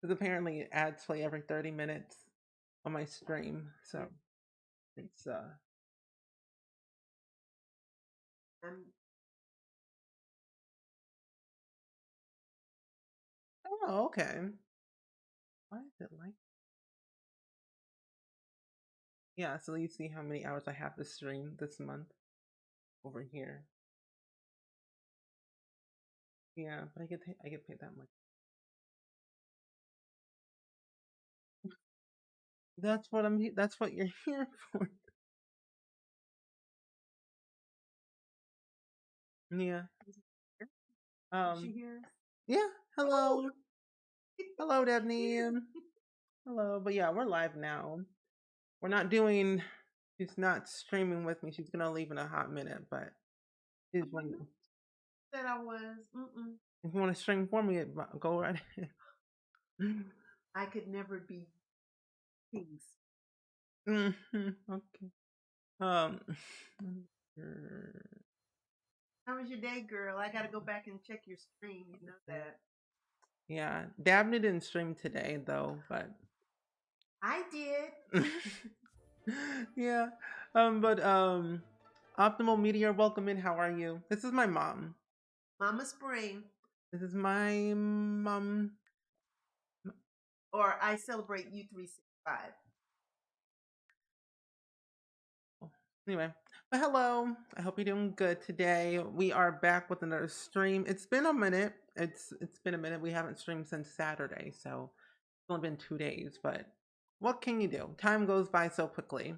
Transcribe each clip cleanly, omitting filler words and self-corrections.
Because apparently ads play every 30 minutes on my stream. So it's I'm oh, okay. Why is it like yeah, so you see how many hours I have to stream this month over here. Yeah, but I get paid that much. That's what you're here for. Yeah. Is she Um here? yeah, Oh, hello. Hello, Debney. Hello. But yeah, we're live now. We're not doing she's not streaming with me. She's gonna leave in a hot minute, but she's when said I was. Mm-mm. if you want to stream for me, go right ahead. I could never be peace. Okay. Um How was your day, girl? I gotta go back and check your stream. You know that. yeah, Dabney didn't stream today though, but I did. yeah. But Optimal Meteor, welcome in. How are you? This is my mom. Mama Spring. This is my mom. Or I celebrate U365. Anyway, but hello. I hope you're doing good today. We are back with another stream. It's been a minute. It's been a minute. We haven't streamed since Saturday, so it's only been 2 days. But what can you do? Time goes by so quickly.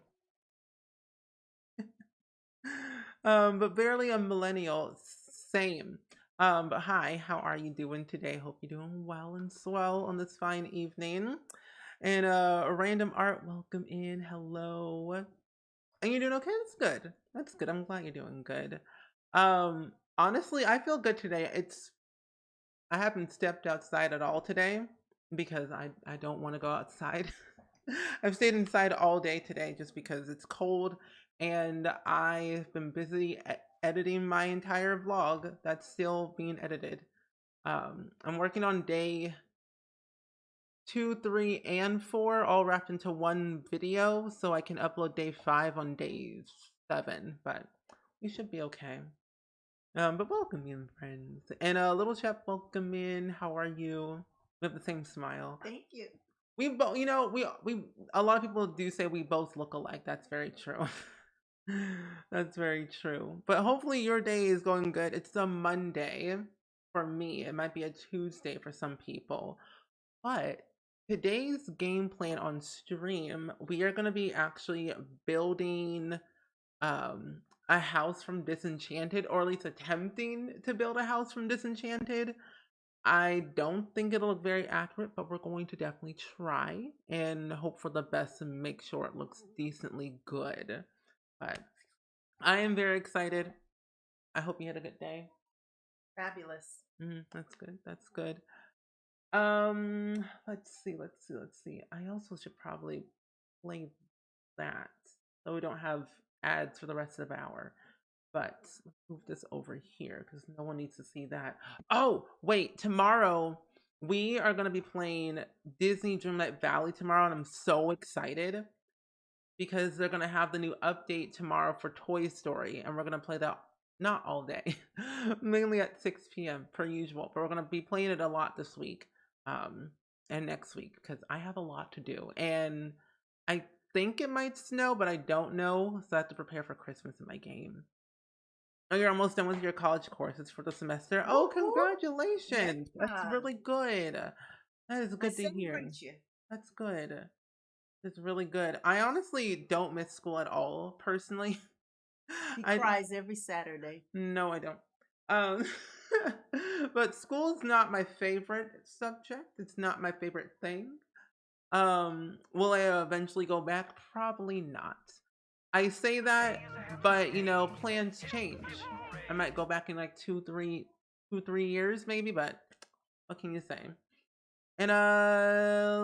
But barely a millennial. Same. But hi, how are you doing today? Hope you're doing well and swell on this fine evening. And a random art, welcome in. Hello. And you're doing okay? That's good. That's good. I'm glad you're doing good. Honestly, I feel good today. I haven't stepped outside at all today because I don't want to go outside. I've stayed inside all day today just because it's cold and I've been busy editing my entire vlog that's still being edited. I'm working on day 2, 3, and 4 all wrapped into one video so I can upload day 5 on day 7, but we should be okay. But welcome in, friends. And little chap, welcome in. How are you? We have the same smile. Thank you. We both, you know, we a lot of people do say we both look alike. That's very true. That's very true. But hopefully your day is going good. It's a Monday for me. It might be a Tuesday for some people. But today's game plan on stream, we are going to be actually building um a house from Disenchanted, or at least attempting to build a house from Disenchanted. I don't think it'll look very accurate, but we're going to definitely try and hope for the best and make sure it looks decently good. But I am very excited. I hope you had a good day. Fabulous. That's good. That's good. Let's see. I also should probably play that so we don't have ads for the rest of the hour. But let's move this over here because no one needs to see that. Oh, wait, tomorrow we are going to be playing Disney Dreamlight Valley tomorrow, and I'm so excited because they're going to have the new update tomorrow for Toy Story, and we're going to play that not all day, mainly at 6 p.m. per usual, but we're going to be playing it a lot this week and next week because I have a lot to do. And I think it might snow, but I don't know, so I have to prepare for Christmas in my game. Oh, you're almost done with your college courses for the semester. Oh, congratulations. That's Yeah. really good. That is I good to hear. celebrate you. That's good. It's really good. I honestly don't miss school at all, personally. He I cries every Saturday. no, I don't. Um, but school's not my favorite subject. It's not my favorite thing. Will I eventually go back? Probably not. I say that, but you know, plans change. I might go back in like 2, 3 years maybe, but what can you say? And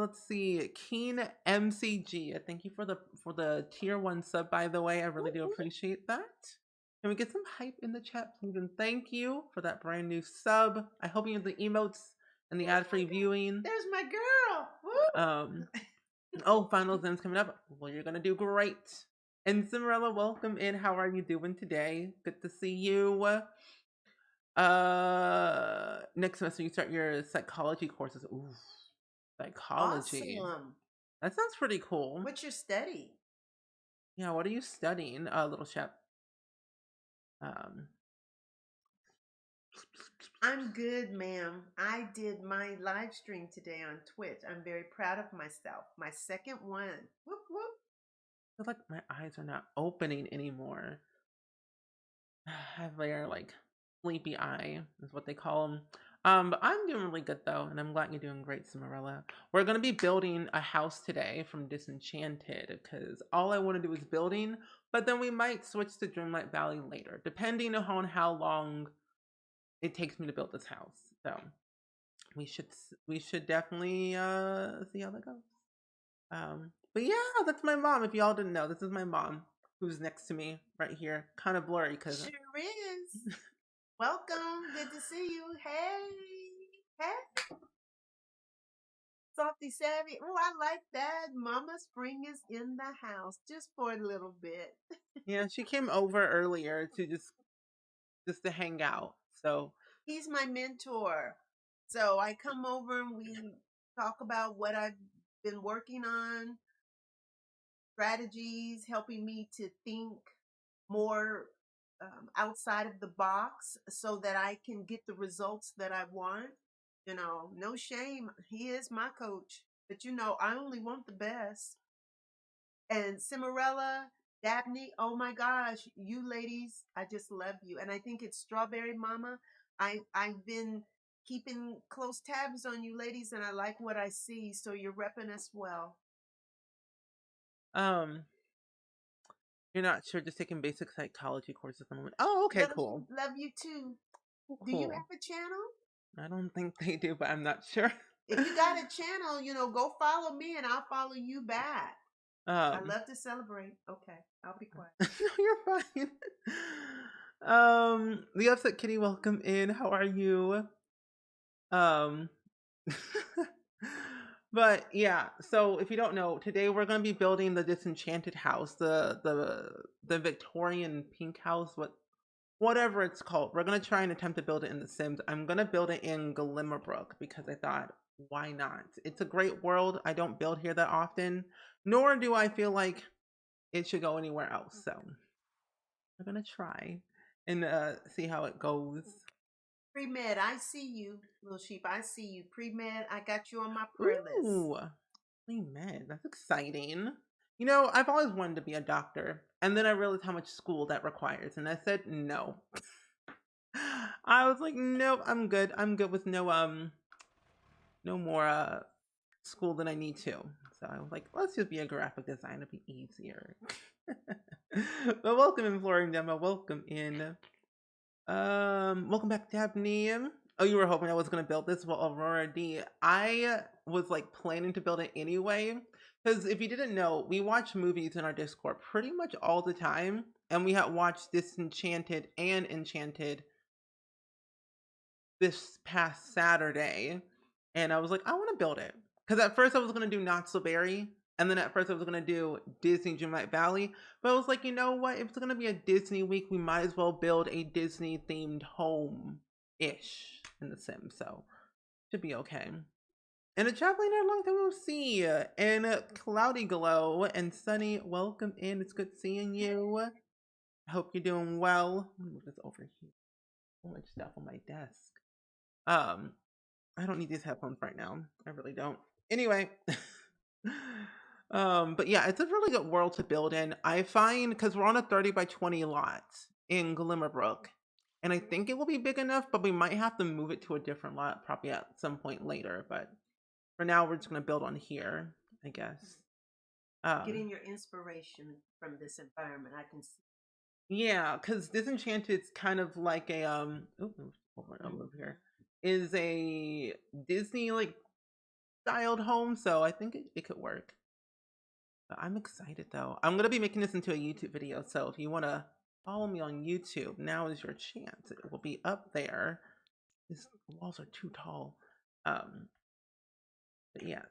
let's see. Keen MCG. Thank you for the tier 1 sub, by the way. I really do appreciate that. Can we get some hype in the chat, please? And thank you for that brand new sub. I hope you have the emotes and the ad-free viewing. There's my Um, oh, finals end's coming up. Well, you're gonna do great. And Cinderella, welcome in. How are you doing today? Good to see you. Next semester you start your psychology courses. Ooh, psychology. Awesome. That sounds pretty cool. What's your study? Yeah, what are you studying, little chef? Um, I'm good, ma'am. I did my live stream today on Twitch. I'm very proud of myself. My second one. Whoop, whoop. I feel like my eyes are not opening anymore. I have their like sleepy eye is what they call them. But I'm doing really good though, and I'm glad you're doing great, Cimarella. We're gonna be building a house today from Disenchanted because all I want to do is building, but then we might switch to Dreamlight Valley later, depending on how long it takes me to build this house. So we should definitely see how that goes. But yeah, that's my mom. If y'all didn't know, this is my mom who's next to me right here. Kind of blurry because Sure is. Welcome. Good to see you. Hey. Hey. Softy Savvy. Oh, I like that. Mama Spring is in the house just for a little bit. yeah, she came over earlier to just to hang out. So He's my mentor. So I come over and we talk about what I've been working on, strategies, helping me to think more outside of the box so that I can get the results that I want. No shame. He is my coach. But I only want the best. And Cimarella, Dabney, oh my gosh, you ladies, I just love you. And I think it's Strawberry Mama. I've been keeping close tabs on you ladies and I like what I see. So you're repping us well. um you're not sure, just taking basic psychology courses at the moment. Oh, okay, cool. Love you too. Cool, Do you cool. have a channel? I don't think they do, but I'm not sure. If you got a channel, go follow me and I'll follow you back. I um love to celebrate. Okay, I'll be quiet. no, you're fine. The upset kitty, welcome in. How are you? Um But yeah, so if you don't know, today we're gonna be building the disenchanted house, the Victorian pink house, whatever it's called. We're gonna try and attempt to build it in The Sims. I'm gonna build it in Glimmerbrook because I thought, why not? It's a great world. I don't build here that often, nor do I feel like it should go anywhere else. So we're gonna try and see how it goes. Pre-med, I see you, little sheep. I see you. Pre-med, I got you on my prayer list. Ooh, man, that's exciting. I've always wanted to be a doctor, and then I realized how much school that requires, and I said no. I was like, nope, I'm good. I'm good with no more school than I need to. So I was like, let's just be a graphic designer, it'd be easier. But welcome in, Flooring Demo. Welcome in. Welcome back, Dabney. Oh, you were hoping I was gonna build this? Well, Aurora D, I was like planning to build it anyway. Because if you didn't know, we watch movies in our Discord pretty much all the time, and we had watched Disenchanted and Enchanted this past Saturday, and I was like, I want to build it because at first I was gonna do Not So Berry, and then at first I was gonna do Disney Dreamlight Valley, but I was like, you know what? If it's gonna be a Disney week, we might as well build a Disney themed home ish in The Sims, so should be okay. And a traveling nerd, long time no see, and Cloudy Glow and Sunny, welcome in. It's good seeing you. I hope you're doing well. Let me move this over here. So much stuff on my desk. Um, I don't need these headphones right now. I really don't. Anyway, but yeah, it's a really good world to build in. I find because we're on a 30 by 20 lot in Glimmerbrook, and I think it will be big enough, but we might have to move it to a different lot probably at some point later. But for now, we're just gonna build on here, I guess. Getting Um, your inspiration from this environment, I can see. yeah, because Disenchanted's kind of like a over here is a Disney like styled home, so I think it could work. But I'm excited though. I'm gonna be making this into a YouTube video, so if you wanna follow me on YouTube, now is your chance. It will be up there. These walls are too tall. Um, but yes.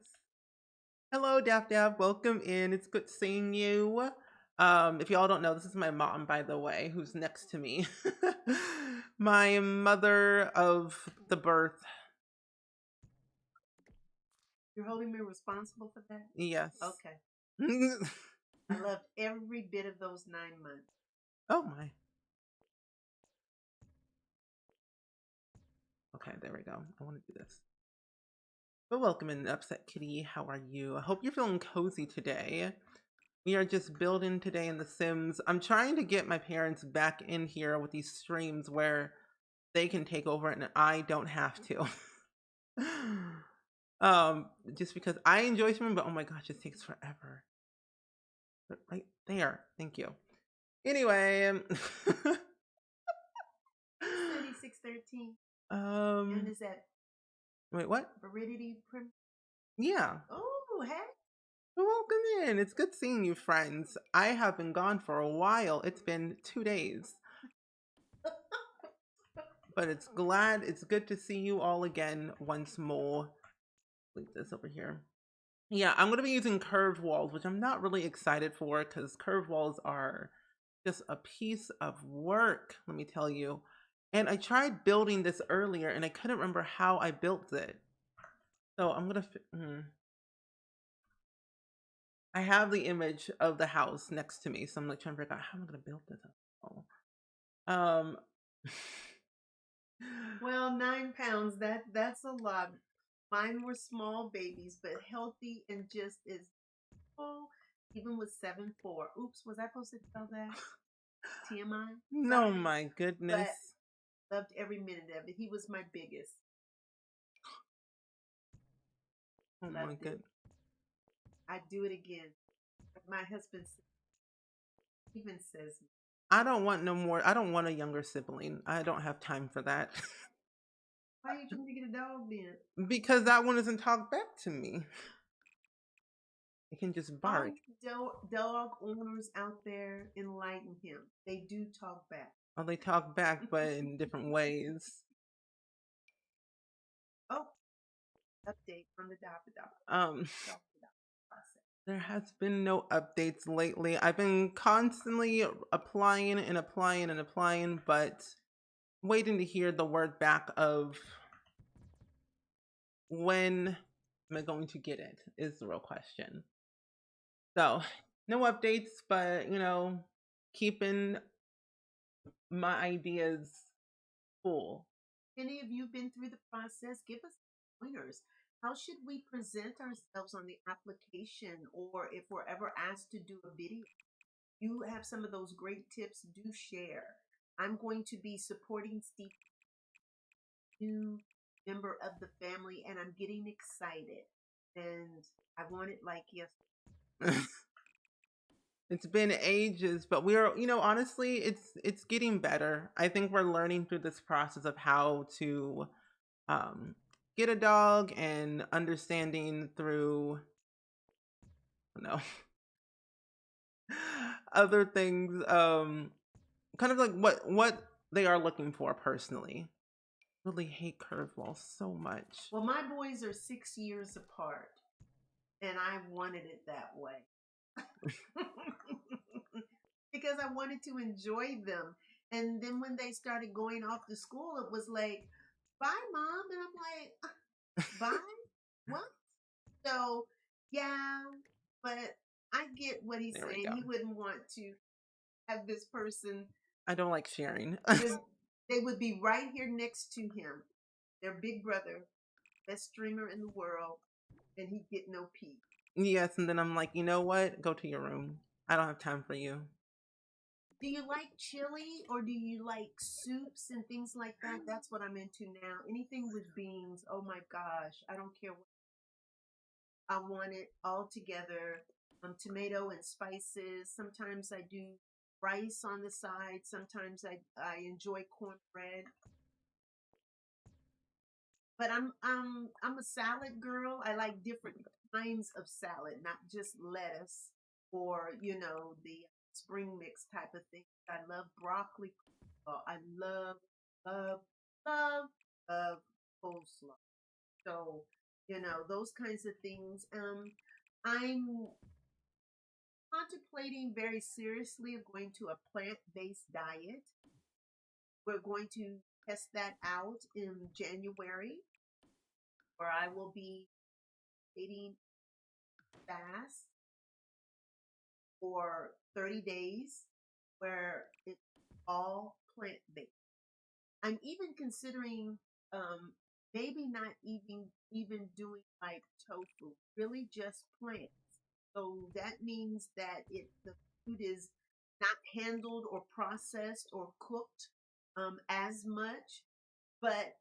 Hello, Dap Dap. Welcome in. It's good seeing you. If y'all don't know, this is my mom, by the way, who's next to me. My mother of the birth. You're holding me responsible for that? Yes. Okay. Oh I loved every bit of those 9 months. my. Okay, there we go. I want to do this. But welcome in, Upset Kitty. How are you? I hope you're feeling cozy today. We are just building today in The Sims. I'm trying to get my parents back in here with these streams where they can take over and I don't have to. Just because I enjoy swimming, but oh my gosh, it takes forever. But right there. Thank you. Anyway, Sunny 613. And um, is that wait, what? Veridity Yeah. Oh, hey. Well, welcome in. It's good seeing you, friends. I have been gone for a while. It's been 2 days, but it's good to see you all again once more. Leave this over here. Yeah, I'm going to be using curved walls, which I'm not really excited for because curved walls are just a piece of work, let me tell you. And I tried building this earlier and I couldn't remember how I built it. So I'm going to... I have the image of the house next to me, so I'm like trying to figure out how am I going to build this. Um, Well, 9 pounds, that's a lot. Mine were small babies, but healthy and just as full, even with 7'4". Oops, was I supposed to tell that? TMI? no, Sorry. my goodness. But loved every minute of it. He was my biggest. Oh my Loved it. goodness. I'd do it again. My husband even says, I don't want no more. I don't want a younger sibling. I don't have time for that. why are you trying to get a dog then? Because that one doesn't talk back to me. It can just All bark. you dog owners out there, enlighten him. They do talk back. Or they talk back, but in different ways. Oh, update on the Dapper Um, process. there has been no updates lately. I've been constantly applying and applying and applying, but waiting to hear the word back of when am I going to get it is the real question. So, no updates, but keeping my ideas full. Any of you been through the process? Give us pointers. How should we present ourselves on the application, or if we're ever asked to do a video? You have some of those great tips. Do share. I'm going to be supporting Steve, new member of the family, and I'm getting excited. And I want it like yesterday. It's been ages, but we're, honestly, it's getting better. I think we're learning through this process of how to um, get a dog and understanding through, no, other things, kind of like what they are looking for personally. Really hate curveballs so much. Well, my boys are 6 years apart, and I wanted it that way. Because I wanted to enjoy them. And then when they started going off to school, it was like, bye, mom. And I'm like, bye? What? So, yeah, but I get what he's There we saying. go. He wouldn't want to have this person, I don't like sharing. they would be right here next to him, their big brother, best streamer in the world, and he'd get no peace. Yes, and then I'm like, you know what? Go to your room. I don't have time for you. Do you like chili or do you like soups and things like that? That's what I'm into now. Anything with beans, oh my gosh, I don't care what. I want it all together. Tomato and spices. Sometimes I do rice on the side. Sometimes I enjoy cornbread. But I'm a salad girl. I like different kinds of salad, not just lettuce or the spring mix type of thing. I love broccoli. I love, love, love coleslaw. So those kinds of things. I'm contemplating very seriously of going to a plant-based diet. We're going to test that out in January, where I will be eating fast for 30 days, where it's all plant-based. I'm even considering um, maybe not even doing like tofu, really just plants. So that means that the food is not handled or processed or cooked as much, but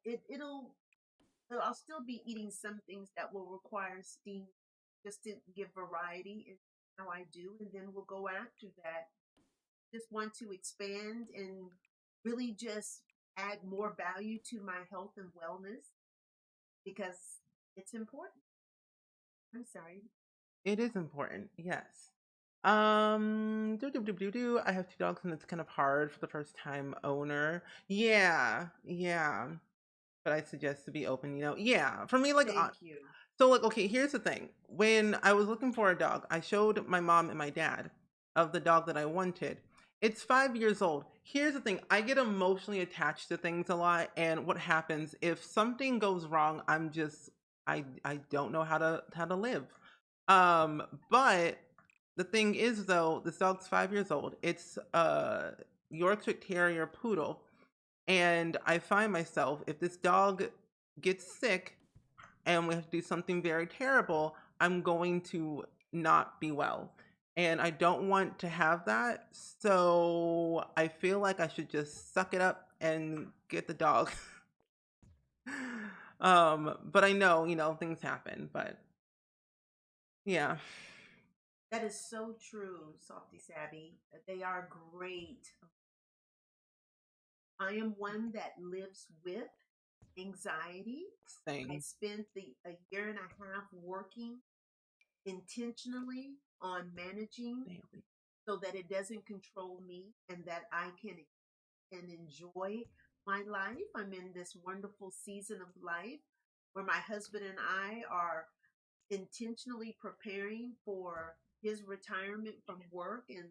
I'll still be eating some things that will require steam just to give variety in how I do, and then we'll go after that. Just want to expand and really just add more value to my health and wellness because it's important. I'm sorry. It is important, yes. I have two dogs, and it's kind of hard for the first time owner. Yeah, yeah. But I suggest to be open. Yeah. For me, like, Thank you. so, like, okay, here's the thing. When I was looking for a dog, I showed my mom and my dad of the dog that I wanted. It's 5 years old. Here's the thing. I get emotionally attached to things a lot, and what happens if something goes wrong? I don't know how to live. But the thing is, though, this dog's 5 years old. It's a Yorkshire Terrier poodle, and I find myself, if this dog gets sick and we have to do something very terrible, I'm going to not be well. And I don't want to have that. So I feel like I should just suck it up and get the dog. But I know, things happen. But yeah, That is so true, Softy Savvy. They are great. I am one that lives with anxiety. I same. spent a year and a half working intentionally on managing Daily. so that it doesn't control me and that I can enjoy my life. I'm in this wonderful season of life where my husband and I are intentionally preparing for his retirement from work and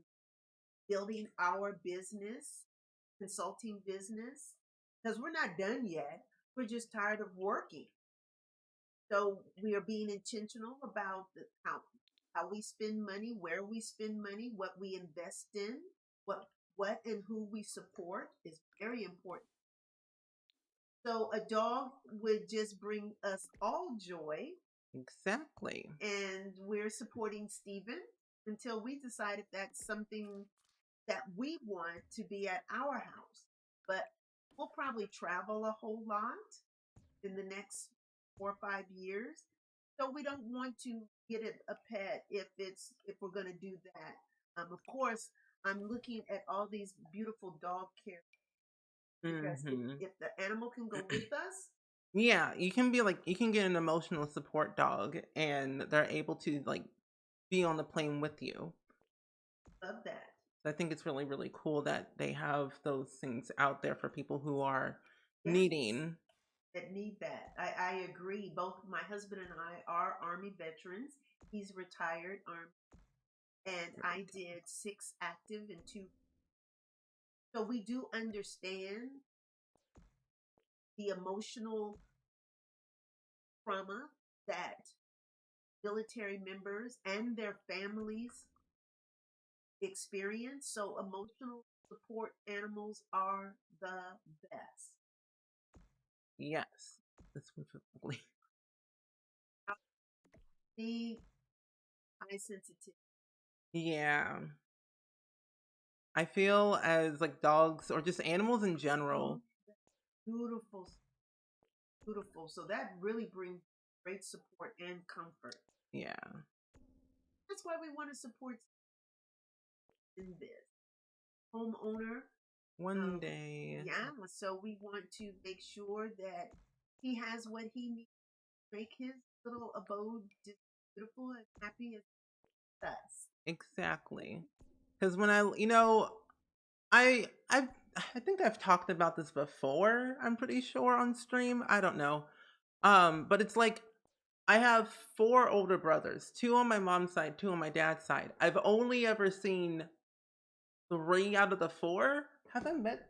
building our business, consulting business, because we're not done yet. We're just tired of working. So we are being intentional about how we spend money, where we spend money, what we invest in, what and who we support is very important. So a dog would just bring us all joy, Exactly. and we're supporting Stephen until we decide if that's something that we want to be at our house. But we'll probably travel a whole lot in the next 4 or 5 years. So we don't want to get a pet if we're going to do that. Of course, I'm looking at all these beautiful dog care because Hmm. if the animal can go with us, Yeah, you can get an emotional support dog, and they're able to, like, be on the plane with you. love that. I think it's really, really cool that they have those things out there for people who are Yes, needing. that need that. I agree. Both my husband and I are Army veterans. He's retired Army, and I did 6 active and 2. So we do understand the emotional trauma that military members and their families experience. So emotional support animals are the best. Yes, this was lovely. The high sensitivity. Yeah, I feel as like dogs or just animals in Oh, general. beautiful, beautiful. So that really brings great support and comfort. Yeah, That's why we want to support in this homeowner. one Um, day. yeah, so we want to make sure that he has what he needs to make his little abode just beautiful and happy as us. Exactly. Because when I I think I've talked about this before. I'm pretty sure on stream. I don't know. But it's like I have 4 older brothers, 2 on my mom's side, 2 on my dad's side. I've only ever seen 3 out of the 4. Have I met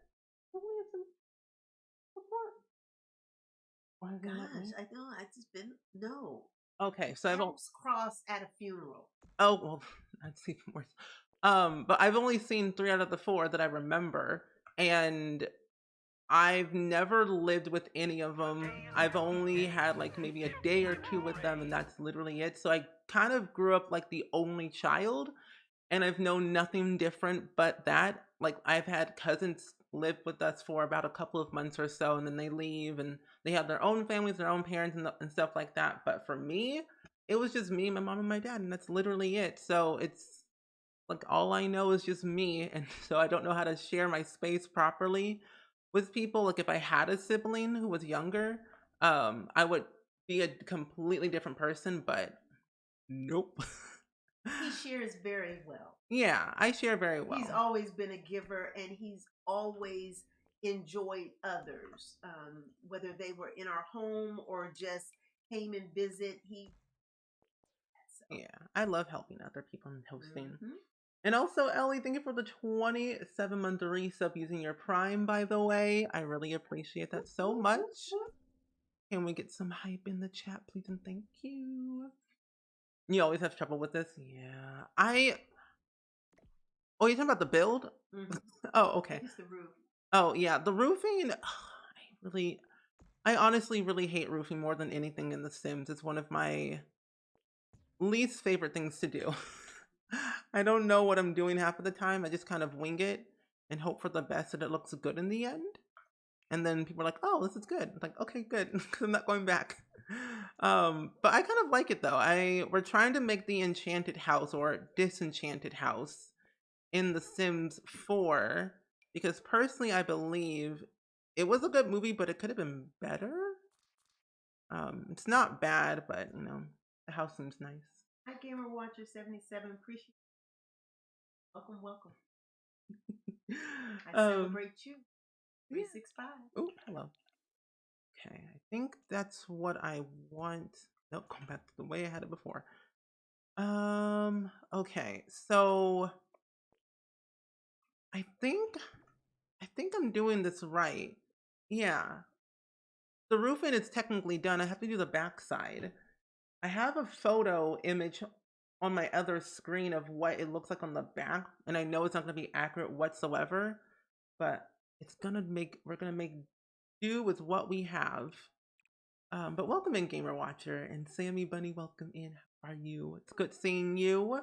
any of them before? Or have they met Gosh, me? I know. I just been no Okay, so I've o paths cross at a funeral. oh, well, that's even worse. But I've only seen 3 out of the 4 that I remember, and I've never lived with any of them. I've only had, like, maybe a day or 2 with them, and that's literally it. So I kind of grew up like the only child, and I've known nothing different but that. Like, I've had cousins live with us for about a couple of months or so, and then they leave, and they have their own families, their own parents, and stuff like that. But for me, it was just me, my mom, and my dad, and that's literally it. So it's like all I know is just me, and so I don't know how to share my space properly with people. Like if I had a sibling who was younger, I would be a completely different person, but nope. He shares very well. Yeah, I share very He's well. always been a giver, and he's always enjoyed others, whether they were in our home or just came and visit. He so. Yeah, I love helping other people and hosting. Hmm. And also, Ellie, thank you for the 27-month resub using your Prime, by the way. I really appreciate that so much. Can we get some hype in the chat, please? And thank you. You always have trouble with this? Yeah. Oh, you're talking about the build? Hmm. Oh, I okay. think it's the roof. Oh, yeah. The roofing, I honestly really hate roofing more than anything in The Sims. It's one of my least favorite things to do. I don't know what I'm doing half of the time. I just kind of wing it and hope for the best that it looks good in the end. And then people are like, "Oh, this is good." I'm like, okay, good, because I'm not going back. But I kind of like it though. We're trying to make the enchanted house or disenchanted house in The Sims 4 because personally, I believe it was a good movie, but it could have been better. It's not bad, but the house seems nice. Hi, Gamer Watcher 77. Appreciate welcome, welcome. I um, celebrate you. yeah. 365. Oh, hello. Okay, I think that's what I want. Nope, come back to the way I had it before. Okay, so I think I think I'm doing this right. Yeah. The roofing is technically done. I have to do the backside. I have a photo image on my other screen of what it looks like on the back, and I know it's not gonna be accurate whatsoever, but we're gonna make do with what we have. But welcome in, Gamer Watcher, and Sammy Bunny, welcome in. How are you? It's good seeing you.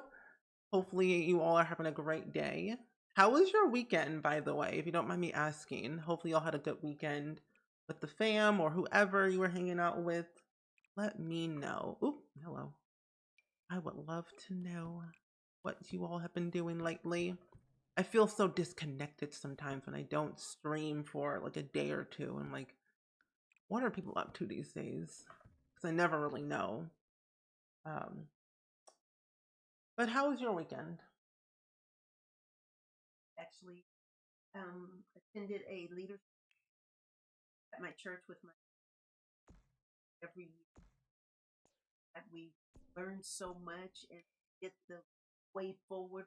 Hopefully, you all are having a great day. How was your weekend, by the way, if you don't mind me asking? Hopefully, y'all had a good weekend with the fam or whoever you were hanging out with. Let me know. Oop, hello. I would love to know what you all have been doing lately. I feel so disconnected sometimes when I don't stream for like a day or two. I'm like, what are people up to these days? Because I never really know. Um, but how was your weekend? Actually, attended a leadership at my church with my every year that we learn so much and get the way forward.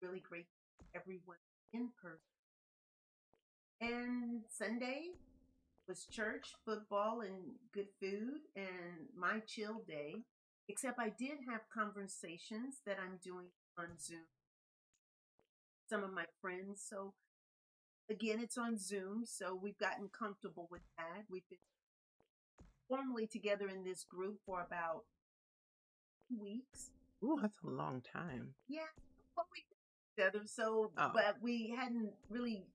Really great everyone in person. And Sunday was church, football, and good food, and my chill day. Except I did have conversations that I'm doing on Zoom. Some of my friends. So again, it's on Zoom, so we've gotten comfortable with that. We've been formally together in this group for about 2 weeks. Ooh, that's a long time. Yeah, well, we together. So, Oh, but we hadn't really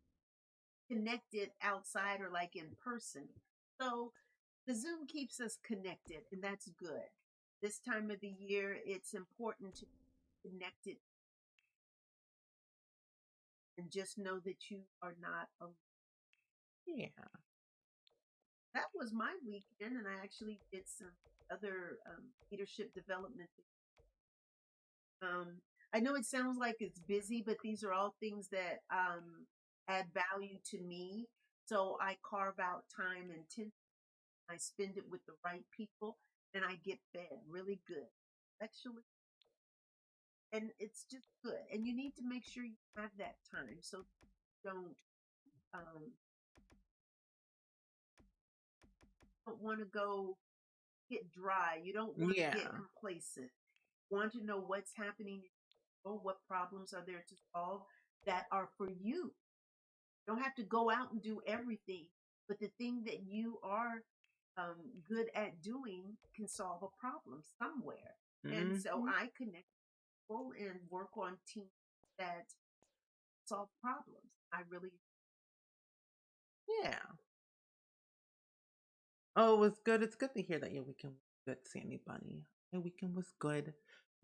connected outside or like in person. So the Zoom keeps us connected, and that's good. This time of the year, it's important to be connected and just know that you are not alone. yeah. That was my weekend, and I actually did some other leadership development. Um, I know it sounds like it's busy, but these are all things that add value to me. So I carve out time intentionally I spend it with the right people, and I get fed really good. Actually, and it's just good. And you need to make sure you have that time so you um, don't want to go get dry. You don't want to get Yeah. complacent. You want to know what's happening, what problems are there to solve that are for you. You don't have to go out and do everything, but the thing that you are good at doing can solve a problem somewhere. And so Hmm. I connect people and work on teams that solve problems. I really, Yeah. Oh, it was good. It's good to hear that your weekend was good, Sammy Bunny. My weekend was good.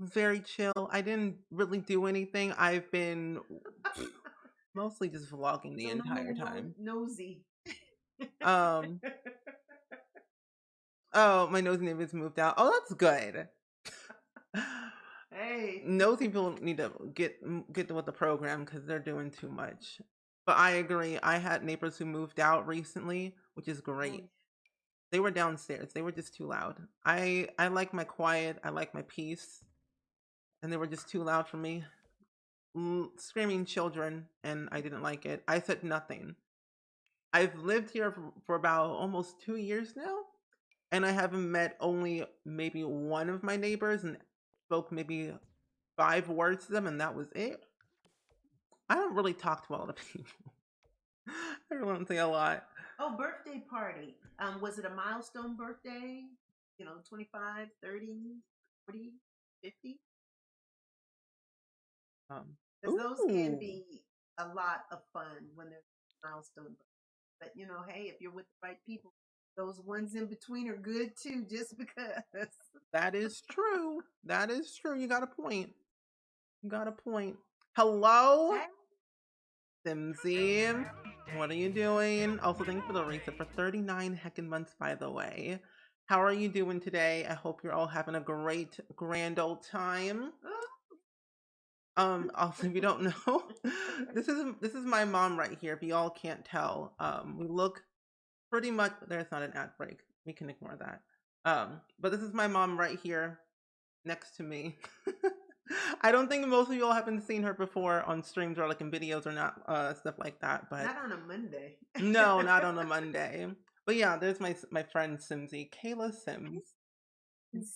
Very chill. I didn't really do anything. I've been mostly just vlogging the so no entire more time. nosy. Um, oh, my nosy neighbors moved out. Oh, that's good. Hey, Nosy people need to get with the program because they're doing too much. But I agree. I had neighbors who moved out recently, which is oh, great. They were downstairs. They were just too loud. I like my quiet. I like my peace, and they were just too loud for me. Screaming children, and I didn't like it. I said nothing. I've lived here for about almost 2 years now, and I haven't met only maybe one of my neighbors and spoke maybe 5 words to them, and that was it. I don't really talk to a lot of people. I really don't say a lot. oh, birthday party. Was it a milestone birthday? 25, 30, 40, 50? Um, Because those can ooh, be a lot of fun when they're milestone. But hey, if you're with the right people, those ones in between are good too, just because. that is true. That is true. You got a point. You got a point. Hello, Hey, Simsy. What are you doing? Also, thank you for the reset for 39 heckin' months, by the way. How are you doing today? I hope you're all having a great, grand old time. Also, if you don't know, this is my mom right here. If you all can't tell, we look pretty much. There's not an ad break. We can ignore that. But this is my mom right here next to me. I don't think most of you all haven't seen her before on streams or like in videos or not stuff like that. But not on a Monday. no, not on a Monday. But yeah, there's my friend Simsy, Kayla Sims.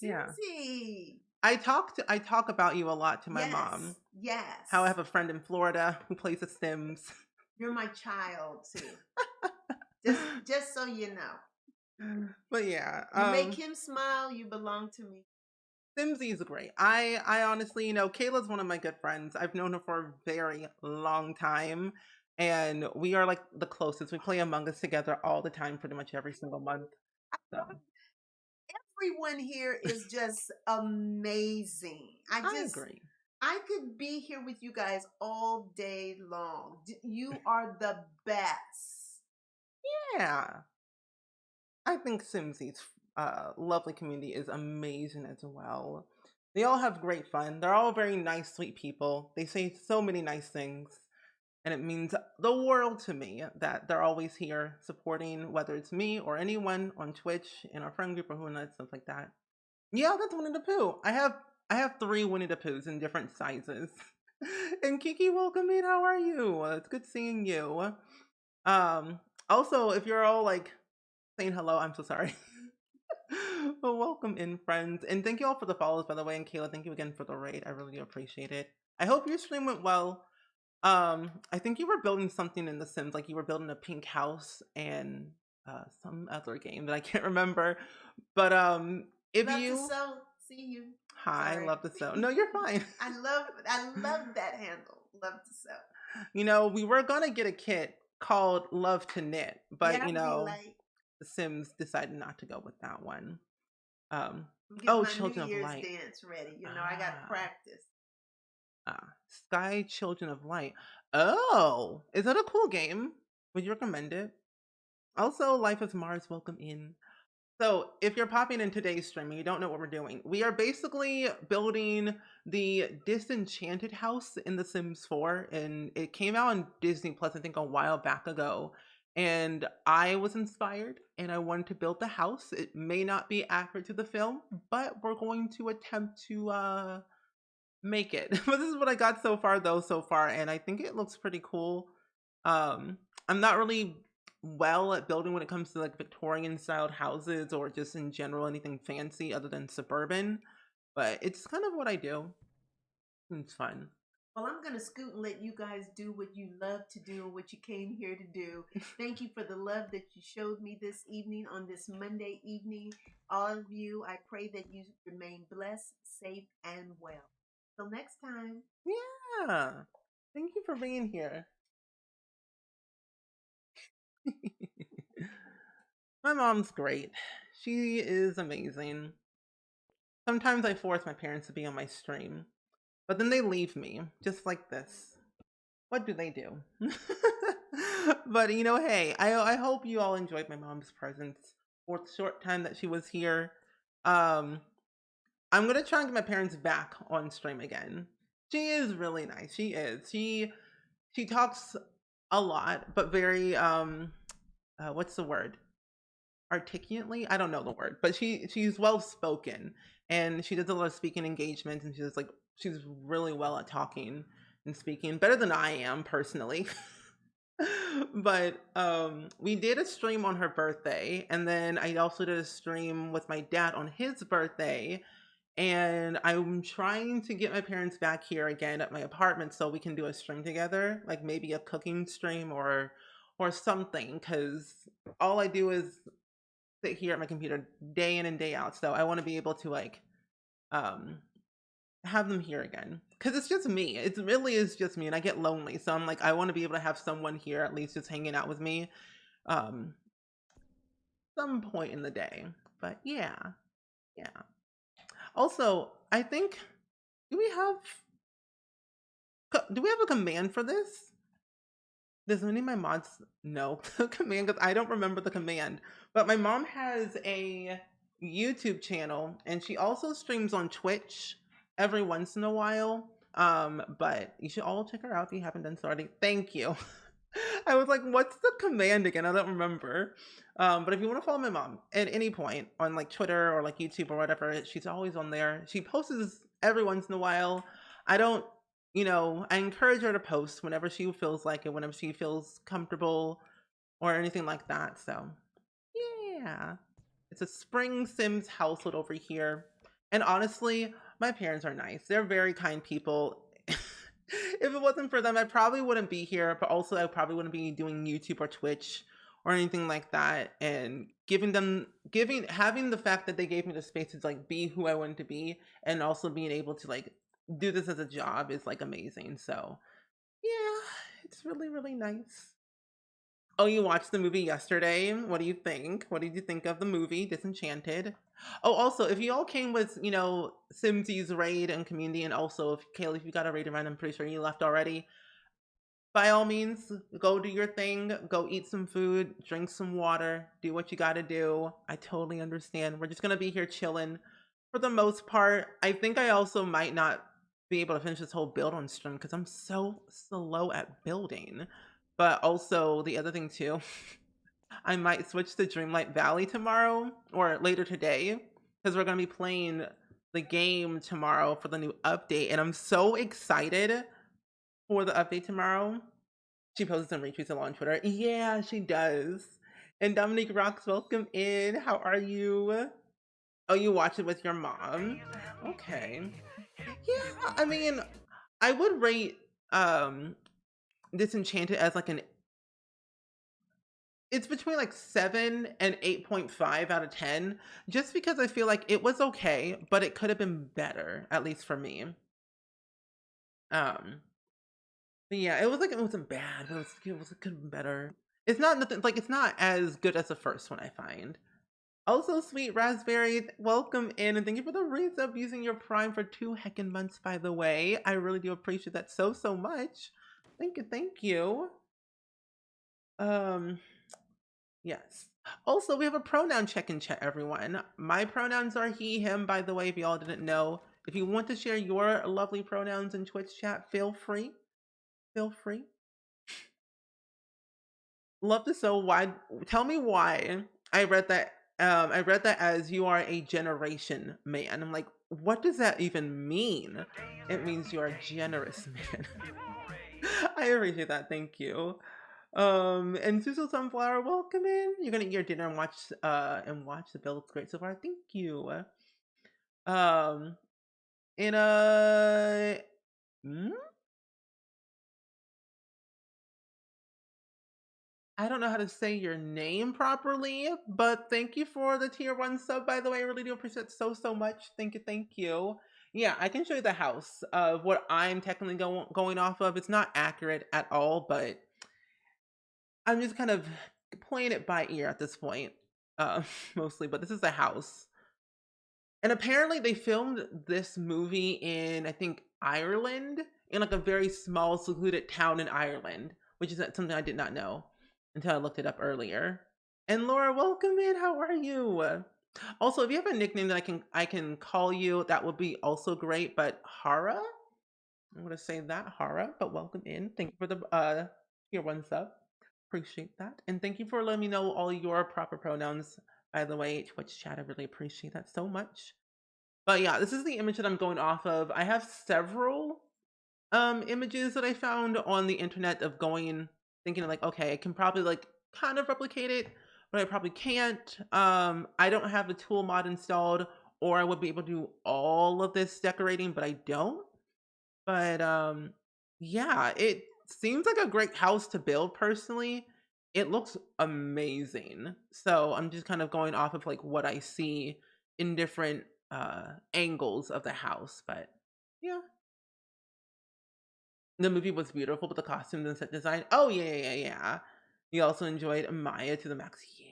Yeah, Simsy. I talk about you a lot to my mom. Yes, How I yes. have a friend in Florida who plays The Sims. You're my child too. Just so you know. But yeah, You make him smile, you belong to me. Simsy is great. I honestly, Kayla's one of my good friends. I've known her for a very long time, and we are like the closest. We play Among Us together all the time, pretty much every single month. So Everyone here is just amazing. I agree. I could be here with you guys all day long. You are the best. Yeah, I think Simsy's lovely community is amazing as well. They all have great fun. They're all very nice, sweet people. They say so many nice things. And it means the world to me that they're always here supporting, whether it's me or anyone on Twitch in our friend group or who knows, stuff like that. Yeah, that's Winnie the Pooh. I have 3 Winnie the Poohs in different sizes. And Kiki, welcome in. How are you? It's good seeing you. Um, Also, if you're all like saying hello, I'm so sorry. Well, welcome in, friends, and thank you all for the follows, by the way. And Kayla, thank you again for the raid. I really do appreciate it. I hope your stream went well. I think you were building something in The Sims, like you were building a pink house and some other game that I can't remember. But if Love to you sew. See you. hi, Sorry. love to sew. No, you're fine. I love that handle. Love to sew. We were gonna get a kit called Love to Knit, but Yeah, I'll be like, The Sims decided not to go with that one. Um, I'm getting oh, my New Children of Year's Light. dance ready. I got to Ah, practice. Sky Children of Light. Oh, is that a cool game? Would you recommend it? Also, Life is Mars, welcome in. So, if you're popping in today's stream and you don't know what we're doing, we are basically building the Disenchanted house in The Sims 4, and it came out on Disney Plus, I think, a while back ago. and I was inspired and I wanted to build the house. It may not be accurate to the film, but we're going to attempt to make it. But this is what I got so far though so far, and I think it looks pretty cool. I'm not really well at building when it comes to like Victorian styled houses or just in general anything fancy other than suburban, but it's kind of what I do. It's fun. Well, I'm going to scoot and let you guys do what you love to do and what you came here to do. Thank you for the love that you showed me this evening on this Monday evening. All of you, I pray that you remain blessed, safe, and well. Till next time. Yeah. Thank you for being here. My mom's great. She is amazing. Sometimes I force my parents to be on my stream, but then they leave me, just like this. What do they do? But hey, I hope you all enjoyed my mom's presence for the short time that she was here. Um, I'm gonna try and get my parents back on stream again. She is really nice. She is. She talks a lot, but very what's the word? Articulately, I don't know the word, but she's well spoken and she does a lot of speaking engagements, and she's really well at talking and speaking, better than I am personally. But we did a stream on her birthday, and then I also did a stream with my dad on his birthday, and I'm trying to get my parents back here again at my apartment so we can do a stream together, like maybe a cooking stream or something, because all I do is sit here at my computer day in and day out. So I want to be able to like um have them here again, because it's just me. It really is just me, and I get lonely. So I'm like, I want to be able to have someone here at least just hanging out with me, um, some point in the day. But yeah, yeah. Also, I think do we have a command for this? Does any of my mods know the command? Because I don't remember the command. But my mom has a YouTube channel, and she also streams on Twitch every once in a while. But you should all check her out if you haven't done so already. Thank you. I was like, what's the command again? I don't remember. But if you want to follow my mom at any point on like Twitter or like YouTube or whatever, she's always on there. She posts every once in a while. I don't, I encourage her to post whenever she feels like it, whenever she feels comfortable or anything like that. So, yeah. It's a Spring Sims household over here. And honestly, my parents are nice. They're very kind people. If it wasn't for them, I probably wouldn't be here, but also I probably wouldn't be doing YouTube or Twitch or anything like that. And having the fact that they gave me the space to like be who I wanted to be, and also being able to like do this as a job is like amazing. So, yeah, it's really, really nice. Oh, you watched the movie yesterday. What do you think? What did you think of the movie Disenchanted? Oh, also, if you all came with, Simsi's raid and community, and also if Kaylee, if you got a raid around, I'm pretty sure you left already. By all means, go do your thing. Go eat some food, drink some water, do what you got to do. I totally understand. We're just gonna be here chilling for the most part. I think I also might not be able to finish this whole build on stream because I'm so slow at building. But also the other thing too, I might switch to Dreamlight Valley tomorrow or later today because we're gonna be playing the game tomorrow for the new update, and I'm so excited for the update tomorrow. She posts some retweets along on Twitter. Yeah, she does. And Dominique Rocks, welcome in. How are you? Oh, you watch it with your mom? Okay. Yeah, I mean, I would rate Disenchanted as like an it's between like 7 and 8.5 out of 10, just because I feel like it was okay, but it could have been better, at least for me. Um, but yeah, it wasn't bad, but it could have been better. It's not nothing like it's not as good as the first one, I find. Also, sweet raspberry, welcome in, and thank you for the resub using your Prime for 2 heckin' months. By the way, I really do appreciate that so much. Thank you, thank you. Um, Yes. Also, we have a pronoun check in chat, everyone. My pronouns are he, him, by the way, if y'all didn't know. If you want to share your lovely pronouns in Twitch chat, feel free. Feel free. Love to so why tell me why I read that I read that as you are a generation man. I'm like, what does that even mean? It means you are a generous man. I appreciate that. Thank you. And Susan Sunflower, welcome in. You're gonna eat your dinner and watch the bill. It's great so far. Thank you. Um and hmm? I don't know how to say your name properly, but thank you for the tier one sub, by the way. I really do appreciate it so much. Thank you, thank you. Yeah, I can show you the house of what I'm technically going off of. It's not accurate at all, but I'm just kind of playing it by ear at this point, mostly. But this is the house. And apparently they filmed this movie in, I think, Ireland, in like a very small, secluded town in Ireland, which is something I did not know until I looked it up earlier. And Laura, welcome in. How are you? Also, if you have a nickname that I can call you, that would be also great. But Hara, I'm gonna say that Hara. But welcome in. Thank you for the tier one sub. Appreciate that, and thank you for letting me know all your proper pronouns. By the way, Twitch chat, I really appreciate that so much. But yeah, this is the image that I'm going off of. I have several images that I found on the internet of going thinking like, okay, I can probably like kind of replicate it, but I probably can't. I don't have the tool mod installed, or I would be able to do all of this decorating, but I don't. But yeah, it seems like a great house to build personally. It looks amazing. So I'm just kind of going off of like what I see in different angles of the house. But yeah, the movie was beautiful, but the costumes and set design. Oh yeah. You also enjoyed Maya to the max. Yeah,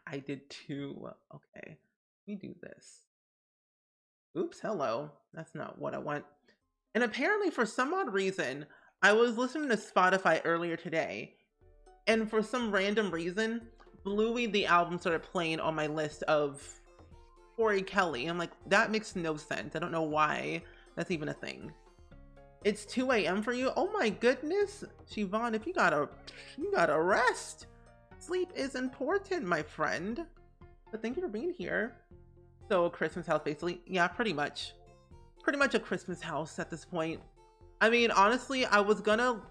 I did too. Okay, let me do this. Oops, hello. That's not what I want. And apparently, for some odd reason, I was listening to Spotify earlier today, and for some random reason, Bluey the album started playing on my list of Corey Kelly. I'm like, that makes no sense. I don't know why that's even a thing. It's 2 a.m. for you? Oh my goodness. Siobhan, if you gotta rest. Sleep is important, my friend. But thank you for being here. So, Christmas house, basically. Yeah, pretty much. Pretty much a Christmas house at this point. I mean, honestly, I was gonna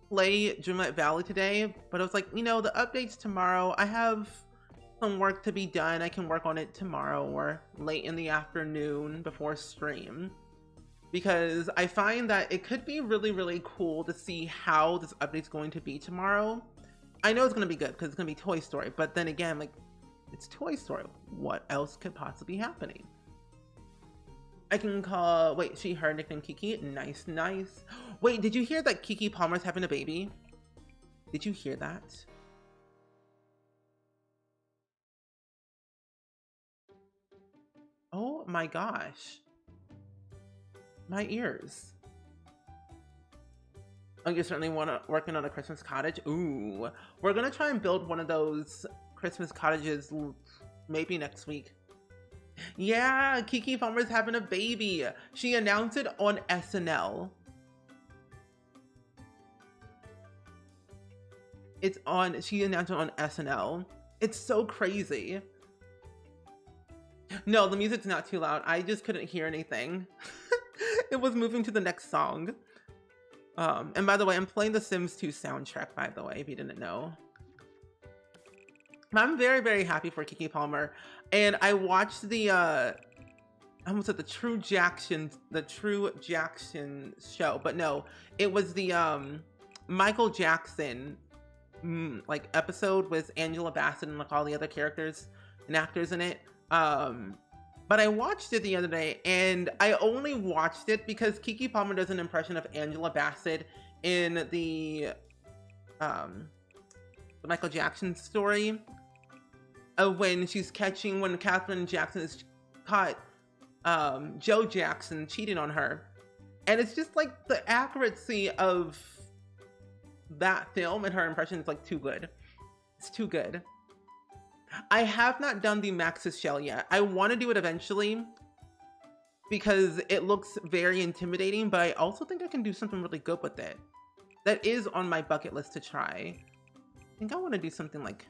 play Dreamlight Valley today, but I was like, the update's tomorrow. I have some work to be done. I can work on it tomorrow or late in the afternoon before stream. Because I find that it could be really, really cool to see how this update's going to be tomorrow. I know it's going to be good because it's going to be Toy Story, but then again, like, it's Toy Story. What else could possibly be happening? I can call, wait, her nickname Kiki. Nice. Wait, did you hear that Kiki Palmer's having a baby? Did you hear that? Oh my gosh. My ears. Oh, you certainly working on a Christmas cottage? Ooh. We're gonna try and build one of those Christmas cottages maybe next week. Yeah, Kiki Palmer's having a baby. She announced it on SNL. She announced it on SNL. It's so crazy. No, the music's not too loud. I just couldn't hear anything. It was moving to the next song. And by the way, I'm playing the Sims 2 soundtrack, by the way, if you didn't know. I'm very, very happy for Kiki Palmer. And I watched I almost said the True Jackson show, but no, it was the Michael Jackson like episode with Angela Bassett and like all the other characters and actors in it. But I watched it the other day, and I only watched it because Kiki Palmer does an impression of Angela Bassett in the Michael Jackson story of when Katherine Jackson is caught Joe Jackson cheating on her. And it's just like the accuracy of that film and her impression is like too good. It's too good. I have not done the Max's shell yet. I want to do it eventually because it looks very intimidating, but I also think I can do something really good with it. That is on my bucket list to try. think I want to do something like,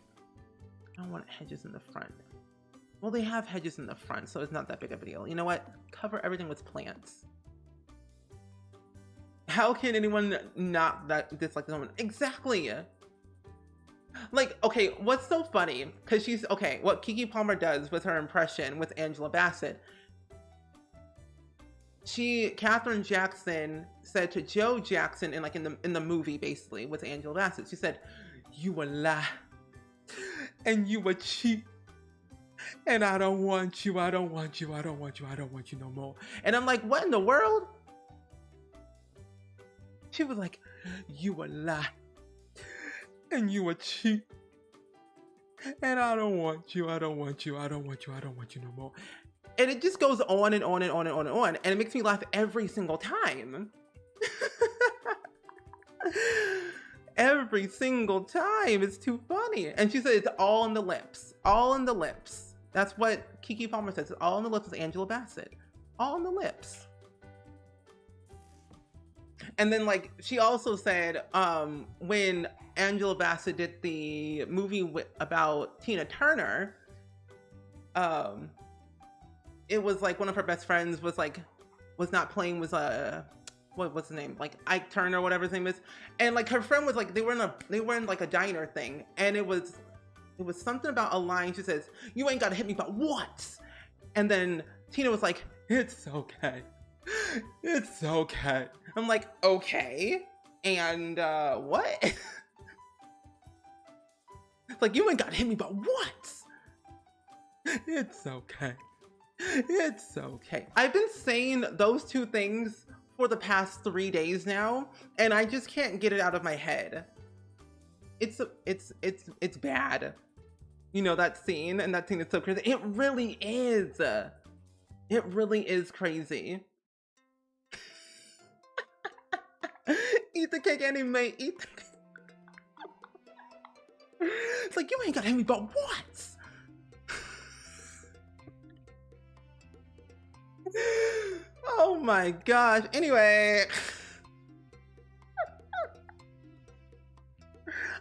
I don't want hedges in the front. Well, they have hedges in the front, so it's not that big of a deal. You know what? Cover everything with plants. How can anyone not that dislike the woman? Exactly. Like, okay, what's so funny? Because she's okay. What Kiki Palmer does with her impression with Angela Bassett, Katherine Jackson said to Joe Jackson in the movie basically with Angela Bassett, she said, "You a lie, and you a cheat, and I don't want you. I don't want you. I don't want you. I don't want you no more." And I'm like, what in the world? She was like, "You a lie, and you a cheat, and I don't want you. I don't want you. I don't want you. I don't want you no more." And it just goes on and on and on and on and on, and it makes me laugh every single time. Every single time. It's too funny. And she said it's all in the lips. All in the lips. That's what Kiki Palmer says. It's all in the lips with Angela Bassett. All in the lips. And then, like, she also said, when Angela Bassett did the movie about Tina Turner, it was like one of her best friends was not playing, was what's the name, like Ike Turner, whatever his name is, and like her friend was like, they were in like a diner thing, and it was something about a line. She says, "You ain't gotta hit me, but what?" And then Tina was like, "It's okay, it's okay." I'm like, okay, and what? It's like, "You ain't gotta hit me, but what?" It's okay. It's okay. I've been saying those two things for the past 3 days now, and I just can't get it out of my head. It's bad. You know, that scene, and that scene is so crazy. It really is. It really is crazy. Eat the cake anyway. Eat the cake. It's like, "You ain't gotta hit me, but what?" Oh my gosh. Anyway,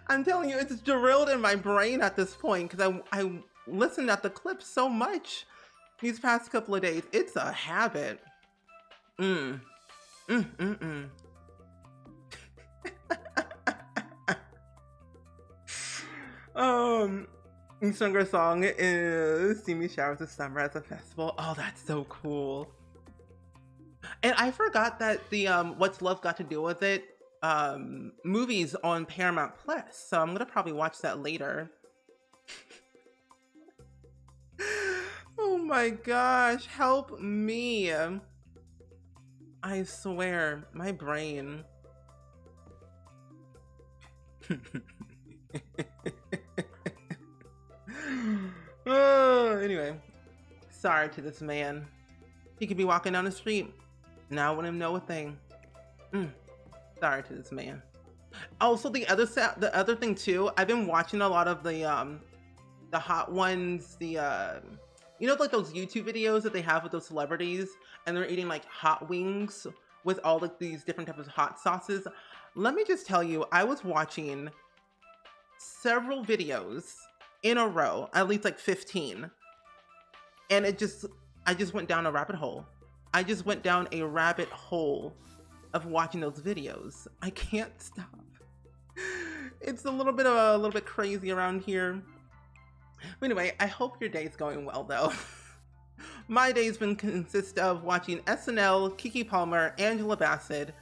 I'm telling you, it's drilled in my brain at this point because I listened at the clip so much these past couple of days. It's a habit. Mm. Mm, mm, mm. Singer song is "See Me Showers of Summer" as a festival. Oh, that's so cool. And I forgot that the What's Love Got to Do with It movies on Paramount Plus. So I'm gonna probably watch that later. Oh my gosh, help me. I swear, my brain. Anyway, sorry to this man. He could be walking down the street. Now I wouldn't even know a thing. Sorry to this man. Also, the other thing too, I've been watching a lot of the hot ones, you know, like those YouTube videos that they have with those celebrities, and they're eating like hot wings with all like these different types of hot sauces. Let me just tell you, I was watching several videos in a row, at least like 15, and I just went down a rabbit hole. I just went down a rabbit hole of watching those videos. I can't stop. It's a little bit crazy around here. But anyway, I hope your day's going well though. My day's been consist of watching SNL, Kiki Palmer, Angela Bassett,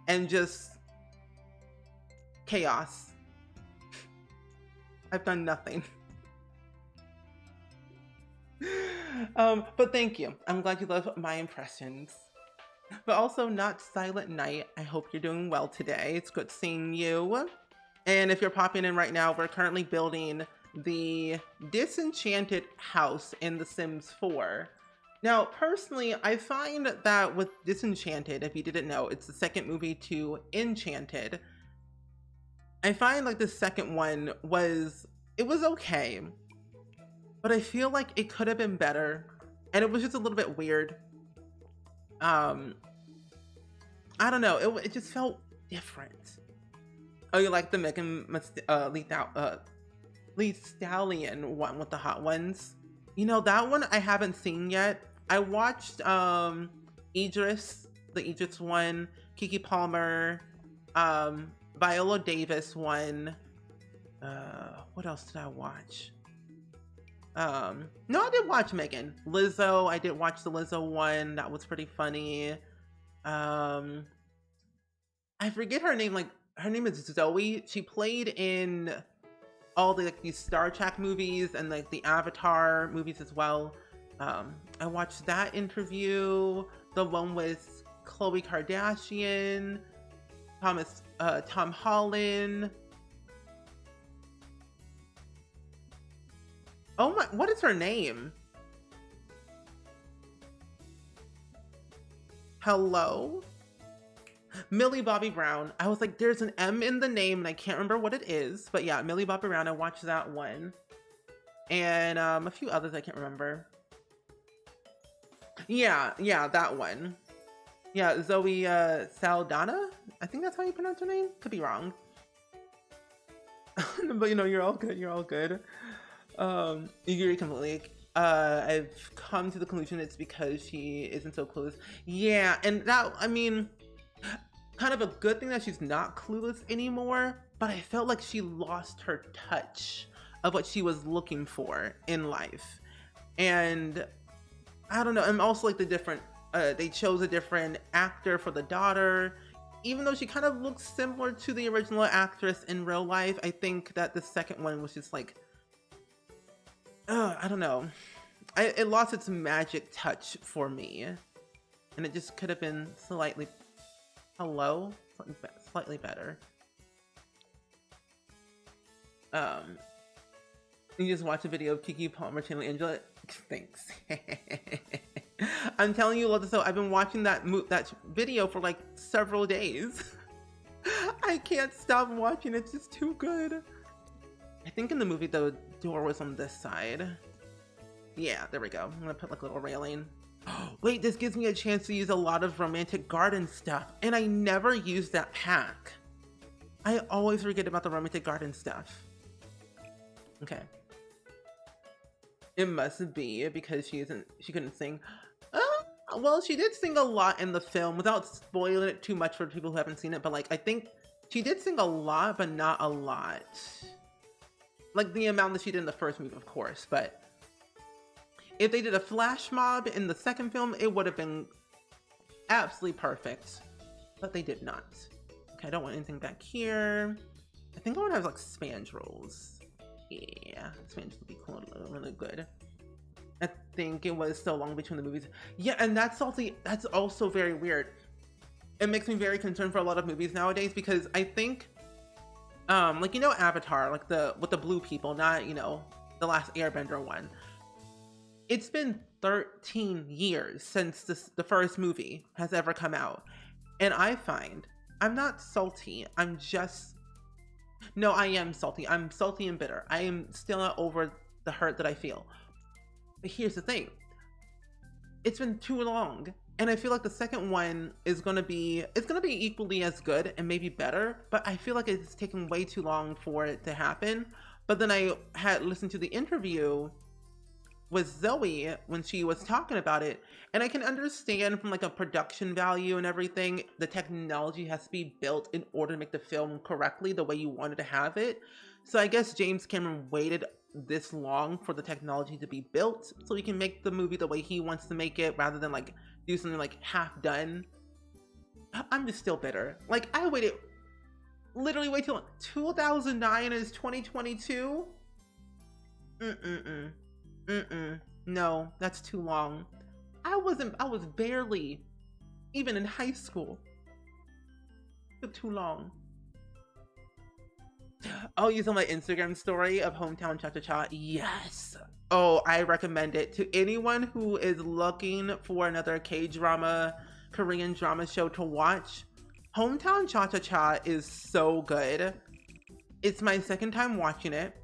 and just chaos. I've done nothing. But thank you. I'm glad you love my impressions. But also, not Silent Night. I hope you're doing well today. It's good seeing you. And if you're popping in right now, we're currently building the Disenchanted house in The Sims 4. Now, personally, I find that with Disenchanted, if you didn't know, it's the second movie to Enchanted. I find like the second one was okay, but I feel like it could have been better, and it was just a little bit weird. I don't know, it just felt different. Oh, you like the Lee Stallion one with the hot ones? You know, that one I haven't seen yet. I watched Idris, the Idris one, Kiki Palmer, Viola Davis one. What else did I watch? No, I did watch Megan. Lizzo, I did watch the Lizzo one. That was pretty funny. Um, I forget her name. Like her name is Zoe. She played in all the like these Star Trek movies and like the Avatar movies as well. I watched that interview, the one with Khloe Kardashian, Tom Holland. Oh my, what is her name? Hello? Millie Bobby Brown. I was like, there's an M in the name and I can't remember what it is. But yeah, Millie Bobby Brown. I watched that one. And a few others I can't remember. Yeah, that one. Yeah, Zoe Saldana? I think that's how you pronounce her name. Could be wrong. But you know, you're all good. You're all good. Yuri completely. I've come to the conclusion it's because she isn't so clueless. Yeah, and that, I mean, kind of a good thing that she's not clueless anymore, but I felt like she lost her touch of what she was looking for in life. And I don't know, and also like the different, they chose a different actor for the daughter. Even though she kind of looks similar to the original actress in real life, I think that the second one was just like, I don't know. It lost its magic touch for me. And it just could have been slightly, slightly better. You just watch a video of Kiki Palmer channeling Angela. Thanks. I'm telling you, so I've been watching that video for like several days. I can't stop watching. It's just too good. I think in the movie the door was on this side. Yeah, there we go. I'm gonna put like a little railing. Wait, this gives me a chance to use a lot of romantic garden stuff, and I never use that pack. I always forget about the romantic garden stuff. Okay. It must be because she couldn't sing. Well, she did sing a lot in the film without spoiling it too much for people who haven't seen it, but like I think she did sing a lot, but not a lot. Like the amount that she did in the first movie, of course, but if they did a flash mob in the second film, it would have been absolutely perfect, but they did not. Okay, I don't want anything back here. I think I want to have like spandrels. Yeah, spandrels would be cool, really good. I think it was so long between the movies. Yeah, and that's also very weird. It makes me very concerned for a lot of movies nowadays because I think, like, you know, Avatar, like with the blue people, not, you know, the last Airbender one. It's been 13 years since the first movie has ever come out. And I find, I'm not salty, no, I am salty. I'm salty and bitter. I am still not over the hurt that I feel. But here's the thing. It's been too long. And I feel like the second one is gonna be equally as good and maybe better, but I feel like it's taken way too long for it to happen. But then I had listened to the interview with Zoe when she was talking about it, and I can understand from like a production value and everything, the technology has to be built in order to make the film correctly the way you wanted to have it. So I guess James Cameron waited this long for the technology to be built so he can make the movie the way he wants to make it rather than like do something like half done. I'm just still bitter. Like I waited literally way too long. 2009 is 2022. No, that's too long. I was barely even in high school. It took too long. I'll use on my Instagram story of Hometown Cha-Cha-Cha. Yes. Oh, I recommend it to anyone who is looking for another K-drama, Korean drama show to watch. Hometown Cha-Cha-Cha is so good. It's my second time watching it.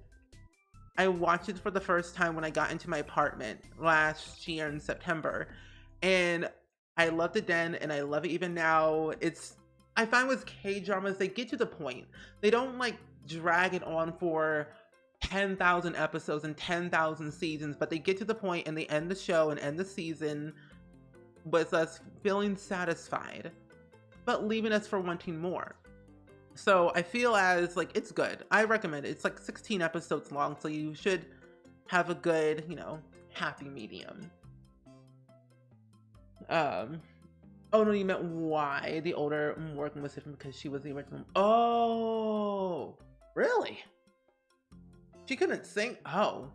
I watched it for the first time when I got into my apartment last year in September. And I loved it then and I love it even now. I find with K dramas, they get to the point. They don't like drag it on for 10,000 episodes and 10,000 seasons, but they get to the point and they end the show and end the season with us feeling satisfied, but leaving us for wanting more. So I feel as like it's good. I recommend it. It's like 16 episodes long, so you should have a good, happy medium. Um, oh no, you meant why the older Morgan was different because she was the original. Oh, really? She couldn't sing? Oh.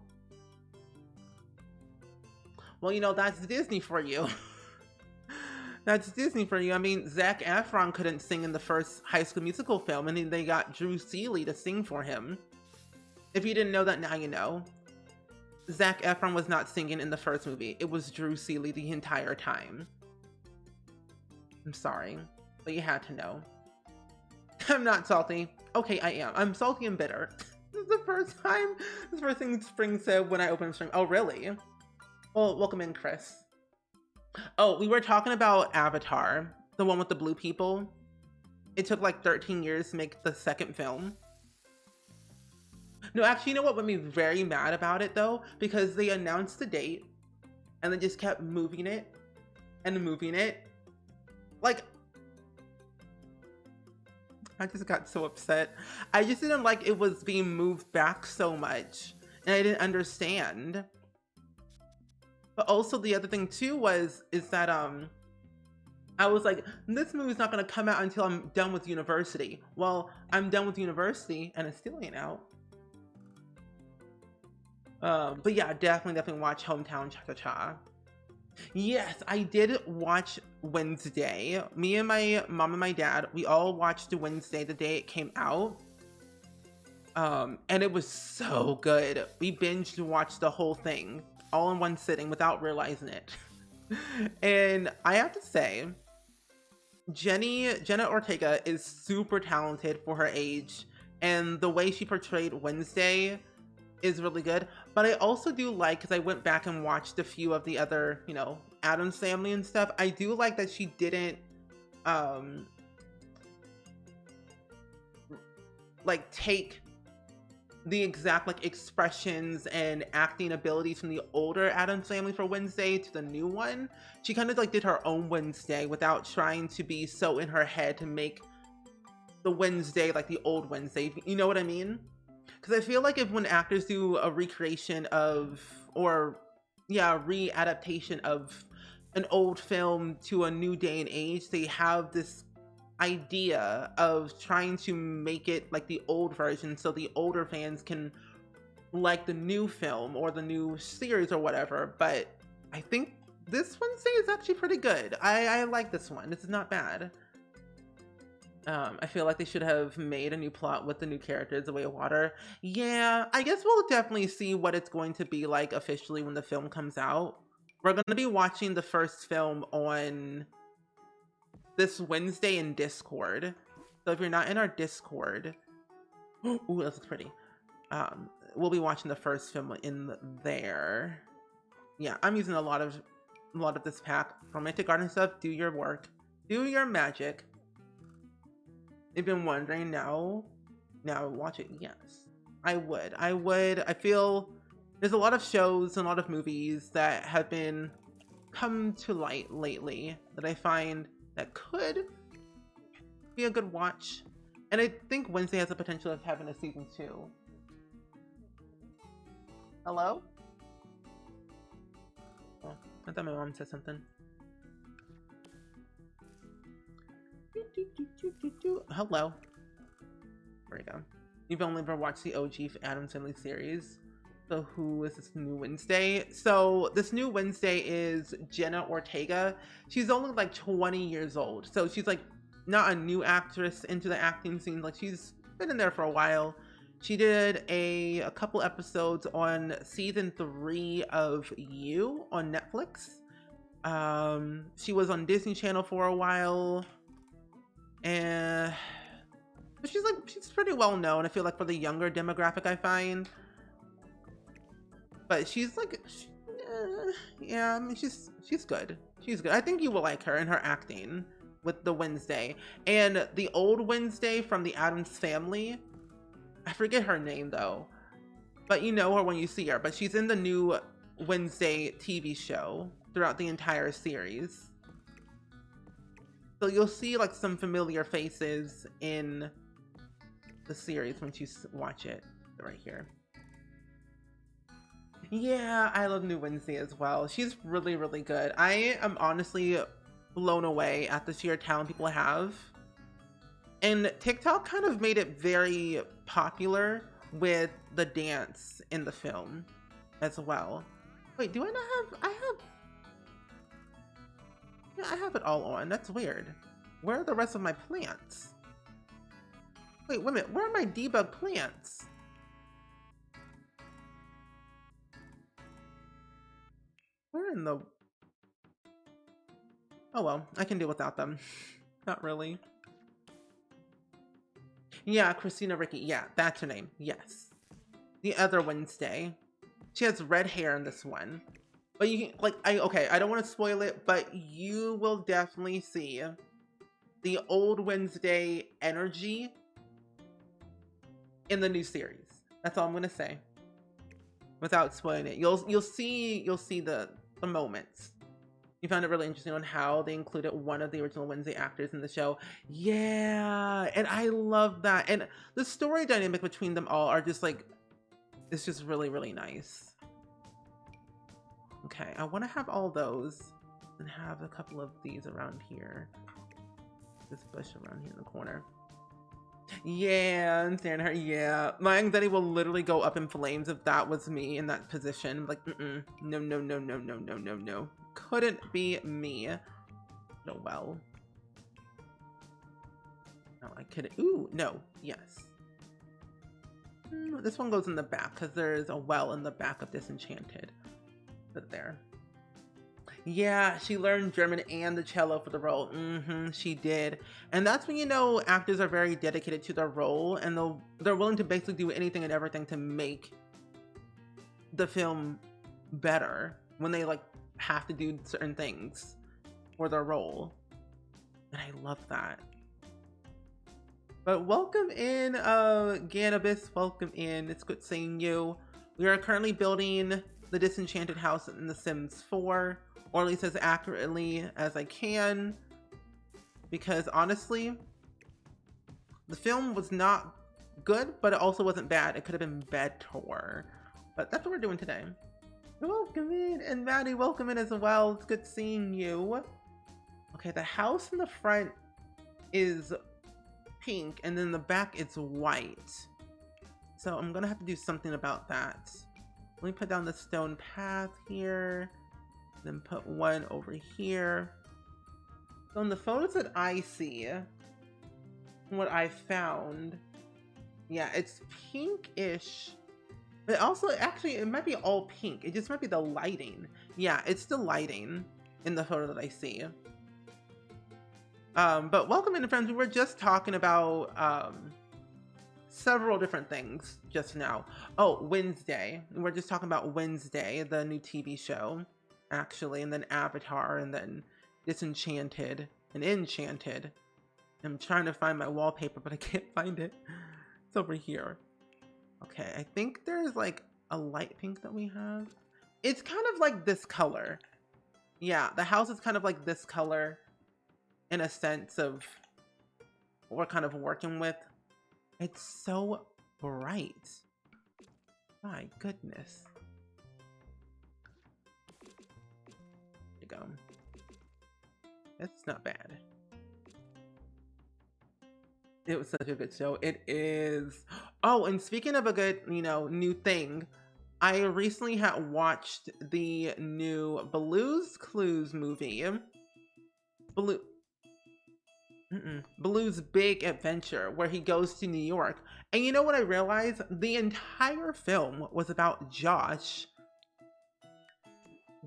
Well, that's Disney for you. That's Disney for you. I mean, Zac Efron couldn't sing in the first High School Musical film, and then they got Drew Seeley to sing for him. If you didn't know that, now you know. Zac Efron was not singing in the first movie. It was Drew Seeley the entire time. I'm sorry, but you had to know. I'm not salty. Okay, I am. I'm salty and bitter. This is the first thing Spring said when I opened stream. Oh, really? Well, welcome in, Chris. Oh, we were talking about Avatar, the one with the blue people. It took like 13 years to make the second film. No, actually, you know what made me very mad about it though? Because they announced the date and they just kept moving it and moving it. Like, I just got so upset. I just didn't like it was being moved back so much and I didn't understand. But also the other thing too is that I was like, this movie's not gonna come out until I'm done with university. Well, I'm done with university and it still ain't out. But yeah, definitely watch Hometown Cha-Cha-Cha. Yes, I did watch Wednesday. Me and my mom and my dad, we all watched Wednesday the day it came out. And it was so good. We binged and watched the whole thing all in one sitting without realizing it. And I have to say, Jenna Ortega is super talented for her age, and the way she portrayed Wednesday is really good. But I also do like, because I went back and watched a few of the other, Addams Family and stuff, I do like that she didn't like take the exact like expressions and acting abilities from the older Addams Family for Wednesday to the new one. She kind of like did her own Wednesday without trying to be so in her head to make the Wednesday like the old Wednesday. You know what I mean? Because I feel like if when actors do a recreation of, or yeah, readaptation of an old film to a new day and age, they have this idea of trying to make it like the old version so the older fans can like the new film or the new series or whatever. But I think this Wednesday is actually pretty good. I like this one. This is not bad. I feel like they should have made a new plot with the new characters, The Way of Water. Yeah, I guess we'll definitely see what it's going to be like officially when the film comes out. We're going to be watching the first film on this Wednesday in Discord. So if you're not in our Discord, ooh, this looks pretty. We'll be watching the first film in there. Yeah, I'm using a lot of this pack. Romantic Garden stuff, do your work. Do your magic. You've been wondering, now watch it. Yes, I would. I feel there's a lot of shows and a lot of movies that have been come to light lately that I find that could be a good watch. And I think Wednesday has the potential of having a season 2. Hello? Oh, I thought my mom said something. Hello. There we go. You've only ever watched the OG Addams Family series. So who is this new Wednesday? So this new Wednesday is Jenna Ortega. She's only like 20 years old. So she's like not a new actress into the acting scene. Like she's been in there for a while. She did a couple episodes on season 3 of You on Netflix. She was on Disney Channel for a while. And she's pretty well known, I feel like, for the younger demographic, I find. But she's like, yeah, I mean, she's good. She's good. I think you will like her and her acting. with the Wednesday. And the old Wednesday from the Addams Family, I forget her name though, but you know her when you see her. But she's in the new Wednesday TV show throughout the entire series. So you'll see like some familiar faces in the series once you watch it. Right here. Yeah, I love New Wednesday as well. She's really, really good. I am honestly blown away at the sheer talent people have. And TikTok kind of made it very popular with the dance in the film as well. Wait, do I not have, yeah, I have it all on. That's weird. Where are the rest of my plants? Wait a minute, where are my debug plants? Where in the... Oh well, I can do without them. Not really. Yeah, Christina Ricci. Yeah, that's her name. Yes. The other Wednesday. She has red hair in this one. But you can, like, okay, I don't want to spoil it, but you will definitely see the old Wednesday energy in the new series. That's all I'm gonna say. Without spoiling it. You'll see the moments. You found it really interesting on how they included one of the original Wednesday actors in the show. Yeah, and I love that. And the story dynamic between them all are just like, it's just really, really nice. Okay, I want to have all those and have a couple of these around here. This bush around here in the corner. Yeah, and stand her. Yeah, my anxiety will literally go up in flames if that was me in that position. Like, no, no, no, no, no, no, no, no. Couldn't be me. No, well. No, I couldn't. Ooh, no. Yes. This one goes in the back because there's a well in the back of Disenchanted. Put it there. Yeah, she learned German and the cello for the role. She did. And that's when you know actors are very dedicated to their role and they're willing to basically do anything and everything to make the film better when they like have to do certain things for their role. And I love that. But welcome in, Ganabis. Welcome in. It's good seeing you. We are currently building the Disenchanted house in The Sims 4. Or at least as accurately as I can, because honestly, the film was not good, but it also wasn't bad. It could have been better, but that's what we're doing today. Welcome in, and Maddie, welcome in as well. It's good seeing you. Okay, the house in the front is pink, and then the back it's white. So I'm gonna have to do something about that. Let me put down the stone path here. Then put one over here. So in the photos that I see, what I found, yeah, it's pinkish. But also, actually, it might be all pink. It just might be the lighting. Yeah, it's the lighting in the photo that I see. But welcome in, friends. We were just talking about several different things just now. Oh, Wednesday. We're just talking about Wednesday, the new TV show. Actually, and then Avatar, and then Disenchanted and Enchanted. I'm trying to find my wallpaper, but I can't find it. It's over here. Okay, I think there's like a light pink that we have. It's kind of like this color. Yeah, the house is kind of like this color in a sense of what we're kind of working with. It's so bright. My goodness. Go. It's not bad. It was such a good show. It is. Oh, and speaking of a good, new thing, I recently had watched the new Blue's Clues movie. Blue's Big Adventure, where he goes to New York. And you know what I realized? The entire film was about Josh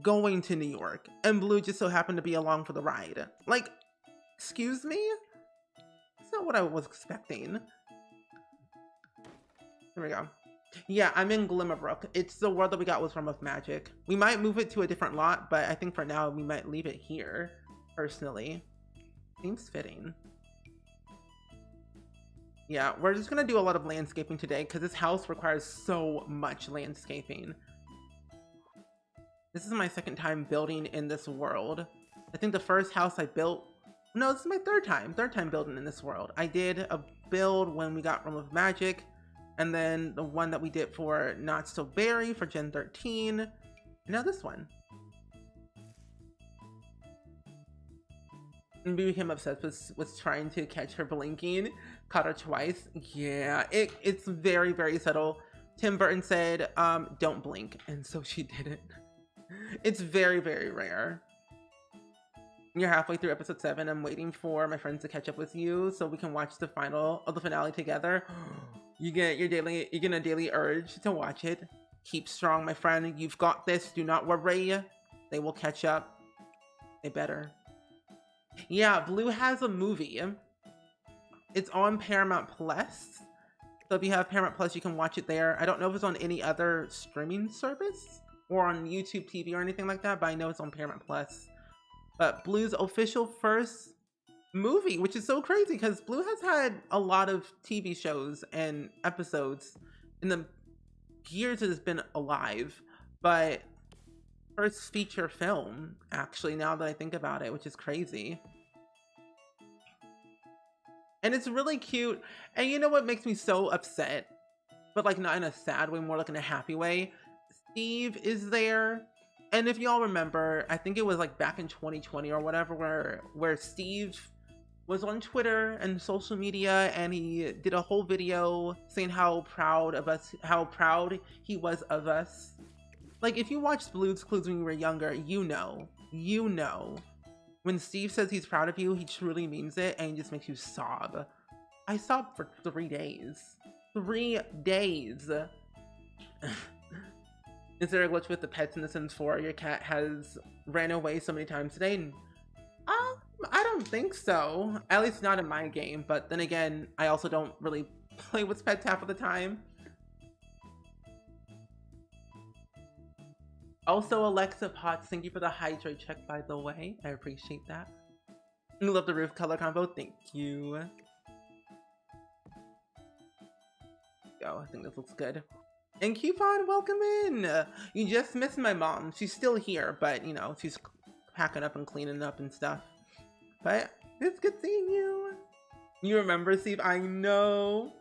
going to New York, and Blue just so happened to be along for the ride. Like, excuse me? That's not what I was expecting. There we go. Yeah, I'm in Glimmerbrook. It's the world that we got with Realm of Magic. We might move it to a different lot, but I think for now we might leave it here, personally. Seems fitting. Yeah, we're just gonna do a lot of landscaping today because this house requires so much landscaping. This is my second time building in this world. I think the first house I built, no, this is my third time building in this world. I did a build when we got Realm of Magic, and then the one that we did for Not So Berry for Gen 13, and now this one. And we became obsessed with trying to catch her blinking. Caught her twice. Yeah, it's very, very subtle. Tim Burton said, don't blink. And so she didn't. It's very, very rare. You're halfway through episode 7. I'm waiting for my friends to catch up with you so we can watch the finale together. You're gonna daily urge to watch it. Keep strong, my friend. You've got this. Do not worry. They will catch up. They better. Yeah, Blue has a movie. It's on Paramount Plus. So if you have Paramount Plus, you can watch it there. I don't know if it's on any other streaming service or on YouTube TV or anything like that, but I know it's on Paramount Plus. But Blue's official first movie, which is so crazy because Blue has had a lot of TV shows and episodes in the years it has been alive, but first feature film, actually, now that I think about it, which is crazy. And it's really cute. And you know what makes me so upset? But like not in a sad way, more like in a happy way. Steve is there. And if y'all remember, I think it was like back in 2020 or whatever, where Steve was on Twitter and social media and he did a whole video saying how proud he was of us. Like if you watched Blue's Clues when you were younger, you know. When Steve says he's proud of you, he truly means it, and it just makes you sob. I sobbed for 3 days. 3 days. Is there a glitch with the pets in The Sims 4? Your cat has ran away so many times today. I don't think so. At least not in my game, but then again, I also don't really play with pets half of the time. Also, Alexa Potts, thank you for the hydrate check, by the way. I appreciate that. I love the roof color combo. Thank you. Go. I think this looks good. And Coupon, welcome in. You just missed my mom. She's still here, but you know, she's packing up and cleaning up and stuff. But it's good seeing you. You remember, Steve? I know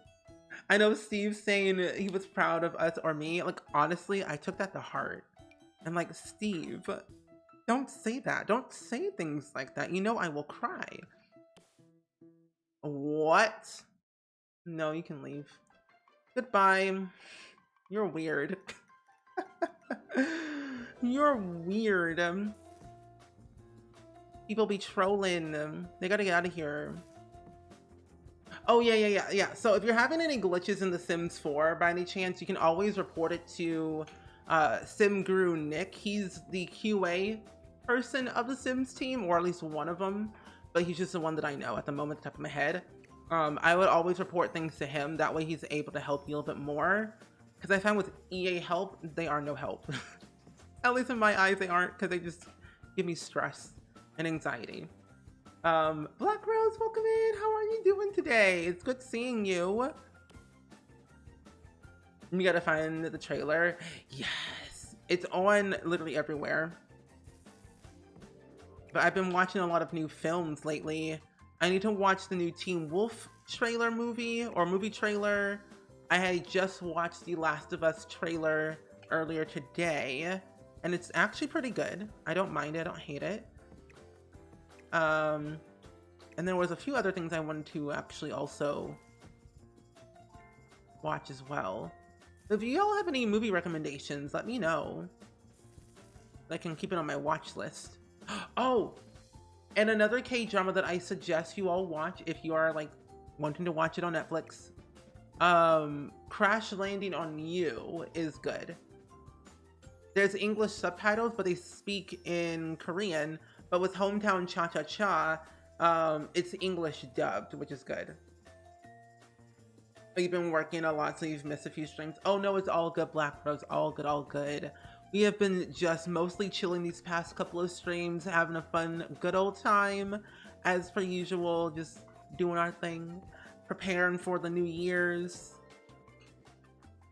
Steve saying he was proud of us or me. Like, honestly, I took that to heart. I'm like, Steve, don't say that. Don't say things like that. You know I will cry. What? No, you can leave. Goodbye. You're weird. You're weird. People be trolling. They gotta get out of here. Oh, yeah. So if you're having any glitches in The Sims 4, by any chance, you can always report it to Sim Guru Nick. He's the QA person of the Sims team, or at least one of them, but he's just the one that I know at the moment, at the top of my head. I would always report things to him. That way he's able to help you a little bit more. Because I found with EA help, they are no help. At least in my eyes, they aren't, because they just give me stress and anxiety. Black Rose, welcome in. How are you doing today? It's good seeing you. You gotta find the trailer. Yes, it's on literally everywhere. But I've been watching a lot of new films lately. I need to watch the new Teen Wolf trailer movie trailer. I had just watched the Last of Us trailer earlier today, and it's actually pretty good. I don't mind it. I don't hate it. And there was a few other things I wanted to actually also watch as well. If you all have any movie recommendations, let me know. I can keep it on my watch list. Oh, and another K-drama that I suggest you all watch if you are like wanting to watch it on Netflix. Crash Landing on You is good. There's English subtitles, but they speak in Korean. But with Hometown Cha-Cha-Cha, it's English dubbed, which is good. You've been working a lot, so you've missed a few streams. Oh no, it's all good, Black Rose. All good, all good. We have been just mostly chilling these past couple of streams, having a fun, good old time, as per usual, just doing our thing, preparing for the New Year's.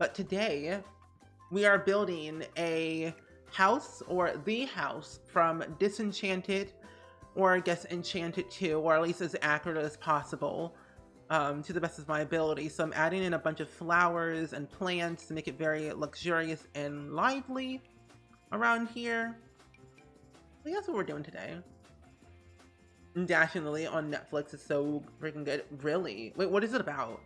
But today, we are building a house, or the house, from Disenchanted, or I guess Enchanted 2, or at least as accurate as possible, to the best of my ability. So I'm adding in a bunch of flowers and plants to make it very luxurious and lively around here. So that's what we're doing today. And Dashing Lily on Netflix is so freaking good. Really? Wait, what is it about?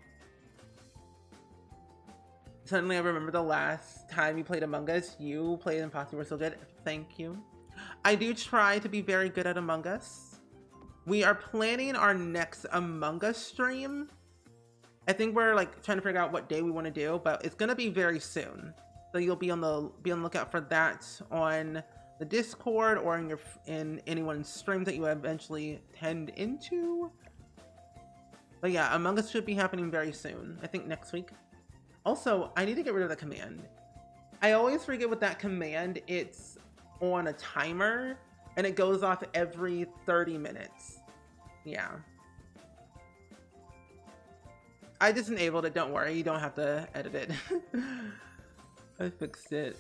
Suddenly I remember the last time you played Among Us. You played Imposter, were so good. Thank you. I do try to be very good at Among Us. We are planning our next Among Us stream. I think we're like trying to figure out what day we want to do, but it's gonna be very soon. So you'll be on the lookout for that on the Discord or in anyone's stream that you eventually tend into. But yeah, Among Us should be happening very soon. I think next week. Also, I need to get rid of the command. I always forget with that command, it's on a timer and it goes off every 30 minutes. Yeah. I just enabled it, don't worry, you don't have to edit it. I fixed it.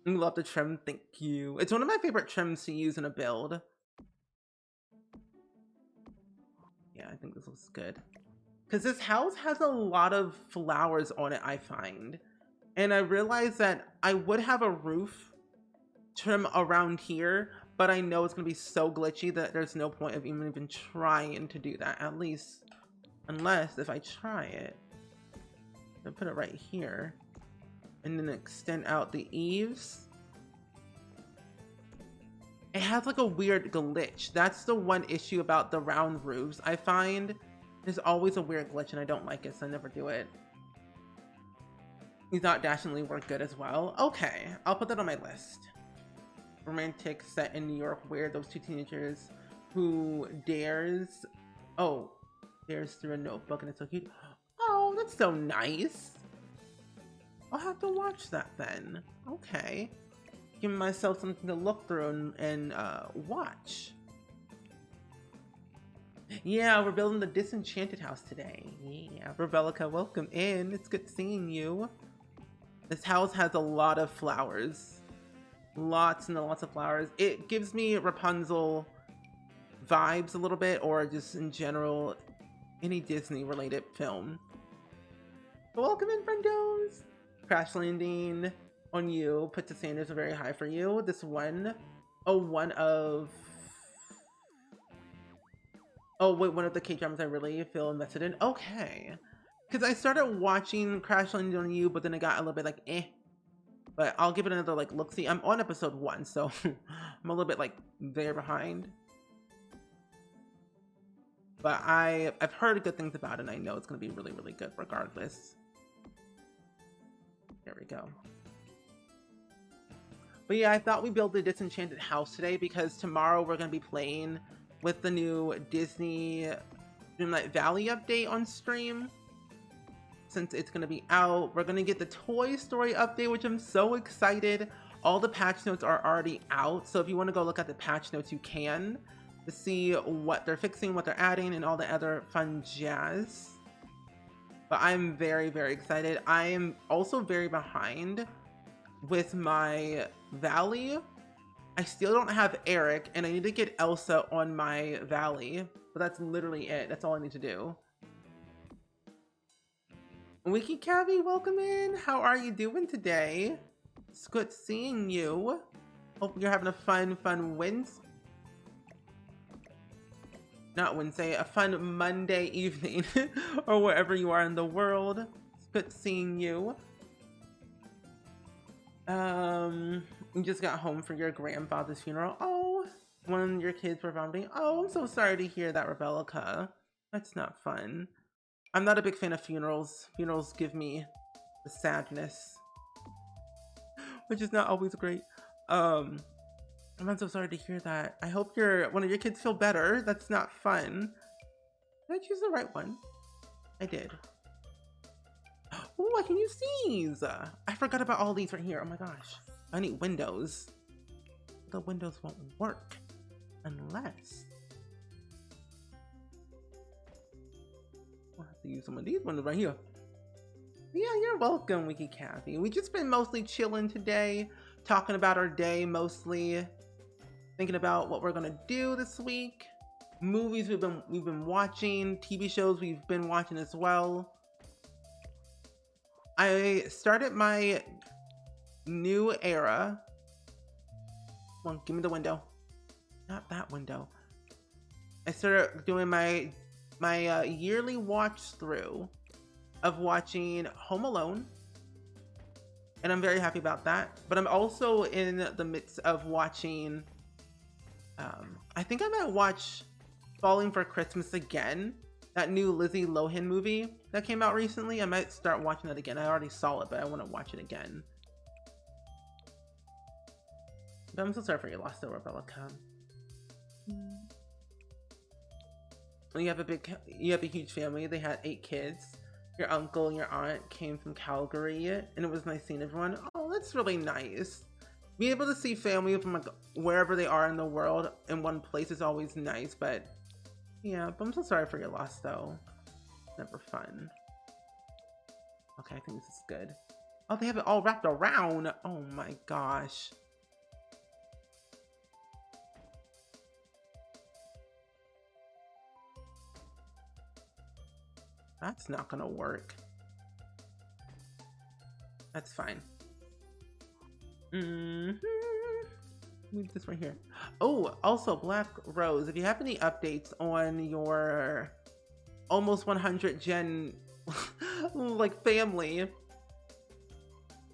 Love the trim, thank you. It's one of my favorite trims to use in a build. Yeah, I think this looks good. Because this house has a lot of flowers on it, I find. And I realized that I would have a roof trim around here, but I know it's going to be so glitchy that there's no point of even trying to do that, at least. Unless, if I try it, I put it right here, and then extend out the eaves. It has like a weird glitch. That's the one issue about the round roofs. I find there's always a weird glitch and I don't like it, so I never do it. These Not Dashingly work good as well. Okay, I'll put that on my list. Romantic set in New York where those two teenagers who dares through a notebook, and it's so cute. Oh, that's so nice. I'll have to watch that then. Okay. Give myself something to look through and watch. Yeah, we're building the Disenchanted house today. Yeah, Rebellica, welcome in. It's good seeing you. This house has a lot of flowers. Lots and lots of flowers. It gives me Rapunzel vibes a little bit, or just in general, any Disney related film. Welcome in, friendos. Crash Landing on You. Put the standards are very high for you. This one, one of the K-dramas I really feel invested in. Okay. Because I started watching Crash Landing on You, but then it got a little bit like, eh. But I'll give it another like look-see. I'm on episode 1, so I'm a little bit like there behind. But I've heard good things about it, and I know it's going to be really, really good regardless. There we go. But yeah, I thought we built the Disenchanted house today because tomorrow we're going to be playing with the new Disney Dreamlight Valley update on stream. Since it's going to be out, we're going to get the Toy Story update, which I'm so excited. All the patch notes are already out, so if you want to go look at the patch notes, you can, to see what they're fixing, what they're adding, and all the other fun jazz. But I'm very, very excited. I am also very behind with my Valley. I still don't have Eric, and I need to get Elsa on my Valley. But that's literally it. That's all I need to do. Wiki Cavi, welcome in. How are you doing today? It's good seeing you. Hope you're having a fun Wednesday. Not Wednesday, a fun Monday evening or wherever you are in the world. It's good seeing you. You just got home for your grandfather's funeral. Oh, one of your kids were vomiting. Oh, I'm so sorry to hear that, Rebellica. That's not fun. I'm not a big fan of funerals. Funerals give me the sadness, which is not always great. I'm so sorry to hear that. I hope one of your kids feel better. That's not fun. Did I choose the right one? I did. Oh, I can use these. I forgot about all these right here. Oh my gosh. I need windows. The windows won't work unless we'll have to use some of these windows right here. Yeah, you're welcome, Wiki Kathy. We just been mostly chilling today, talking about our day mostly, thinking about what we're gonna do this week, movies we've been watching, TV shows we've been watching as well. I started my new era. Come on, give me the window. Not that window. I started doing my yearly watch through of watching Home Alone, and I'm very happy about that. But I'm also in the midst of watching. I think I might watch Falling for Christmas again. That new Lizzie Lohan movie that came out recently. I might start watching that again. I already saw it, but I want to watch it again. But I'm so sorry for your loss, though, Rebecca. You have a huge family. They had 8 kids. Your uncle and your aunt came from Calgary, and it was nice seeing everyone. Oh, that's really nice. Being able to see family from like wherever they are in the world in one place is always nice, but yeah, but I'm so sorry for your loss though. Never fun. Okay, I think this is good. Oh, they have it all wrapped around. Oh my gosh. That's not gonna work. That's fine. Move this right here. Oh, also Black Rose, if you have any updates on your almost 100 gen like family,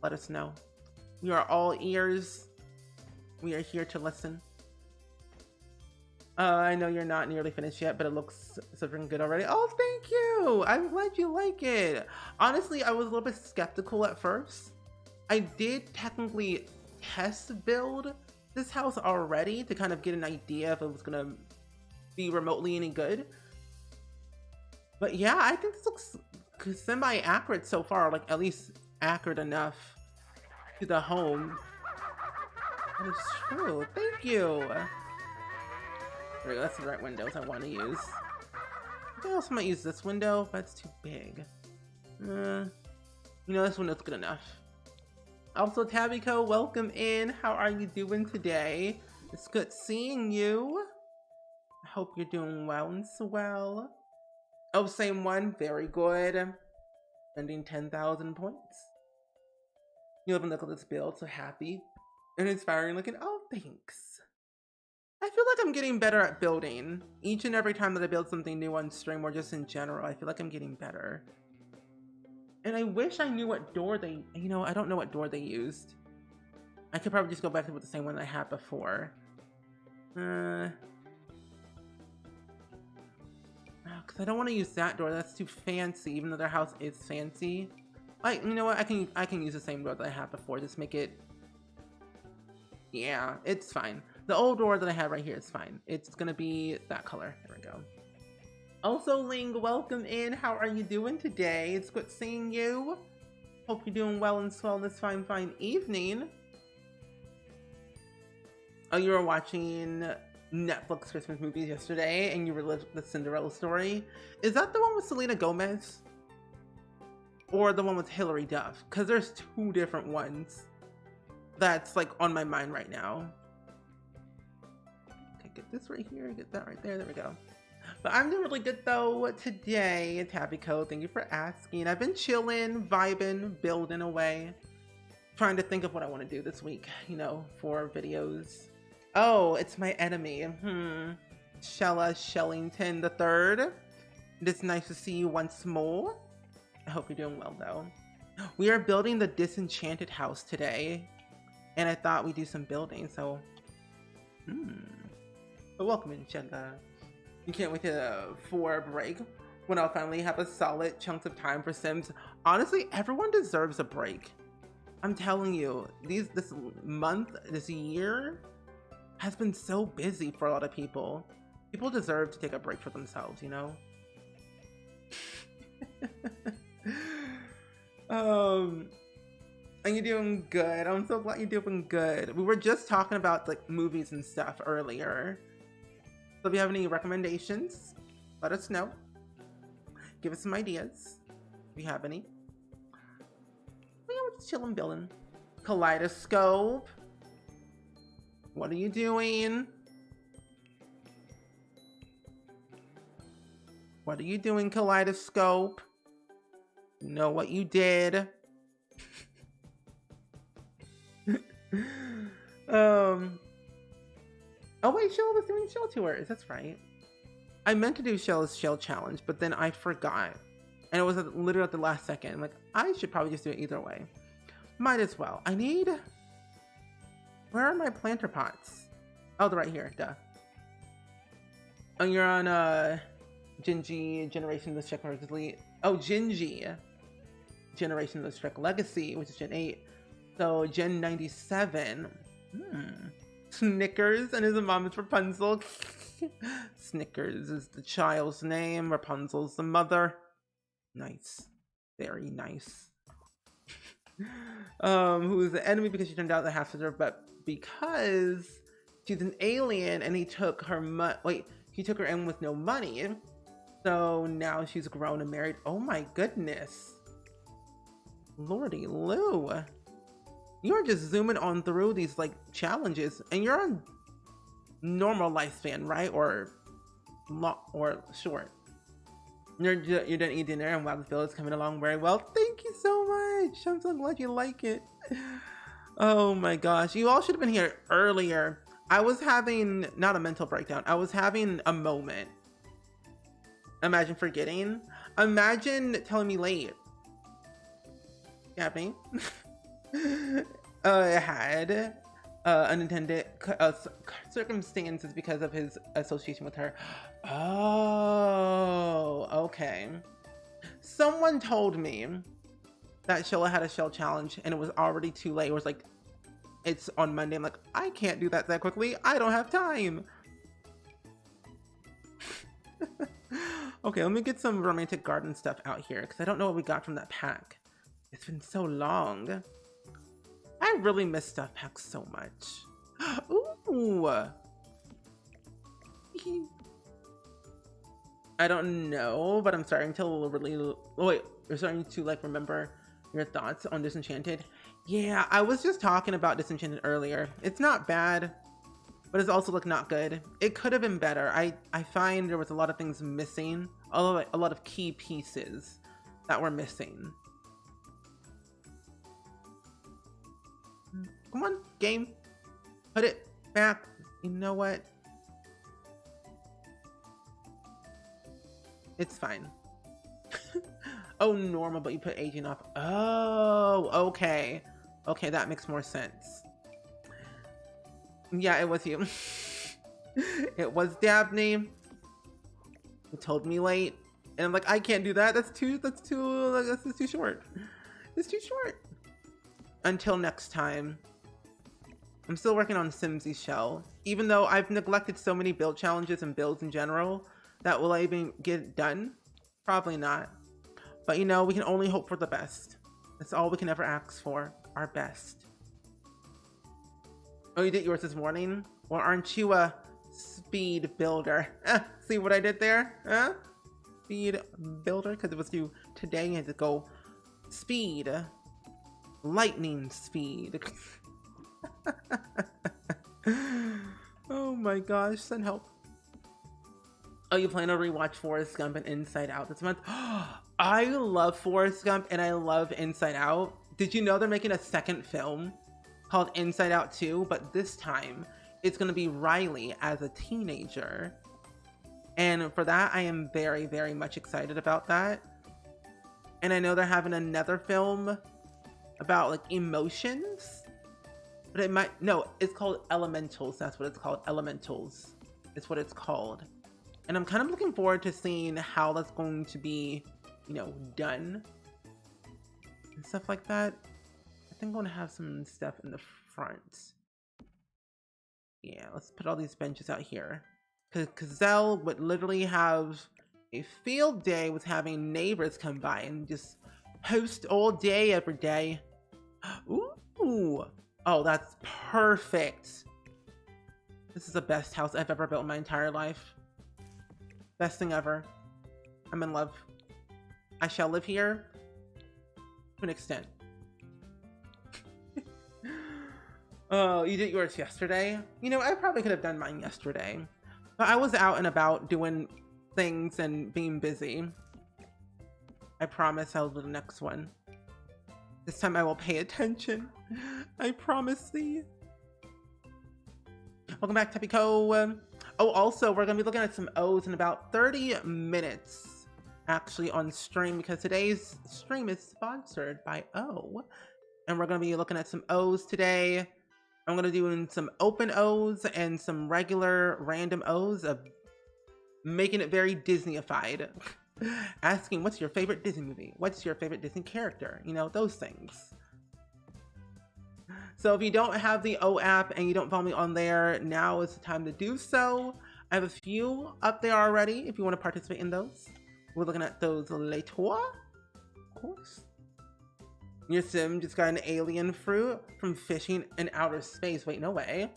let us know. We are all ears. We are here to listen. I know you're not nearly finished yet, but it looks so freaking good already. Oh, thank you. I'm glad you like it. Honestly, I was a little bit skeptical at first. I did technically test build this house already to kind of get an idea if it was gonna be remotely any good. But yeah, I think this looks semi-accurate so far, like at least accurate enough to the home. That is true. Thank you. There we go, that's the right windows I want to use. I also might use this window, but it's too big. You know, this window's good enough. Also, Tabbyco, welcome in. How are you doing today? It's good seeing you. I hope you're doing well and swell. Oh, same one. Very good. Spending 10,000 points. You haven't looked at this build, so happy and inspiring looking. Oh, thanks. I feel like I'm getting better at building. Each and every time that I build something new on stream or just in general, I feel like I'm getting better. And I wish I knew what door they, you know, I don't know what door they used. I could probably just go back to the same one I had before. Because I don't want to use that door. That's too fancy, even though their house is fancy. You know what? I can use the same door that I had before. Just make it. Yeah, it's fine. The old door that I have right here is fine. It's gonna be that color. There we go. Also, Ling, welcome in. How are you doing today? It's good seeing you. Hope you're doing well and swell this fine evening. Oh, you were watching Netflix Christmas movies yesterday and you relived the Cinderella story. Is that the one with Selena Gomez? Or the one with Hilary Duff? Because there's 2 different ones that's like on my mind right now. Okay, get this right here, get that right there. There we go. But I'm doing really good though today, Tabbyco. Thank you for asking. I've been chilling, vibing, building away, trying to think of what I want to do this week, you know, for videos. Oh, it's my enemy. Shella Shellington III. It is nice to see you once more. I hope you're doing well though. We are building the Disenchanted house today, and I thought we'd do some building, so But welcome in, Shella. You can't wait for a break when I'll finally have a solid chunk of time for Sims. Honestly, everyone deserves a break. I'm telling you, this month, this year has been so busy for a lot of people. People deserve to take a break for themselves, you know? Um, and you're doing good. I'm so glad you're doing good. We were just talking about like movies and stuff earlier. So if you have any recommendations, let us know. Give us some ideas if you have any. We're just chilling, building. Kaleidoscope. What are you doing? What are you doing, Kaleidoscope? You know what you did. um. Oh wait, Shell was doing shell tours. That's right. I meant to do Shell's shell challenge, but then I forgot, and it was literally at the last second. I'm like, I should probably just do it either way. Might as well. I need. Where are my planter pots? Oh, they're right here. Duh. Oh, you're on Gingy Generation of the Shrek Legacy. Oh, Gingy Generation of the Shrek Legacy, which is Gen 8. So Gen 97. Snickers and his mom is Rapunzel. Snickers is the child's name. Rapunzel's the mother. Nice. Very nice. Who is the enemy because she turned out the half sister, but because she's an alien and he took her he took her in with no money. So now she's grown and married. Oh my goodness. Lordy Lou. You're just zooming on through these like challenges, and you're on normal lifespan, right? Or long or short. You're done eating dinner, and wow, the bill is coming along very well. Thank you so much. I'm so glad you like it. Oh my gosh, you all should have been here earlier. I was having not a mental breakdown. I was having a moment. Imagine forgetting. Imagine telling me late. Happening. It had unintended circumstances because of his association with her. Oh, okay. Someone told me that Shola had a shell challenge and it was already too late. It was like, it's on Monday. I'm like, I can't do that quickly. I don't have time. Okay, let me get some romantic garden stuff out here because I don't know what we got from that pack. It's been so long. I really miss stuff packs so much. Ooh. I don't know, but I'm starting to really... Oh, wait, you're starting to like remember your thoughts on Disenchanted? Yeah, I was just talking about Disenchanted earlier. It's not bad, but it's also like not good. It could have been better. I find there was a lot of things missing, a lot of key pieces that were missing. Come on, game. Put it back. You know what? It's fine. Oh, normal, but you put aging off. Oh, okay. Okay, that makes more sense. Yeah, it was you. It was Dabney. You told me late. And I'm like, I can't do that. That's too short. It's too short. Until next time. I'm still working on Simsy Shell. Even though I've neglected so many build challenges and builds in general, that will I even get done? Probably not. But you know, we can only hope for the best. That's all we can ever ask for. Our best. Oh, you did yours this morning? Well, aren't you a speed builder? See what I did there? Huh? Speed builder? Because it was due today. You had to go speed. Lightning speed. Oh my gosh, send help. Oh, you plan to rewatch Forrest Gump and Inside Out this month? I love Forrest Gump and I love Inside Out. Did you know they're making a second film called Inside Out 2? But this time, it's going to be Riley as a teenager. And for that, I am very, very much excited about that. And I know they're having another film about like emotions. But it might, no, it's called Elementals. That's what it's called. Elementals is what it's called. And I'm kind of looking forward to seeing how that's going to be, you know, done. And stuff like that. I think I'm going to have some stuff in the front. Yeah, let's put all these benches out here. Because Zell would literally have a field day with having neighbors come by and just Host all day, every day. Ooh. Oh, that's perfect. This is the best house I've ever built in my entire life. Best thing ever. I'm in love. I shall live here to an extent. Oh, you did yours yesterday? You know, I probably could have done mine yesterday. But I was out and about doing things and being busy. I promise I'll do the next one. This time I will pay attention. I promise thee. Welcome back, Tepico. Oh, also, we're going to be looking at some O's in about 30 minutes. Actually, on stream, because today's stream is sponsored by O. And we're going to be looking at some O's today. I'm going to do some open O's and some regular random O's of making it very Disney-ified. Asking, what's your favorite Disney movie? What's your favorite Disney character? You know, those things. So if you don't have the O app and you don't follow me on there, now is the time to do so. I have a few up there already if you want to participate in those. We're looking at those later, of course. Your sim just got an alien fruit from fishing in outer space. Wait, no way.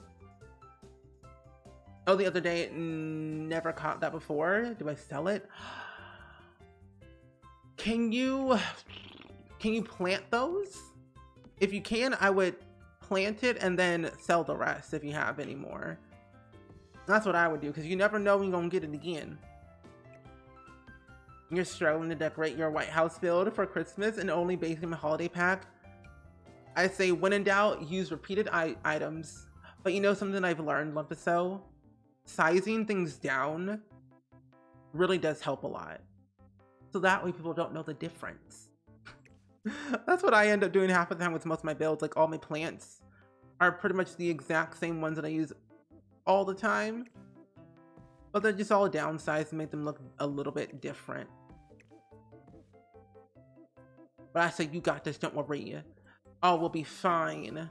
Oh, the other day, never caught that before. Do I sell it? Can you plant those? If you can, I would plant it and then sell the rest if you have any more. That's what I would do, because you never know when you're gonna get it again. You're struggling to decorate your White House build for Christmas and only basing a holiday pack. I say when in doubt, use repeated items. But you know something I've learned, Lumpiso? Sizing things down really does help a lot. So that way people don't know the difference. That's what I end up doing half the time with most of my builds. Like all my plants are pretty much the exact same ones that I use all the time. But they're just all downsized to make them look a little bit different. But I say, you got this, don't worry. All will be fine.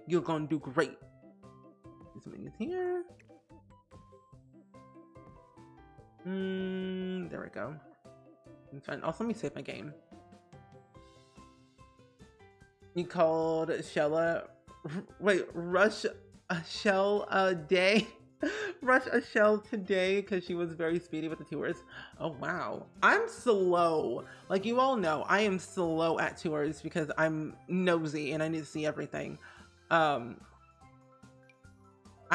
You're gonna do great. There's some minions here. There we go. It's fine. Also, let me save my game. You called Shella. Wait, rush a shell a day? Rush a shell today because she was very speedy with the tours. Oh wow, I'm slow. Like you all know, I am slow at tours because I'm nosy and I need to see everything. I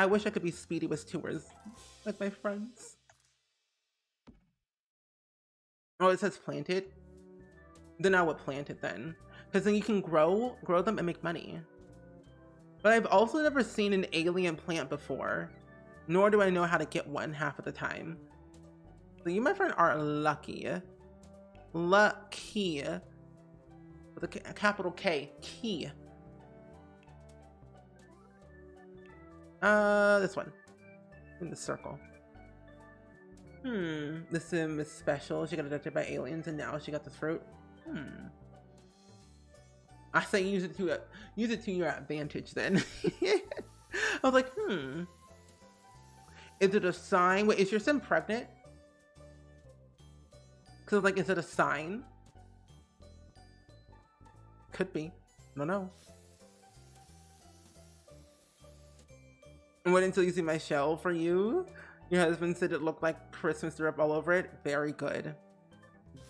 wish I could be speedy with tours like my friends. Oh, it says planted. Then I would plant it then, because then you can grow them and make money. But I've also never seen an alien plant before. Nor do I know how to get one half of the time. So you, my friend, are lucky. Lucky. With a capital K. Key. This one. In the circle. This sim is special. She got abducted by aliens and now she got this fruit. I say use it to your advantage then. I was like, Is it a sign? Wait, is your sim pregnant? Because like, is it a sign? Could be. I don't know. Wait until you see my shell for you. Your husband said it looked like Christmas syrup all over it. Very good.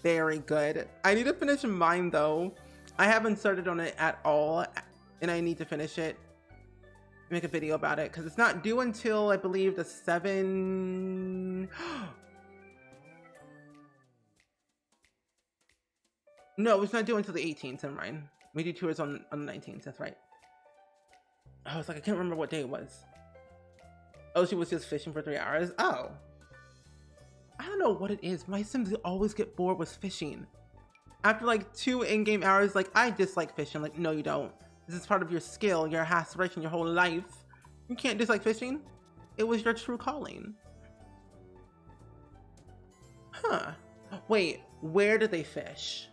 Very good. I need to finish mine though. I haven't started on it at all. And I need to finish it. Make a video about it because it's not due until I believe the 7. No, it's not due until the 18th. Never mind. We do tours on the 19th. That's right. I was like, I can't remember what day it was. Oh, she was just fishing for 3 hours. Oh, I don't know what it is. My Sims always get bored with fishing. After like 2 in-game hours, like I dislike fishing. Like, no, you don't. This is part of your skill, your aspiration, your whole life. You can't dislike fishing. It was your true calling. Huh. Wait, where did they fish?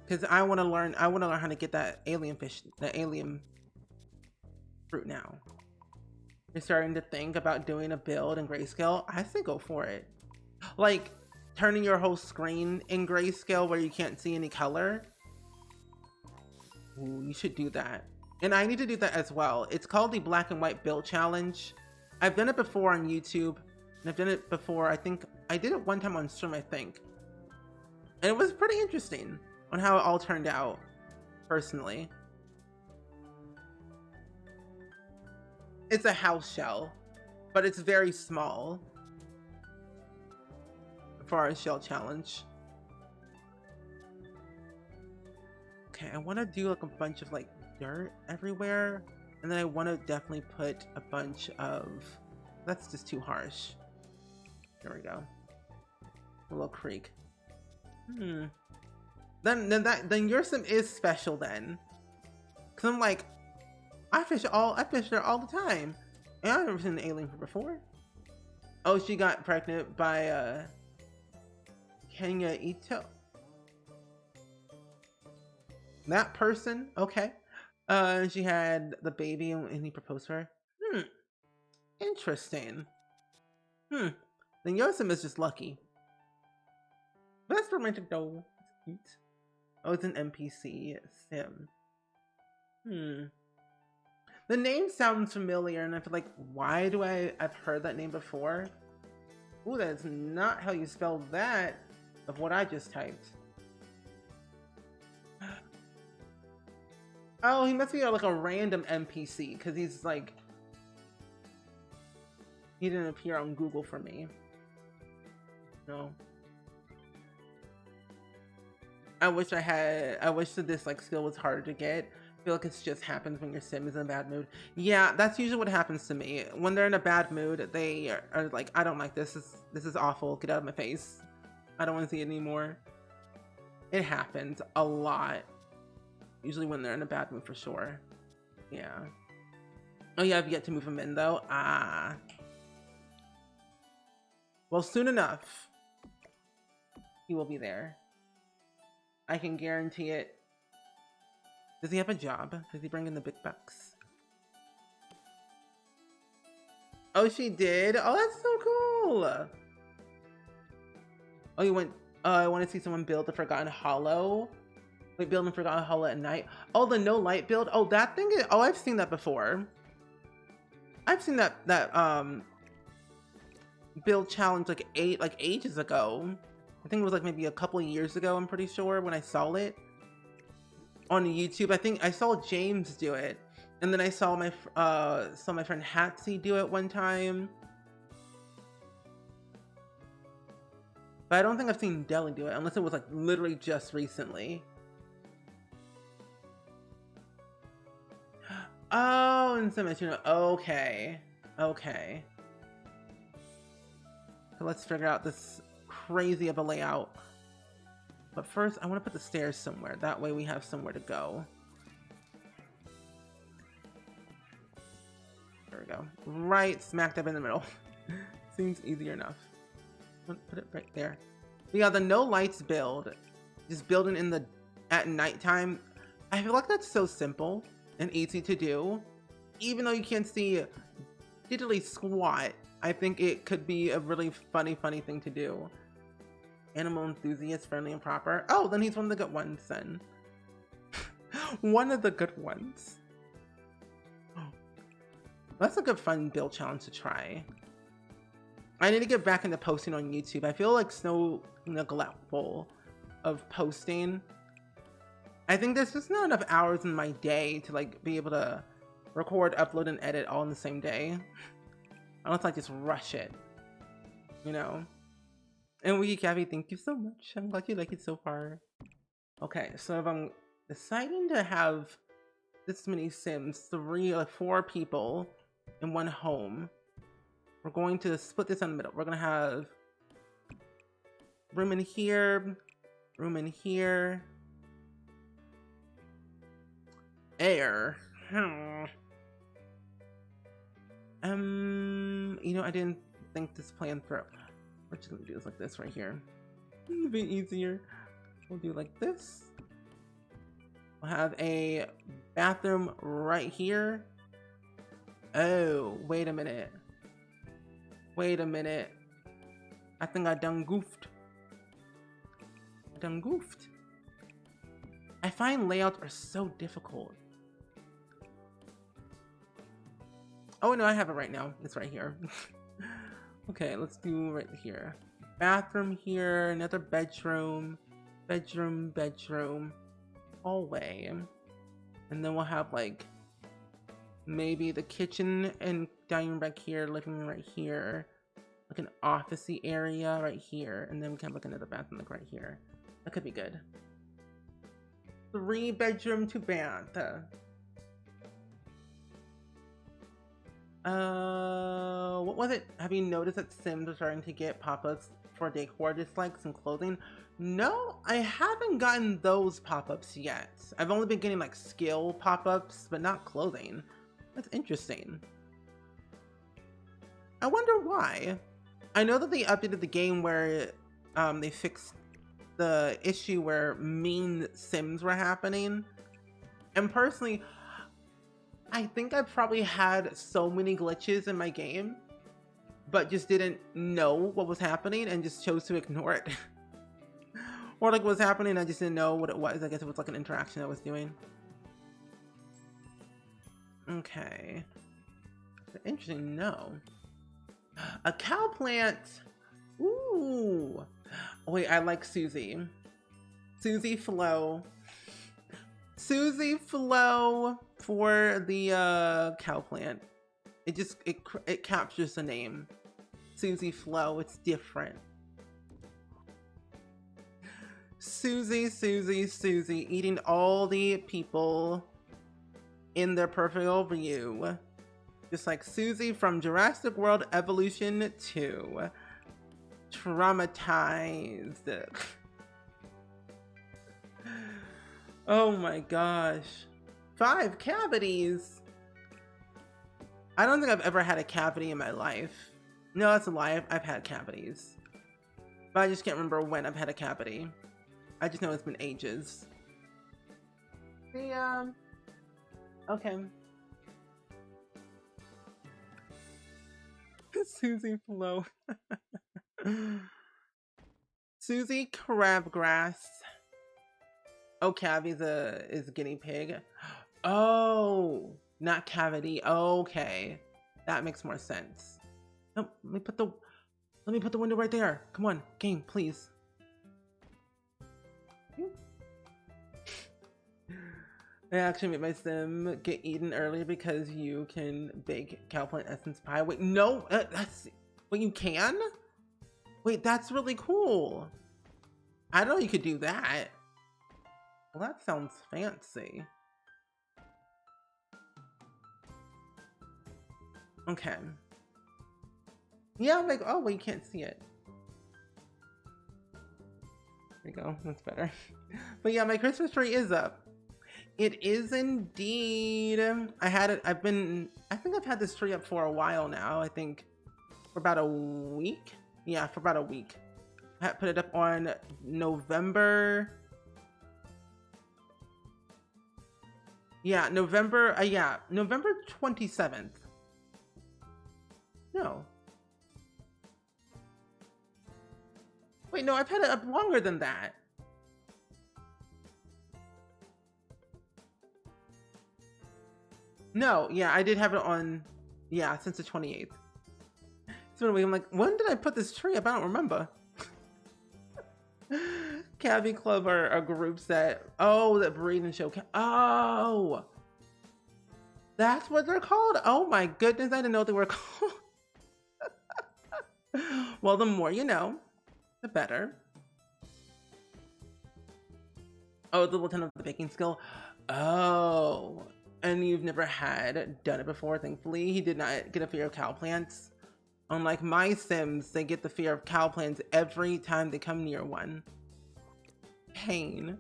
Because I want to learn how to get that alien fish, the alien fruit now. You're starting to think about doing a build in grayscale. I say go for it. Like, turning your whole screen in grayscale where you can't see any color. Ooh, you should do that. And I need to do that as well. It's called the Black and White Build Challenge. I've done it before on YouTube, and I've done it before, I think, I did it one time on stream, I think. And it was pretty interesting on how it all turned out, personally. It's a house shell, but it's very small for our shell challenge. Okay, I want to do like a bunch of like dirt everywhere, and then I want to definitely put a bunch of, that's just too harsh. There we go. A little creek. Then your sim is special then, cause I'm like, I fish there all the time, and I've never seen an alien before. Oh, she got pregnant by Kenya Ito. That person, okay. She had the baby and he proposed to her. Interesting. Then Yosem is just lucky. That's romantic though. It's cute. Oh, it's an NPC sim. The name sounds familiar, and I feel like, why do I've heard that name before? Ooh, that's not how you spell that of what I just typed. Oh, he must be like a random NPC, because he's like, he didn't appear on Google for me. No. I wish that this like skill was harder to get. I feel like it just happens when your sim is in a bad mood. Yeah, that's usually what happens to me. When they're in a bad mood, they are like, I don't like this. This is awful. Get out of my face. I don't want to see it anymore. It happens a lot. Usually when they're in a bad mood for sure. Yeah. Oh yeah, I've yet to move him in though. Ah. Well, soon enough, he will be there. I can guarantee it. Does he have a job? Does he bring in the big bucks? Oh, she did? Oh, that's so cool. Oh, you went, I want to see someone build the Forgotten Hollow. Wait, building Forgotten Hollow at night. Oh, the no light build. Oh, that thing is, oh, I've seen that before. I've seen that build challenge like ages ago. I think it was like maybe a couple of years ago, I'm pretty sure, when I saw it on YouTube. I think I saw James do it, and then I saw my friend Hatsy do it one time. But I don't think I've seen Deli do it, unless it was like literally just recently. Oh, and so much, okay. Okay. So let's figure out this crazy of a layout. But first, I want to put the stairs somewhere. That way we have somewhere to go. There we go. Right smack dab in the middle. Seems easy enough. Put it right there. But yeah, the no lights build. Just building at nighttime. I feel like that's so simple and easy to do. Even though you can't see diddly squat, I think it could be a really funny thing to do. Animal enthusiast, friendly and proper. Oh, then he's one of the good ones then. One of the good ones. That's a good fun build challenge to try. I need to get back into posting on YouTube. I feel like so neglectful of posting. I think there's just not enough hours in my day to like be able to record, upload, and edit all in the same day. Unless I just rush it, And Wiki Cabby, thank you so much. I'm glad you like it so far. Okay, so if I'm deciding to have this many Sims, 4 people in one home, we're going to split this in the middle. We're gonna have room in here, air. I didn't think this plan through. We're just gonna do this like this right here. A bit easier. We'll do like this. We'll have a bathroom right here. Oh, wait a minute. I think I done goofed. done goofed. I find layouts are so difficult. Oh no, I have it right now. It's right here. Okay, let's do right here. Bathroom here, another bedroom, bedroom, hallway. And then we'll have like maybe the kitchen and dining room back here, living room right here, like an officey area right here, and then we can have like another bathroom like right here. That could be good. 3 bedroom, 2 bath. What was it? Have you noticed that Sims are starting to get pop-ups for decor dislikes and clothing? No, I haven't gotten those pop-ups yet. I've only been getting like skill pop-ups, but not clothing. That's interesting. I wonder why. I know that they updated the game where they fixed the issue where mean Sims were happening. And personally, I think I probably had so many glitches in my game, but just didn't know what was happening and just chose to ignore it. Or like what was happening, I just didn't know what it was. I guess it was like an interaction I was doing. Okay. Interesting, no. A cow plant. Ooh. Wait, I like Susie. Susie Flo. Susie Flo for the cow plant. It captures the name. Susie Flo, it's different. Susie eating all the people in their perfect view. Just like Susie from Jurassic World Evolution 2. Traumatized. Oh my gosh. 5 cavities. I don't think I've ever had a cavity in my life. No, that's a lie. I've had cavities. But I just can't remember when I've had a cavity. I just know it's been ages. Okay. Susie Flo. Susie Crabgrass. Oh, Cavi's is a guinea pig. Oh, not cavity. Okay, that makes more sense. No, let me put the window right there. Come on, game, please. I actually made my sim get eaten earlier because you can bake cowplant essence pie. Wait, no, wait, you can? Wait, that's really cool. I didn't know you could do that. Well, that sounds fancy. Okay. Yeah, I'm like, oh, well, you can't see it. There you go, that's better. But yeah, my Christmas tree is up. It is indeed. I think I've had this tree up for a while now. I think for about a week. Yeah, for about a week. I had put it up on November. Yeah, November 27th. No. Wait, no, I've had it up longer than that. No, yeah, I did have it on, yeah, since the 28th. So anyway, I'm like, when did I put this tree up? I don't remember. Cavi Club are groups that, that breed and show. Oh, that's what they're called? Oh my goodness, I didn't know they were called. Well, the more you know, the better. Oh, the Lieutenant of the Baking Skill. Oh, and you've never done it before, thankfully. He did not get a fear of cow plants. Unlike my Sims, they get the fear of cow plants every time they come near one. Pain.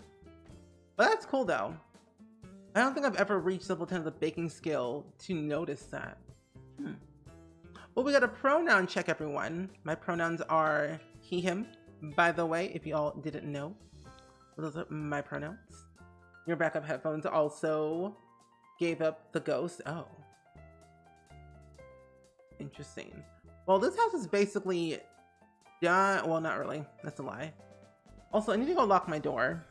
But that's cool though. I don't think I've ever reached level 10 of the baking skill to notice that. Well, we got a pronoun check, everyone. My pronouns are he, him. By the way, if you all didn't know, those are my pronouns. Your backup headphones also gave up the ghost. Oh. Interesting. Well, this house is basically done. Well, not really. That's a lie. Also, I need to go lock my door.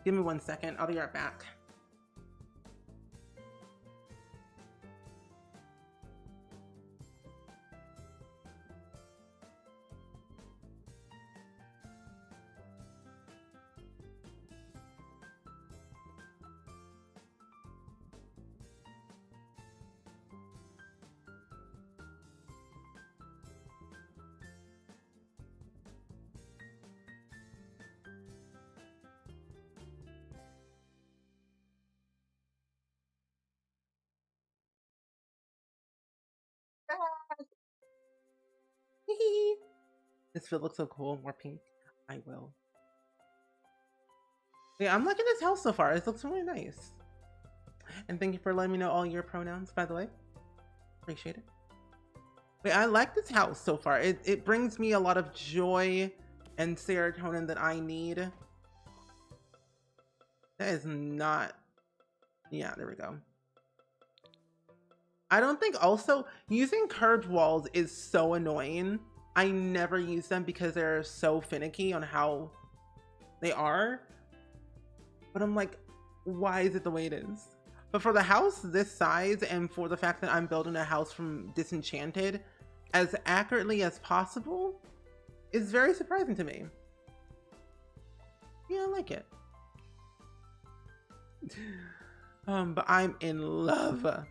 Give me 1 second. I'll be right back. This field looks so cool. More pink. I will. Yeah, I'm liking this house so far. It looks really nice. And thank you for letting me know all your pronouns, by the way. Appreciate it. Wait, I like this house so far. It brings me a lot of joy and serotonin that I need. That is not... Yeah, there we go. I don't think also using curved walls is so annoying. I never use them because they're so finicky on how they are. But I'm like, why is it the way it is? But for the house this size and for the fact that I'm building a house from Disenchanted as accurately as possible is very surprising to me. Yeah, I like it. But I'm in love.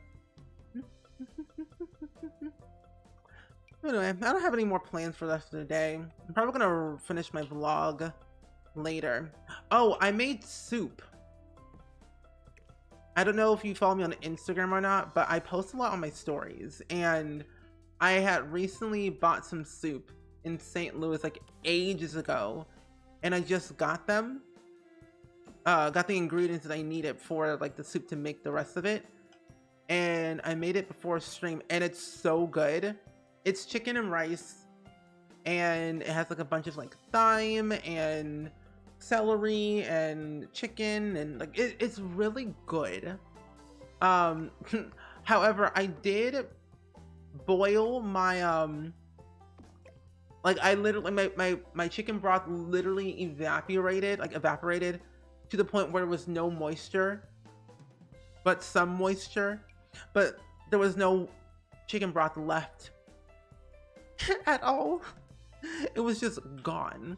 Anyway, I don't have any more plans for the rest of the day. I'm probably gonna finish my vlog later. Oh, I made soup. I don't know if you follow me on Instagram or not, but I post a lot on my stories, and I had recently bought some soup in St. Louis like ages ago, and I just got them. Got the ingredients that I needed for like the soup to make the rest of it, and I made it before stream, and it's so good. It's chicken and rice, and it has like a bunch of like thyme and celery and chicken, and like it's really good. However, I did boil my like I literally my chicken broth literally evaporated to the point where there was no moisture, but some moisture, but there was no chicken broth left at all. It was just gone.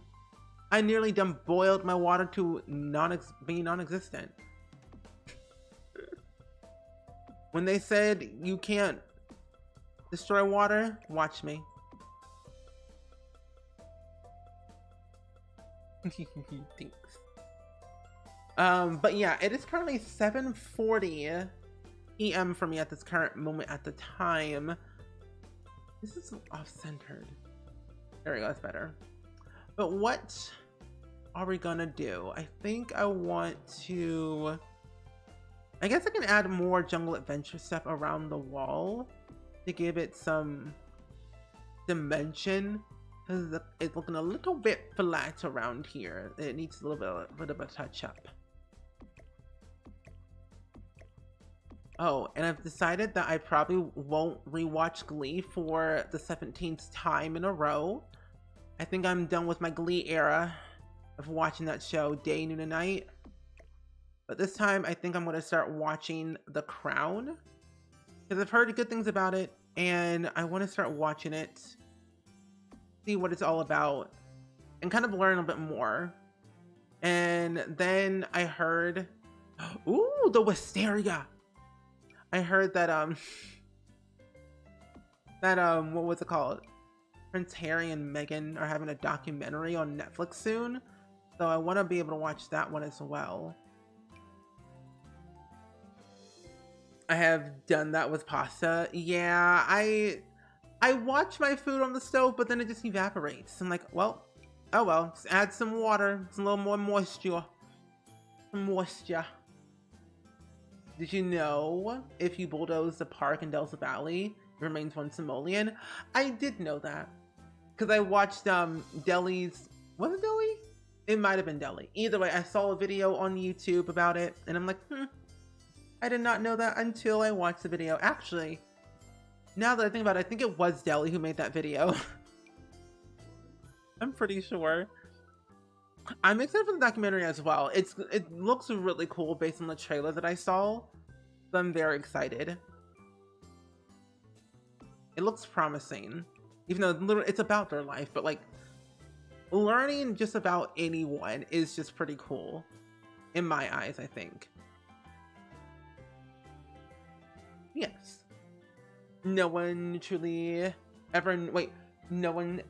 I nearly done boiled my water to non-existent. When they said you can't destroy water, watch me. Thanks. But yeah, it is currently 7:40 p.m. for me at this current moment at the time. This is off-centered. There we go, that's better. But what are we gonna do? I think I want to... I guess I can add more jungle adventure stuff around the wall to give it some dimension, because it's looking a little bit flat around here. It needs a little bit of a touch up. Oh, and I've decided that I probably won't rewatch Glee for the 17th time in a row. I think I'm done with my Glee era of watching that show day, noon, and night. But this time, I think I'm going to start watching The Crown, because I've heard good things about it, and I want to start watching it, see what it's all about, and kind of learn a bit more. And then I heard, ooh, the Wisteria. I heard that what was it called? Prince Harry and Meghan are having a documentary on Netflix soon, so I want to be able to watch that one as well. I have done that with pasta. Yeah, I watch my food on the stove, but then it just evaporates. I'm like, well, oh well, just add some water, some little more moisture. Some moisture. Did you know if you bulldoze the park in Delta Valley, it remains one simoleon? I did know that, because I watched Delhi's, was it Delhi? It might have been Delhi. Either way, I saw a video on YouTube about it, and I'm like, I did not know that until I watched the video. Actually, now that I think about it, I think it was Delhi who made that video. I'm pretty sure. I'm excited for the documentary as well. It looks really cool based on the trailer that I saw. So I'm very excited. It looks promising, even though literally it's about their life. But like learning just about anyone is just pretty cool, in my eyes. I think. Yes. No one truly ever wait. No one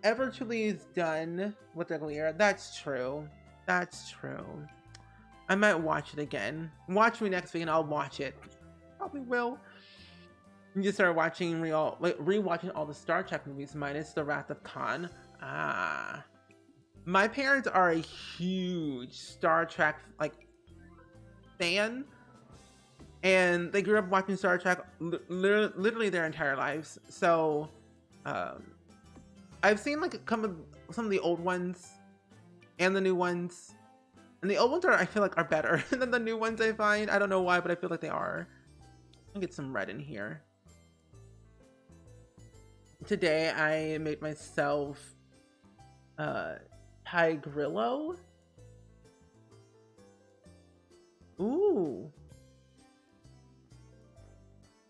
ever truly is done with their career. That's true. That's true. I might watch it again. Watch me next week and I'll watch it. Probably will. You just started watching rewatching all the Star Trek movies minus The Wrath of Khan. Ah. My parents are a huge Star Trek like fan. And they grew up watching Star Trek literally their entire lives. So I've seen like some of the old ones and the new ones. And the old ones I feel like are better than the new ones I find. I don't know why, but I feel like they are. I'll get some red in here. Today I made myself Thai Grillo. Ooh.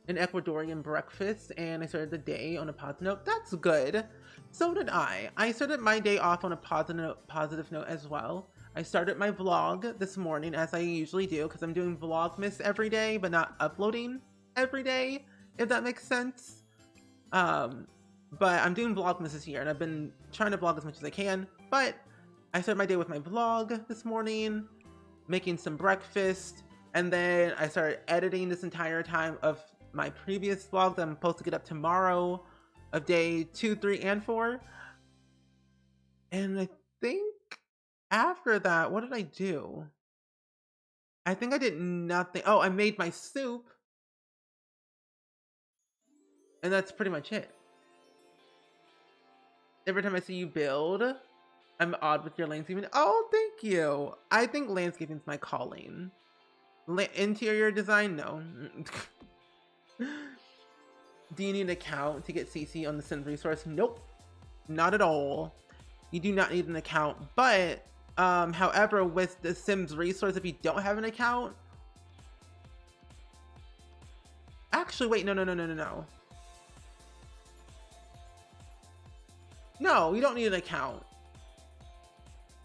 An Ecuadorian breakfast, and I started the day on a positive note. That's good. So did I. I started my day off on a positive note as well. I started my vlog this morning as I usually do because I'm doing Vlogmas every day, but not uploading every day, if that makes sense. But I'm doing Vlogmas this year, and I've been trying to vlog as much as I can. But I started my day with my vlog this morning, making some breakfast, and then I started editing this entire time of my previous vlog that I'm supposed to get up tomorrow of day 2, 3, and 4. And I think after that, what did I do? I think I did nothing. Oh, I made my soup. And that's pretty much it. Every time I see you build, I'm odd with your landscaping. Oh, thank you. I think landscaping is my calling. Interior design? No. Do you need an account to get CC on the Sims resource? Nope. Not at all. You do not need an account. But, however, with the Sims resource, if you don't have an account... Actually, wait, no. No, you don't need an account.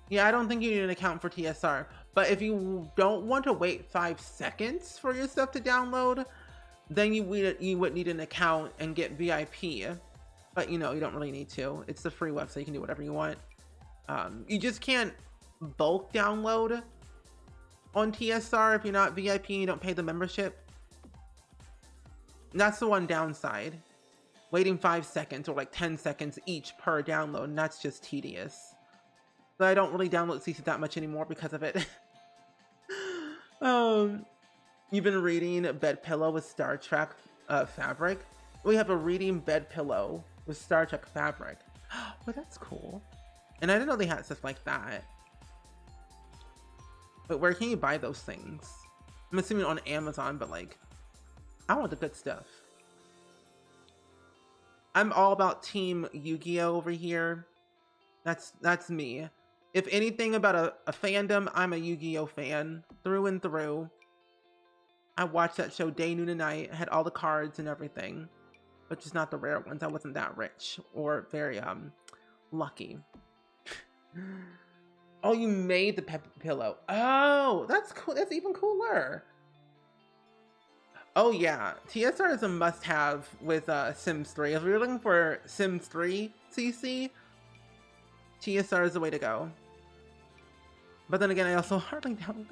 Yeah, I don't think you need an account for TSR. But if you don't want to wait 5 seconds for your stuff to download, then you would need an account and get VIP. But, you know, you don't really need to. It's the free website. You can do whatever you want. You just can't bulk download on TSR if you're not VIP and you don't pay the membership. And that's the one downside. Waiting 5 seconds or like 10 seconds each per download, and that's just tedious. So I don't really download CC that much anymore because of it. You've been reading Bed Pillow with Star Trek fabric. We have a reading bed pillow with Star Trek fabric. Well, that's cool. And I didn't know they had stuff like that. But where can you buy those things? I'm assuming on Amazon, but like, I want the good stuff. I'm all about Team Yu-Gi-Oh over here. That's me. If anything about a fandom, I'm a Yu-Gi-Oh fan through and through. I watched that show day, noon, and night. I had all the cards and everything, but just not the rare ones. I wasn't that rich or very lucky. Oh, you made the pillow. Oh, that's cool. That's even cooler. Oh yeah, TSR is a must-have with Sims 3. If you're looking for Sims 3 CC, TSR is the way to go. But then again, I also hardly download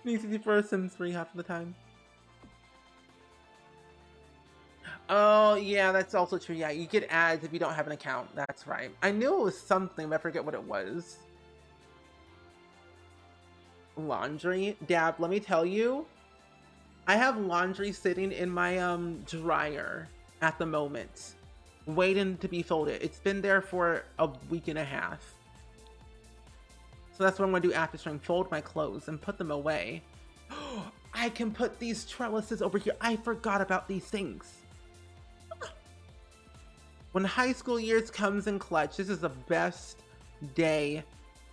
CC for Sims 3 half of the time. Oh yeah, that's also true. Yeah, you get ads if you don't have an account. That's right. I knew it was something, but I forget what it was. Laundry? Dab, let me tell you. I have laundry sitting in my dryer at the moment, waiting to be folded. It's been there for a week and a half. So that's what I'm going to do after stream, fold my clothes and put them away. I can put these trellises over here. I forgot about these things. When high school years comes in clutch, this is the best day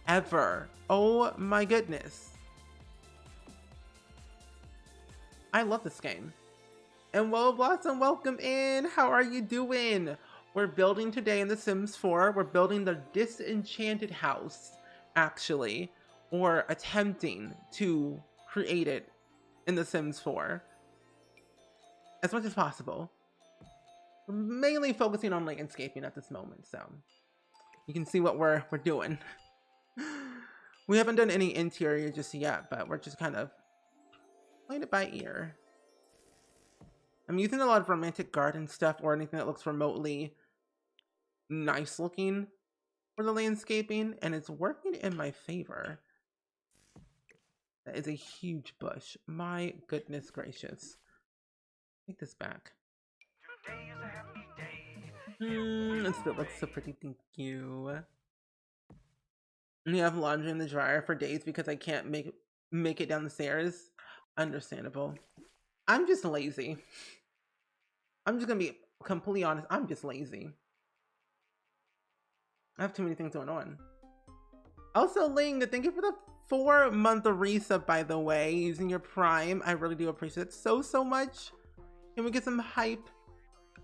ever. Oh my goodness. I love this game. And Willow Blossom, welcome in. How are you doing? We're building today in The Sims 4. We're building the disenchanted house, actually, or attempting to create it in The Sims 4 as much as possible. We're mainly focusing on landscaping at this moment, so you can see what we're doing. We haven't done any interior just yet, but we're just kind of playing it by ear. I'm using a lot of romantic garden stuff or anything that looks remotely nice looking for the landscaping, and it's working in my favor. That is a huge bush. My goodness gracious. Take this back. It still looks so pretty, thank you. And you have laundry in the dryer for days because I can't make it down the stairs. Understandable. I'm just lazy. I'm just gonna be completely honest. I'm just lazy. I have too many things going on. Also, Ling, thank you for the 4-month resub, by the way, using your Prime. I really do appreciate it so much. Can we get some hype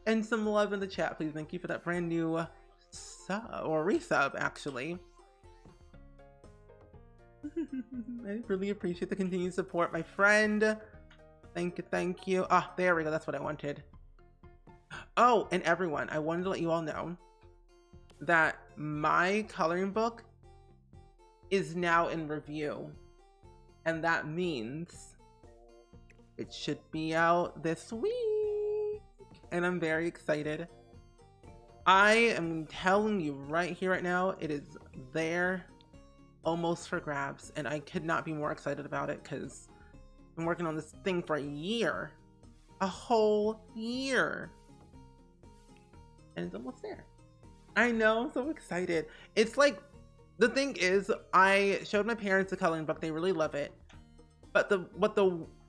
and some love in the chat, please? Thank you for that brand new sub, or resub, actually. I really appreciate the continued support, my friend. Thank you, thank you. Ah, there we go. That's what I wanted. Oh, and everyone, I wanted to let you all know that my coloring book is now in review. And that means it should be out this week. And I'm very excited. I am telling you right here, right now, it is there almost for grabs. And I could not be more excited about it because I've been working on this thing for a year. A whole year. And it's almost there. I know, I'm so excited. It's like, the thing is, I showed my parents the coloring book. They really love it. But the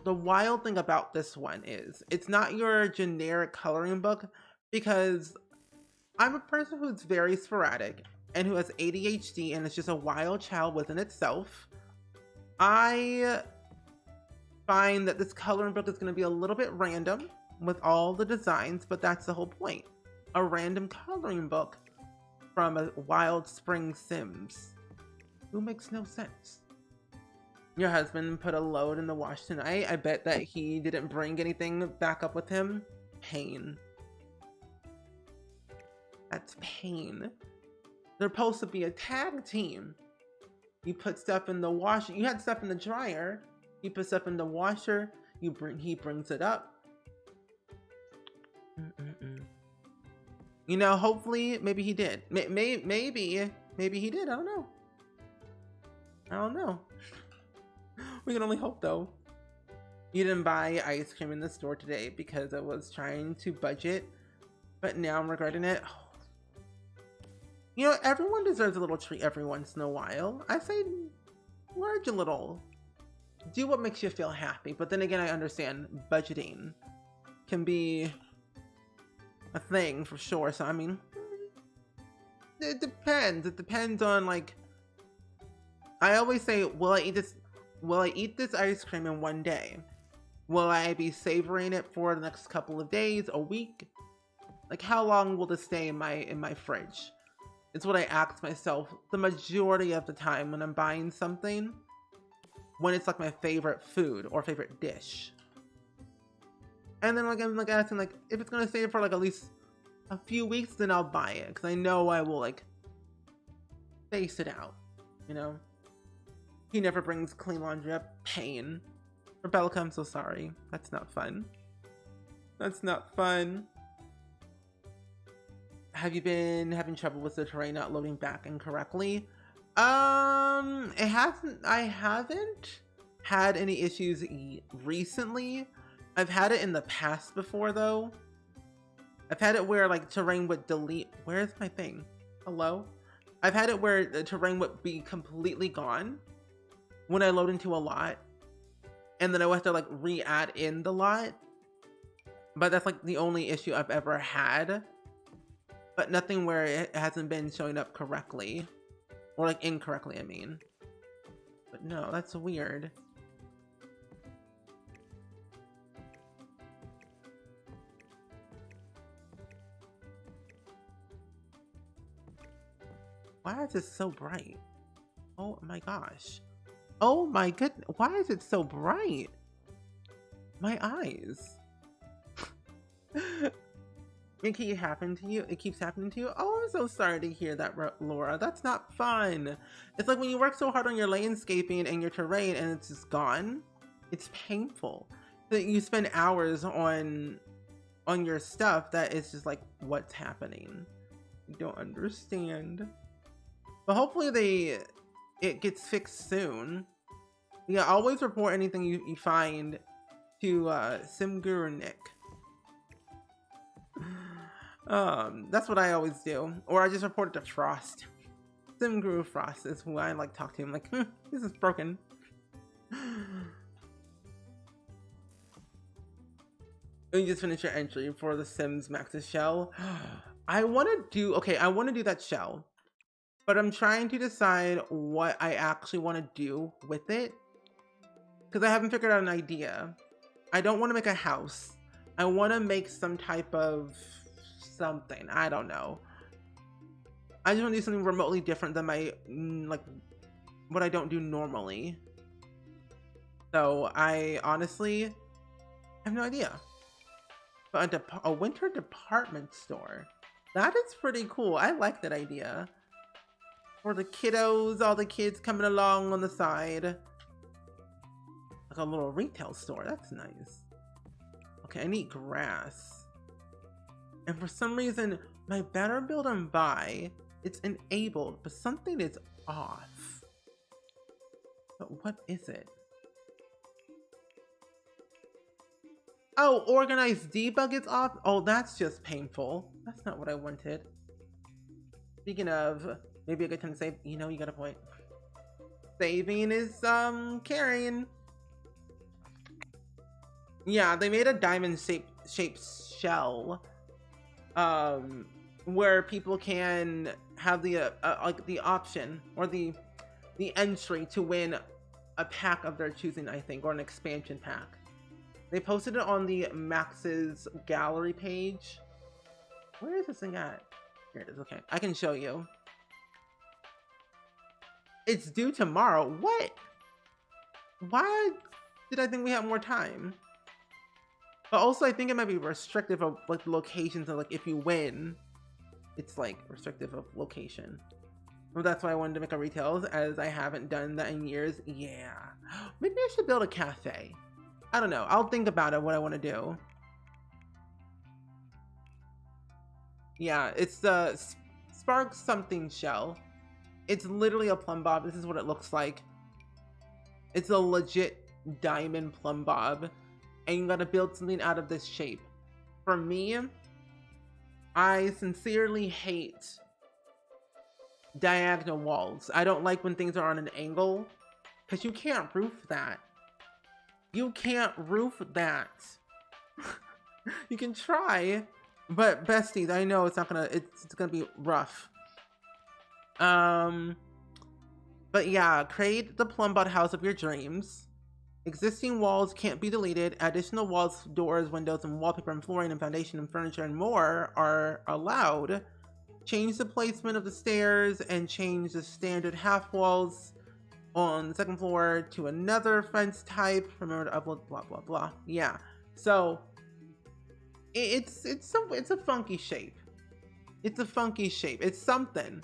wild thing about this one is, it's not your generic coloring book, because I'm a person who's very sporadic and who has ADHD and is just a wild child within itself. I find that this coloring book is going to be a little bit random with all the designs, but that's the whole point. A random coloring book from a wild spring Sims. Who makes no sense? Your husband put a load in the wash tonight. I bet that he didn't bring anything back up with him. Pain. That's pain. They're supposed to be a tag team. You put stuff in the washer. You had stuff in the dryer. You put stuff in the washer. He brings it up. You know, hopefully, maybe he did. Maybe he did. I don't know. We can only hope, though. You didn't buy ice cream in the store today because I was trying to budget, but now I'm regretting it. You know, everyone deserves a little treat every once in a while. I say, splurge a little. Do what makes you feel happy. But then again, I understand budgeting can be a thing for sure. So, I mean, it depends. It depends on, like, I always say, will I eat this ice cream in one day? Will I be savoring it for the next couple of days, a week? Like, how long will this stay in my fridge? It's what I ask myself the majority of the time when I'm buying something, when it's like my favorite food or favorite dish. And then I'm like asking, like, if it's gonna stay for like at least a few weeks, then I'll buy it, because I know I will like face it out, you know? He never brings clean laundry up. Pain. Rebecca, I'm so sorry. That's not fun. That's not fun. Have you been having trouble with the terrain not loading back incorrectly? It hasn't. I haven't had any issues recently. I've had it in the past before, though. I've had it where like terrain would delete. Where's my thing? Hello? I've had it where the terrain would be completely gone when I load into a lot, and then I would have to like re-add in the lot. But that's like the only issue I've ever had. But nothing where it hasn't been showing up correctly. Or like incorrectly, I mean. But no, that's weird. Why is it so bright? Oh my gosh. Oh my goodness. Why is it so bright? My eyes. It keeps happening to you. It keeps happening to you. Oh, I'm so sorry to hear that, Laura. That's not fun. It's like when you work so hard on your landscaping and your terrain and it's just gone. It's painful. That you spend hours on your stuff that it's just like, what's happening? You don't understand. But hopefully it gets fixed soon. Yeah, always report anything you find to Simguru Nick. That's what I always do. Or I just report it to Frost. Simguru Frost is who I like talk to. I'm like, this is broken. You just finish your entry for the Sims Max's shell. I want to do that shell. But I'm trying to decide what I actually want to do with it. Because I haven't figured out an idea. I don't want to make a house. I want to make some type of something. I don't know. I just want to do something remotely different than my, like, what I don't do normally. So I honestly have no idea. But a winter department store. That is pretty cool. I like that idea. For the kiddos, all the kids coming along on the side. Like a little retail store. That's nice. Okay, I need grass. And for some reason, my better build and buy, it's enabled, but something is off. But what is it? Oh, organized debug is off? Oh, that's just painful. That's not what I wanted. Speaking of, maybe a good time to save. You know, you got a point. Saving is, carrying. Yeah, they made a diamond shaped shell. Where people can have the like the option or the entry to win a pack of their choosing, I think, or an expansion pack. They posted it on the Max's gallery page. Where is this thing at? Here it is. Okay, I can show you. It's due tomorrow. What? Why did I think we had more time? But also, I think it might be restrictive of like the locations of like if you win, it's like restrictive of location. Well, that's why I wanted to make a retail, as I haven't done that in years. Yeah, maybe I should build a cafe. I don't know. I'll think about it. What I want to do. Yeah, it's the Spark something shell. It's literally a plumb bob. This is what it looks like. It's a legit diamond plumb bob. And you gotta build something out of this shape. For me, I sincerely hate diagonal walls. I don't like when things are on an angle, because you can't roof that. You can't roof that. You can try, but besties, I know it's not gonna, it's gonna be rough. But yeah, create the plumbot house of your dreams. Existing walls can't be deleted. Additional walls, doors, windows, and wallpaper and flooring and foundation and furniture and more are allowed. Change the placement of the stairs and change the standard half walls on the second floor to another fence type. Remember to upload blah blah blah. Yeah. So it's a funky shape. It's a funky shape. It's something.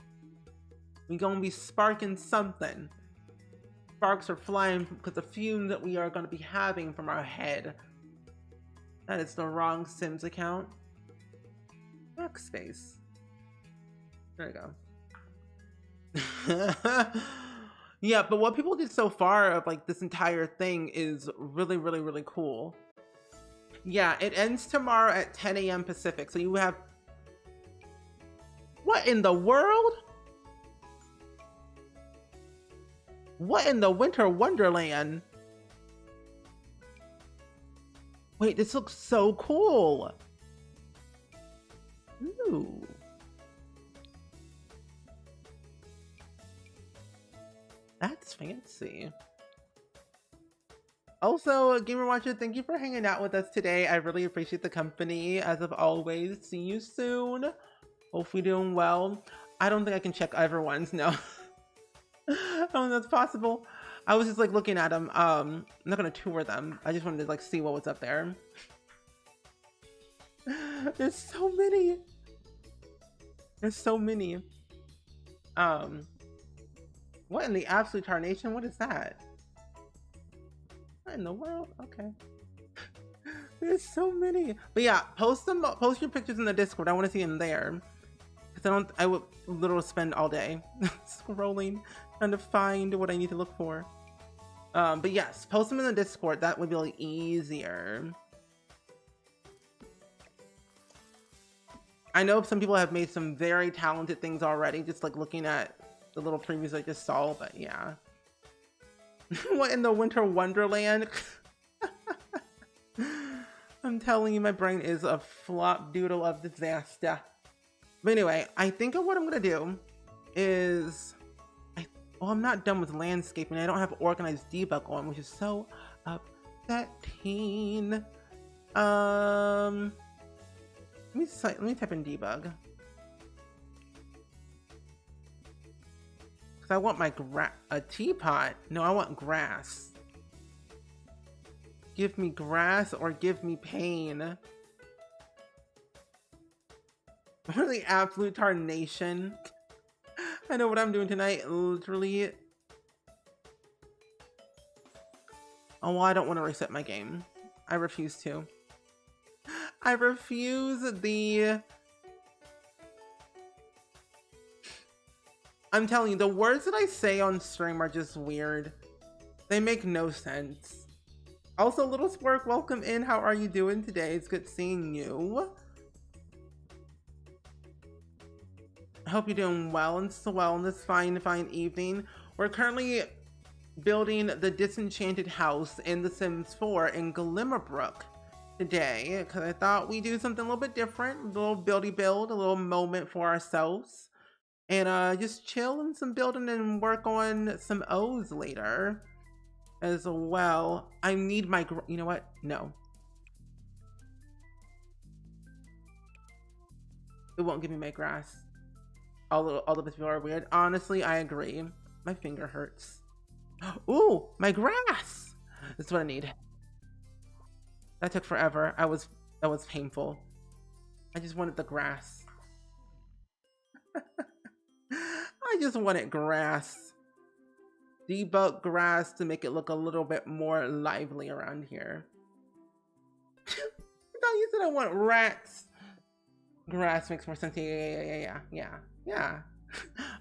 We're gonna be sparking something. Sparks are flying because the fumes that we are going to be having from our head. That is the wrong Sims account. Backspace. There you go. Yeah, but what people did so far of like this entire thing is really, really, really cool. Yeah, it ends tomorrow at 10 a.m. Pacific. So you have... What in the world? What in the winter wonderland? Wait, this looks so cool. Ooh. That's fancy. Also, Gamer Watcher, thank you for hanging out with us today. I really appreciate the company, as of always. See you soon. Hopefully doing well. I don't think I can check everyone's, no. I don't think that's possible. I was just like looking at them. I'm not gonna tour them. I just wanted to like see what was up there. There's so many. There's so many. Um, what in the absolute tarnation? What is that? What in the world? Okay. There's so many. But yeah, post them. Post your pictures in the Discord. I want to see them there. Because I would literally spend all day scrolling, trying to find what I need to look for. But yes, post them in the Discord. That would be like easier. I know some people have made some very talented things already, just like looking at the little previews I just saw, but yeah. What in the winter wonderland? I'm telling you, my brain is a flop doodle of disaster. But anyway, I think what I'm gonna do is, well, I'm not done with landscaping. I don't have organized debug on, which is so upsetting. Let me type in debug. Cause I want my a teapot. No, I want grass. Give me grass or give me pain. What the absolute tarnation? I know what I'm doing tonight, literally. Oh, well, I don't want to reset my game. I refuse to. I refuse the... I'm telling you, the words that I say on stream are just weird. They make no sense. Also, Little Spork, welcome in. How are you doing today? It's good seeing you. I hope you're doing well and so well in this fine evening. We're currently building the disenchanted house in The Sims 4 in Glimmerbrook today, because I thought we'd do something a little bit different, a little buildy build, a little moment for ourselves, and just chill and some building and work on some O's later as well. I need my, you know what? No. It won't give me my grass. All of the people are weird. Honestly, I agree. My finger hurts. Ooh, my grass! That's what I need. That took forever. That was painful. I just wanted the grass. I just wanted grass. Debug grass to make it look a little bit more lively around here. I thought you said I want rats. Grass makes more sense. Yeah.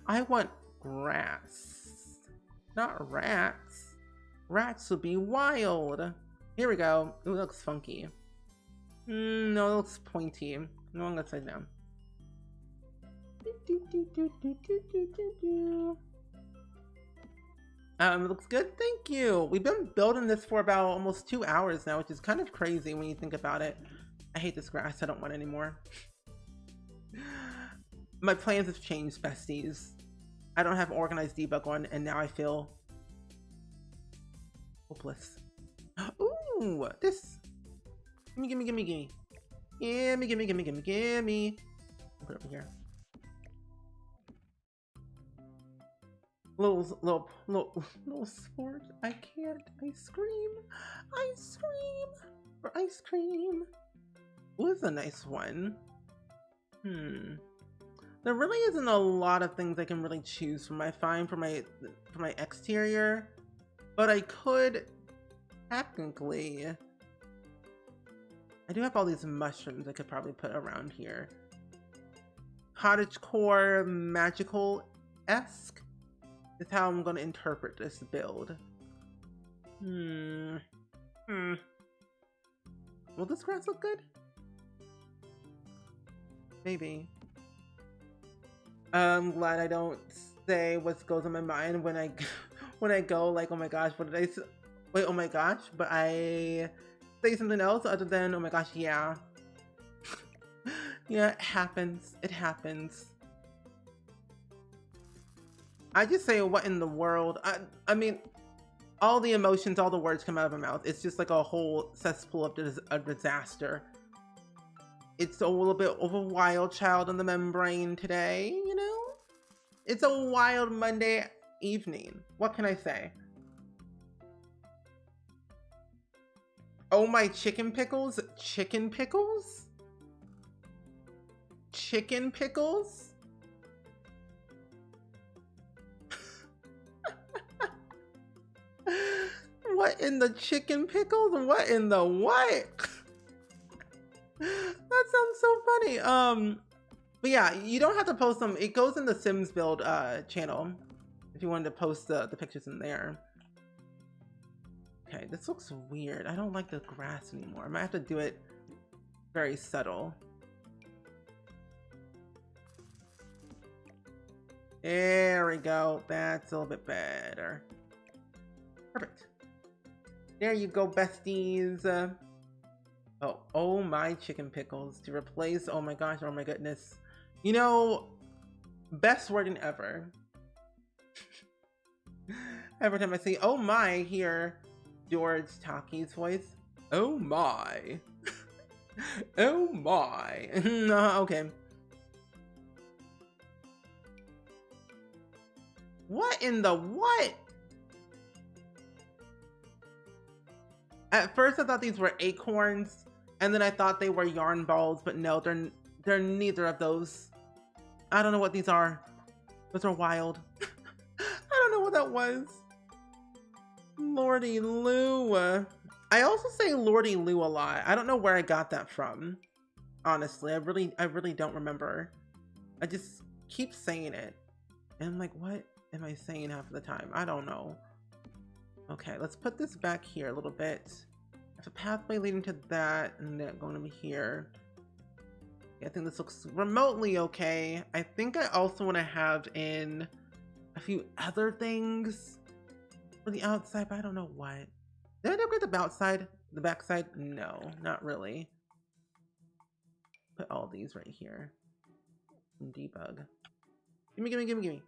I want grass, not rats. Rats would be wild. Here we go. Ooh, it looks funky. No, it looks pointy. No, I'm gonna say no. It looks good. Thank you. We've been building this for about almost 2 hours now, which is kind of crazy when you think about it. I hate this grass. I don't want it anymore. My plans have changed, besties. I don't have organized debug on, and now I feel hopeless. Ooh, this. Gimme. Gimme. Put it over here. Little sport. I can't. I scream for ice cream. Ooh, this is a nice one. There really isn't a lot of things I can really choose from. I find for my exterior, but I could technically. I do have all these mushrooms I could probably put around here. Cottagecore magical-esque is how I'm going to interpret this build. Will this grass look good? Maybe. I'm glad I don't say what goes on my mind when I go like, oh my gosh, what did I say? Wait, oh my gosh, but I say something else other than, oh my gosh, yeah. Yeah, it happens. I just say, what in the world? I mean, all the emotions, all the words come out of my mouth. It's just like a whole cesspool of a disaster. It's a little bit of a wild child on the membrane today, you know? It's a wild Monday evening. What can I say? Oh my chicken pickles? Chicken pickles? Chicken pickles? What in the chicken pickles? What in the what? That sounds so funny. But yeah, you don't have to post them. It goes in the Sims build channel if you wanted to post the pictures in there. Okay, this looks weird. I don't like the grass anymore. I might have to do it very subtle. There we go. That's a little bit better. Perfect. There you go, besties. Oh my chicken pickles to replace. Oh my gosh. Oh my goodness. You know, best wording ever. Every time I see oh my, I hear George Taki's voice. Oh my. Oh my. Okay. What in the what? At first I thought these were acorns, and then I thought they were yarn balls, but no, they're neither of those. I don't know what these are. Those are wild. I don't know what that was. Lordy Lou. I also say Lordy Lou a lot. I don't know where I got that from. Honestly, I really don't remember. I just keep saying it. And I'm like, what am I saying half of the time? I don't know. Okay, let's put this back here a little bit. There's a pathway leading to that, and then going over here. Yeah, I think this looks remotely okay. I think I also want to have in a few other things for the outside, but I don't know what. Did I decorate the outside? The backside? No, not really. Put all these right here. Debug. Gimme.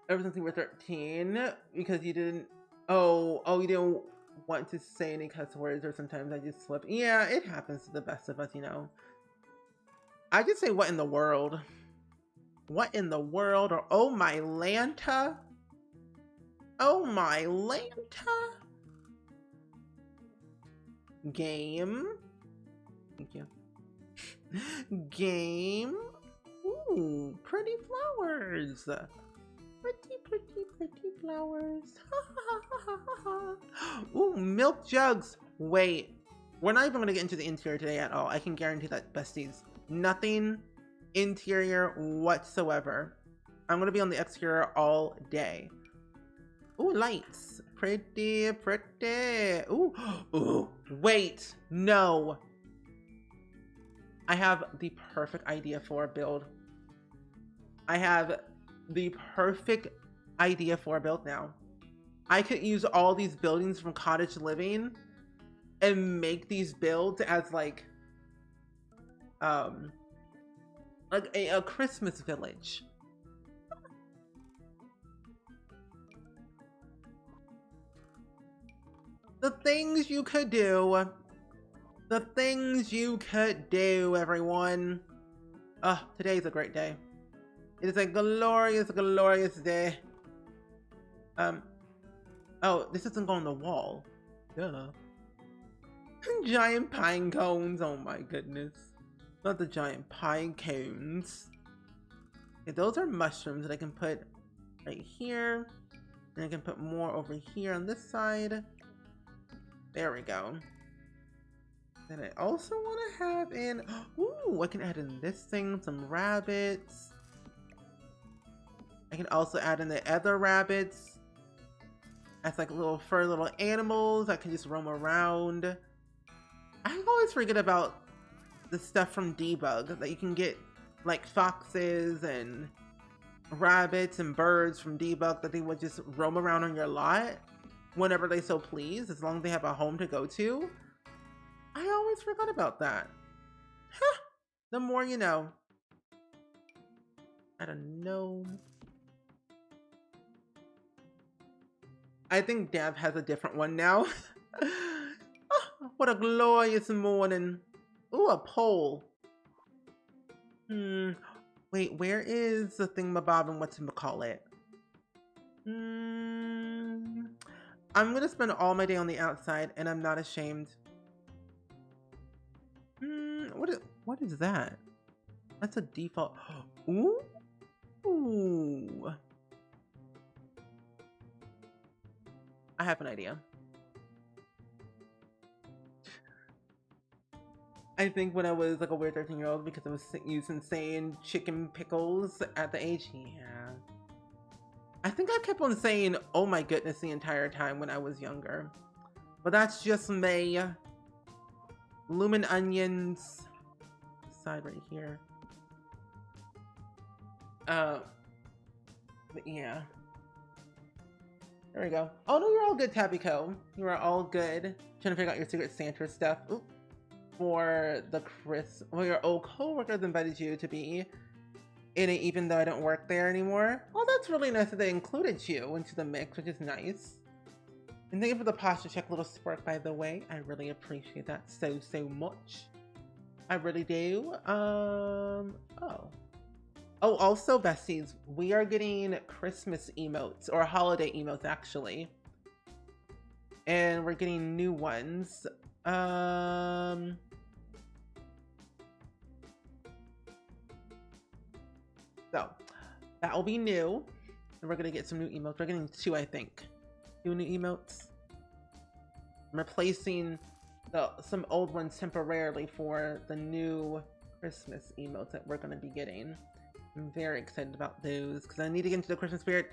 Ever since you were 13, because you didn't. Oh, you didn't want to say any cuss words, or sometimes I just slip. Yeah, it happens to the best of us, you know. I just say, what in the world? What in the world? Or oh my Lanta? Oh my Lanta? Game. Thank you. Game. Ooh, pretty flowers. Pretty flowers. Ooh, milk jugs. Wait, we're not even gonna get into the interior today at all. I can guarantee that, besties. Nothing interior whatsoever. I'm gonna be on the exterior all day. Ooh, lights. Pretty. Ooh, wait, no. I have the perfect idea for a build. I have the perfect idea for a build now. I could use all these buildings from cottage living and make these builds as like a Christmas village. The things you could do. The things you could do, everyone. Today's a great day. It is a glorious, glorious day. Oh, this isn't going on the wall. Duh. Giant pine cones. Oh my goodness. Not the giant pine cones. Okay, those are mushrooms that I can put right here. And I can put more over here on this side. There we go. Then I also want to have in... Ooh, I can add in this thing, some rabbits. I can also add in the other rabbits as like little fur little animals that can just roam around. I always forget about the stuff from Debug that you can get, like foxes and rabbits and birds from Debug that they would just roam around on your lot whenever they so please, as long as they have a home to go to. I always forgot about that. Huh. The more you know. Add a gnome. I think Dab has a different one now. Oh, what a glorious morning. Ooh, a pole. Wait, where is the thingamabob and whatchamacallit? I'm gonna spend all my day on the outside, and I'm not ashamed. What is that? That's a default. Ooh. I have an idea. I think when I was like a weird 13-year-old because I was using saying chicken pickles at the age, yeah. I think I kept on saying, oh my goodness, the entire time when I was younger. But that's just me. Lumen onions. Side right here. But yeah. There we go. Oh no, you're all good, Tabico. You are all good. Trying to figure out your Secret Santa stuff. Ooh. For the well, your old co-workers invited you to be in it even though I don't work there anymore. Oh, that's really nice that they included you into the mix, which is nice. And thank you for the posture check, little spark, by the way. I really appreciate that so much. I really do. Oh, also, besties, we are getting Christmas emotes, or holiday emotes, actually. And we're getting new ones. So, that will be new. And we're gonna get some new emotes. We're getting 2, I think. 2 new emotes. I'm replacing some old ones temporarily for the new Christmas emotes that we're gonna be getting. I'm very excited about those because I need to get into the Christmas spirit.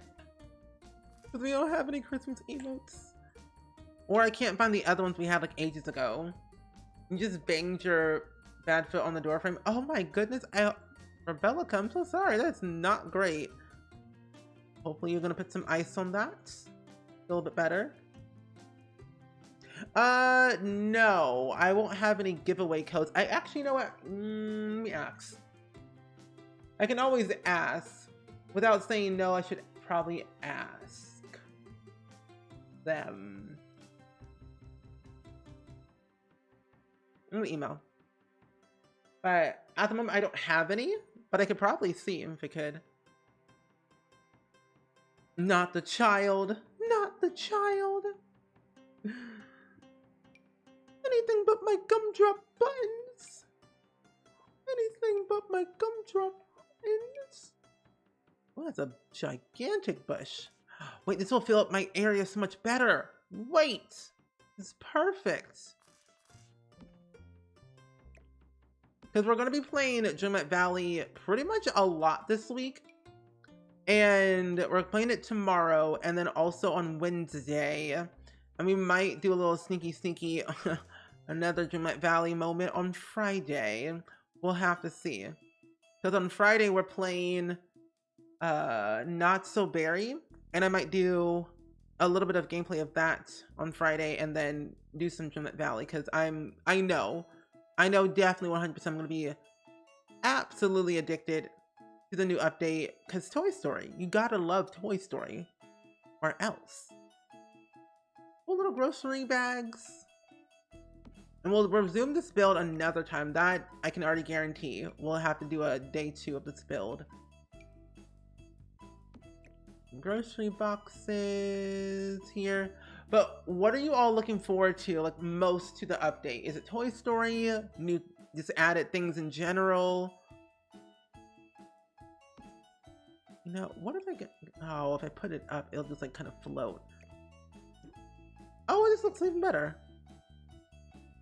Because we don't have any Christmas emotes. Or I can't find the other ones we had like ages ago. You just banged your bad foot on the door frame. Oh my goodness. Rebellica, I'm so sorry. That's not great. Hopefully you're going to put some ice on that. A little bit better. No. I won't have any giveaway codes. I actually, you know what? Let me ask. I can always ask. Without saying no, I should probably ask them. I'm gonna email. But at the moment, I don't have any. But I could probably see if I could. Not the child. Not the child. Anything but my gumdrop buttons. Anything but my gumdrop buttons. Oh, that's a gigantic bush. Wait, this will fill up my area so much better. Wait. It's perfect. Because we're going to be playing Dreamlight Valley pretty much a lot this week. And we're playing it tomorrow and then also on Wednesday. And we might do a little sneaky another Dreamlight Valley moment on Friday. We'll have to see. Because on Friday we're playing Not So Berry. And I might do a little bit of gameplay of that on Friday and then do some Dreamlight Valley. Because I know definitely 100% I'm going to be absolutely addicted to the new update. Because Toy Story, you gotta love Toy Story. Or else. Well, little grocery bags. And we'll resume this build another time. That I can already guarantee. We'll have to do a day 2 of this build. Grocery boxes here. But what are you all looking forward to, like, most to the update? Is it Toy Story? New, just added things in general? You know, what if I get... Oh, if I put it up, it'll just, like, kind of float. Oh, this looks even better.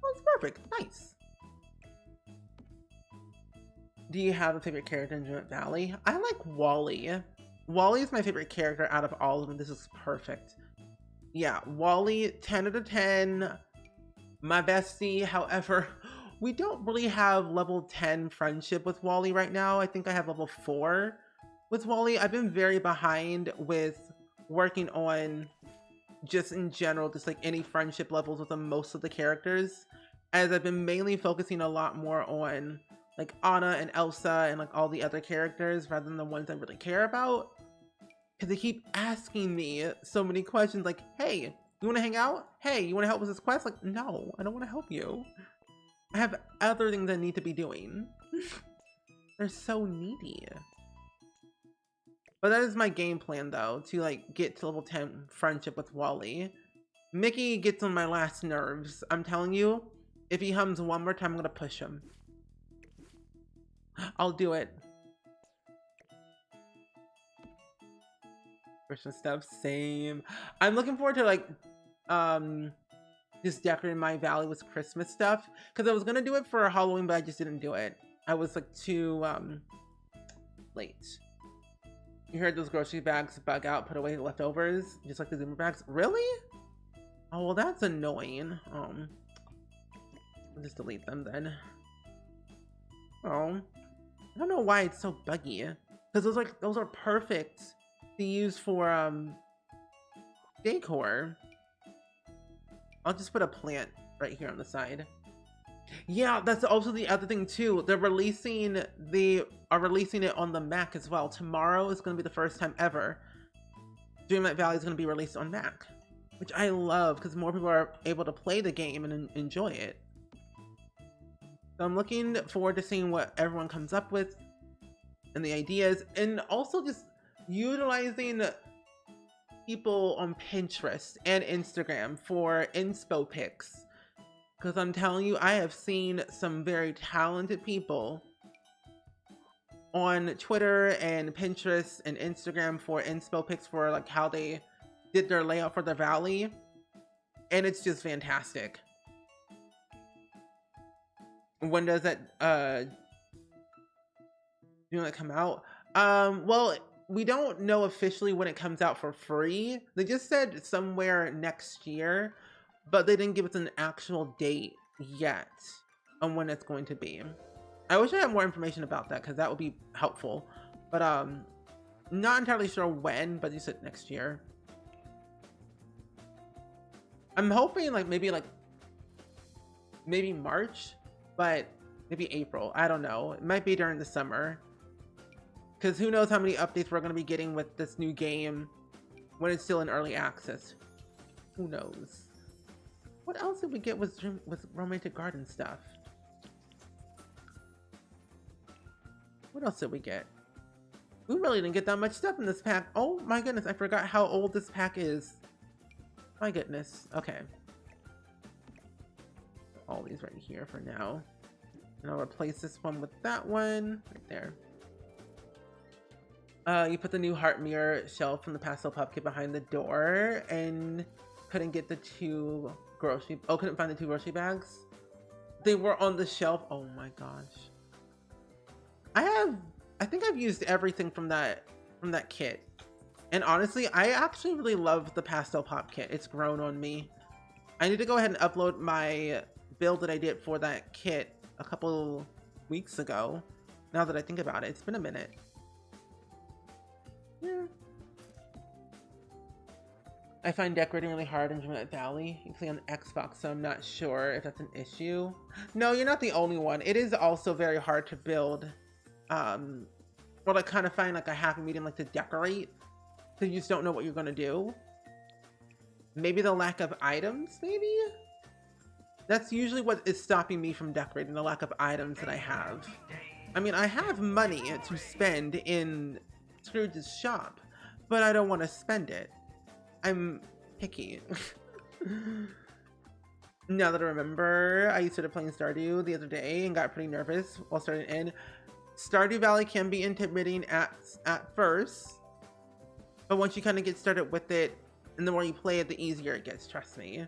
Oh, it's perfect. Nice. Do you have a favorite character in Dreamlight Valley? I like Wally. Wally is my favorite character out of all of them. This is perfect. Yeah, Wally, 10 out of 10. My bestie, however, we don't really have level 10 friendship with Wally right now. I think I have level 4 with Wally. I've been very behind with working on just in general, just like any friendship levels with most of the characters, as I've been mainly focusing a lot more on like Anna and Elsa and like all the other characters rather than the ones I really care about. Because they keep asking me so many questions like, hey, you want to hang out? Hey, you want to help with this quest? Like, no, I don't want to help you. I have other things I need to be doing. They're so needy. But that is my game plan though, to like get to level 10 friendship with Wally. Mickey gets on my last nerves. I'm telling you, if he hums one more time, I'm gonna push him. I'll do it. Christmas stuff, same. I'm looking forward to like, just decorating my valley with Christmas stuff. Because I was gonna do it for Halloween, but I just didn't do it. I was like too, late. You heard those grocery bags bug out, put away the leftovers, just like the Zoomer bags. Really? Oh, well, that's annoying. I'll just delete them then. Oh, I don't know why it's so buggy. Because those are perfect to use for decor. I'll just put a plant right here on the side. Yeah, that's also the other thing too. They are releasing it on the Mac as well. Tomorrow is going to be the first time ever Dreamlight Valley is going to be released on Mac, which I love because more people are able to play the game and enjoy it. So I'm looking forward to seeing what everyone comes up with and the ideas, and also just utilizing people on Pinterest and Instagram for inspo pics. Because I'm telling you, I have seen some very talented people on Twitter and Pinterest and Instagram for inspo pics for like how they did their layout for their valley. And it's just fantastic. When does that come out? Well, we don't know officially when it comes out for free. They just said somewhere next year, but they didn't give us an actual date yet on when it's going to be. I wish I had more information about that because that would be helpful. But not entirely sure when, but you said next year. I'm hoping maybe March, but maybe April. I don't know. It might be during the summer. Because who knows how many updates we're going to be getting with this new game when it's still in early access. Who knows? What else did we get with Romantic Garden stuff? What else did we get? We really didn't get that much stuff in this pack. Oh my goodness, I forgot how old this pack is. My goodness. Okay. All these right here for now. And I'll replace this one with that one right there. You put the new heart mirror shelf from the pastel pop kit behind the door and couldn't get the two grocery. Oh, couldn't find the two grocery bags. They were on the shelf. Oh my gosh. I think I've used everything from that kit. And honestly, I actually really love the pastel pop kit. It's grown on me. I need to go ahead and upload my build that I did for that kit a couple weeks ago. Now that I think about it, it's been a minute. Yeah. I find decorating really hard in Dreamlight Valley. You can play on Xbox, so I'm not sure if that's an issue. No, you're not the only one. It is also very hard to build, or like kind of find like a happy medium like to decorate, because you just don't know what you're gonna do. Maybe the lack of items, maybe? That's usually what is stopping me from decorating, the lack of items that I have. I mean, I have money to spend in Scrooge's shop, but I don't want to spend it. I'm picky. Now that I remember, I started playing Stardew the other day and got pretty nervous while starting in. Stardew Valley can be intimidating at first, but once you kind of get started with it, and the more you play it, the easier it gets, trust me.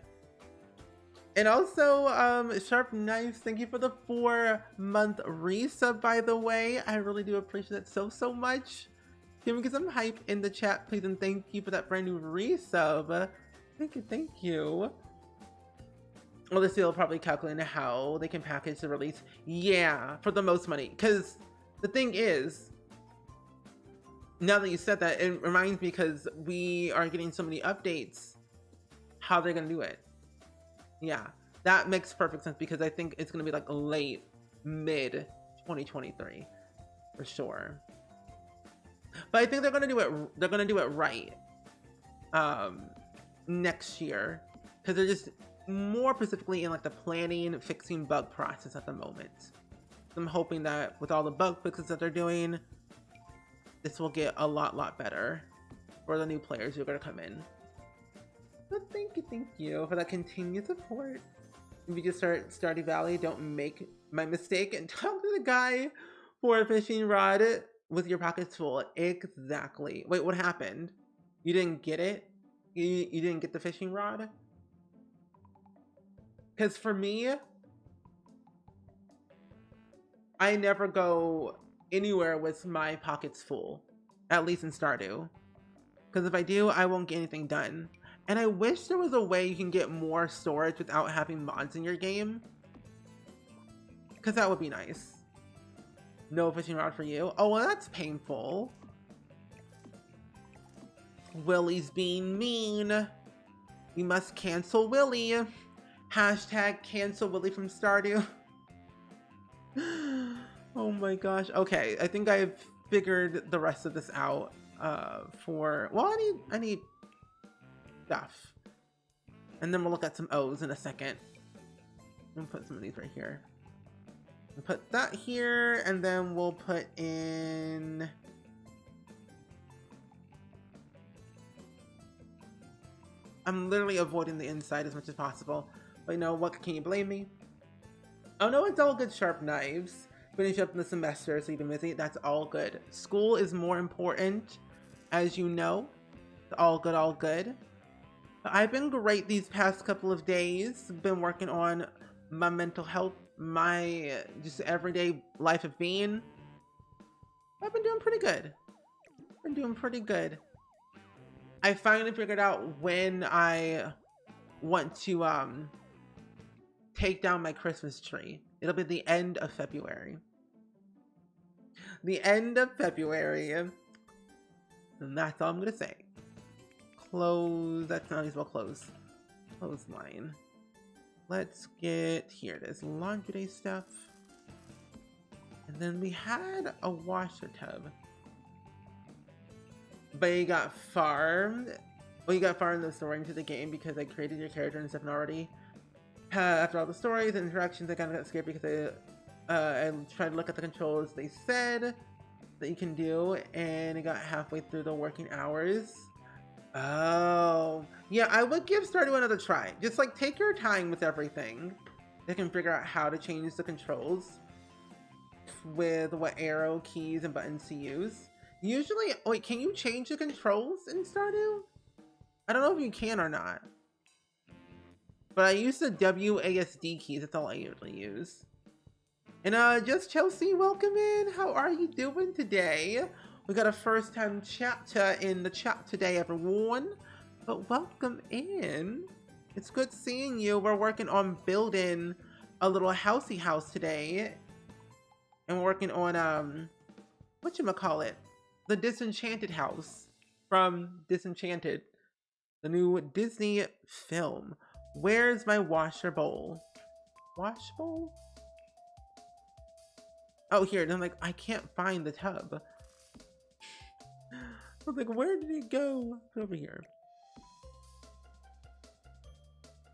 And also, Sharp Knives, thank you for the 4-month resub, by the way. I really do appreciate it so much. Can we get some hype in the chat, please? And thank you for that brand new resub. Thank you. Well, this will probably calculate how they can package the release. Yeah, for the most money. Because the thing is, now that you said that, it reminds me because we are getting so many updates, how they're going to do it. Yeah, that makes perfect sense because I think it's going to be like late, mid 2023 for sure. But I think they're gonna do it. They're gonna do it right next year because they're just more specifically in like the planning, fixing bug process at the moment. I'm hoping that with all the bug fixes that they're doing, this will get a lot better for the new players who are gonna come in. But thank you for that continued support. If you just start Stardew Valley, don't make my mistake and talk to the guy for a fishing rod with your pockets full. Exactly. Wait, what happened? You didn't get it? You didn't get the fishing rod? Because for me, I never go anywhere with my pockets full. At least in Stardew. Because if I do, I won't get anything done. And I wish there was a way you can get more storage without having mods in your game. Because that would be nice. No fishing rod for you. Oh, well, that's painful. Willie's being mean. We must cancel Willie. Hashtag cancel Willie from Stardew. Oh my gosh. Okay, I think I've figured the rest of this out. Well, I need stuff. And then we'll look at some O's in a second. I'm gonna put some of these right here. We'll put that here, and then we'll put in... I'm literally avoiding the inside as much as possible. But you know what, can you blame me? Oh no, it's all good, sharp knives. Finish up the semester so you can visit. That's all good. School is more important, as you know. All good, all good. I've been great these past couple of days. Been working on my mental health, my just everyday life of being. I've been doing pretty good. Been doing pretty good. I finally figured out when I want to take down my Christmas tree. It'll be the end of February. The end of February. And that's all I'm gonna say. Close. That's not as well close. Clothesline. Let's get, here it is, laundry day stuff. And then we had a washer tub. But you got farmed. Well, you got farmed the story into the game because I created your character and stuff and already. After all the stories and interactions, I kind of got scared because I tried to look at the controls they said that you can do, and it got halfway through the working hours. Oh, yeah, I would give Stardew another try. Just like take your time with everything. They can figure out how to change the controls with what arrow keys and buttons to use. Usually, wait, can you change the controls in Stardew? I don't know if you can or not. But I use the WASD keys. That's all I usually use. And just Chelsea, welcome in. How are you doing today? We got a first time chapter in the chat today, everyone. But welcome in. It's good seeing you. We're working on building a little housey house today. And we're working on, whatchamacallit? The Disenchanted house from Disenchanted. The new Disney film. Where's my washer bowl? Wash bowl? Oh, here. And I'm like, I can't find the tub. I was like, where did it go? Over here.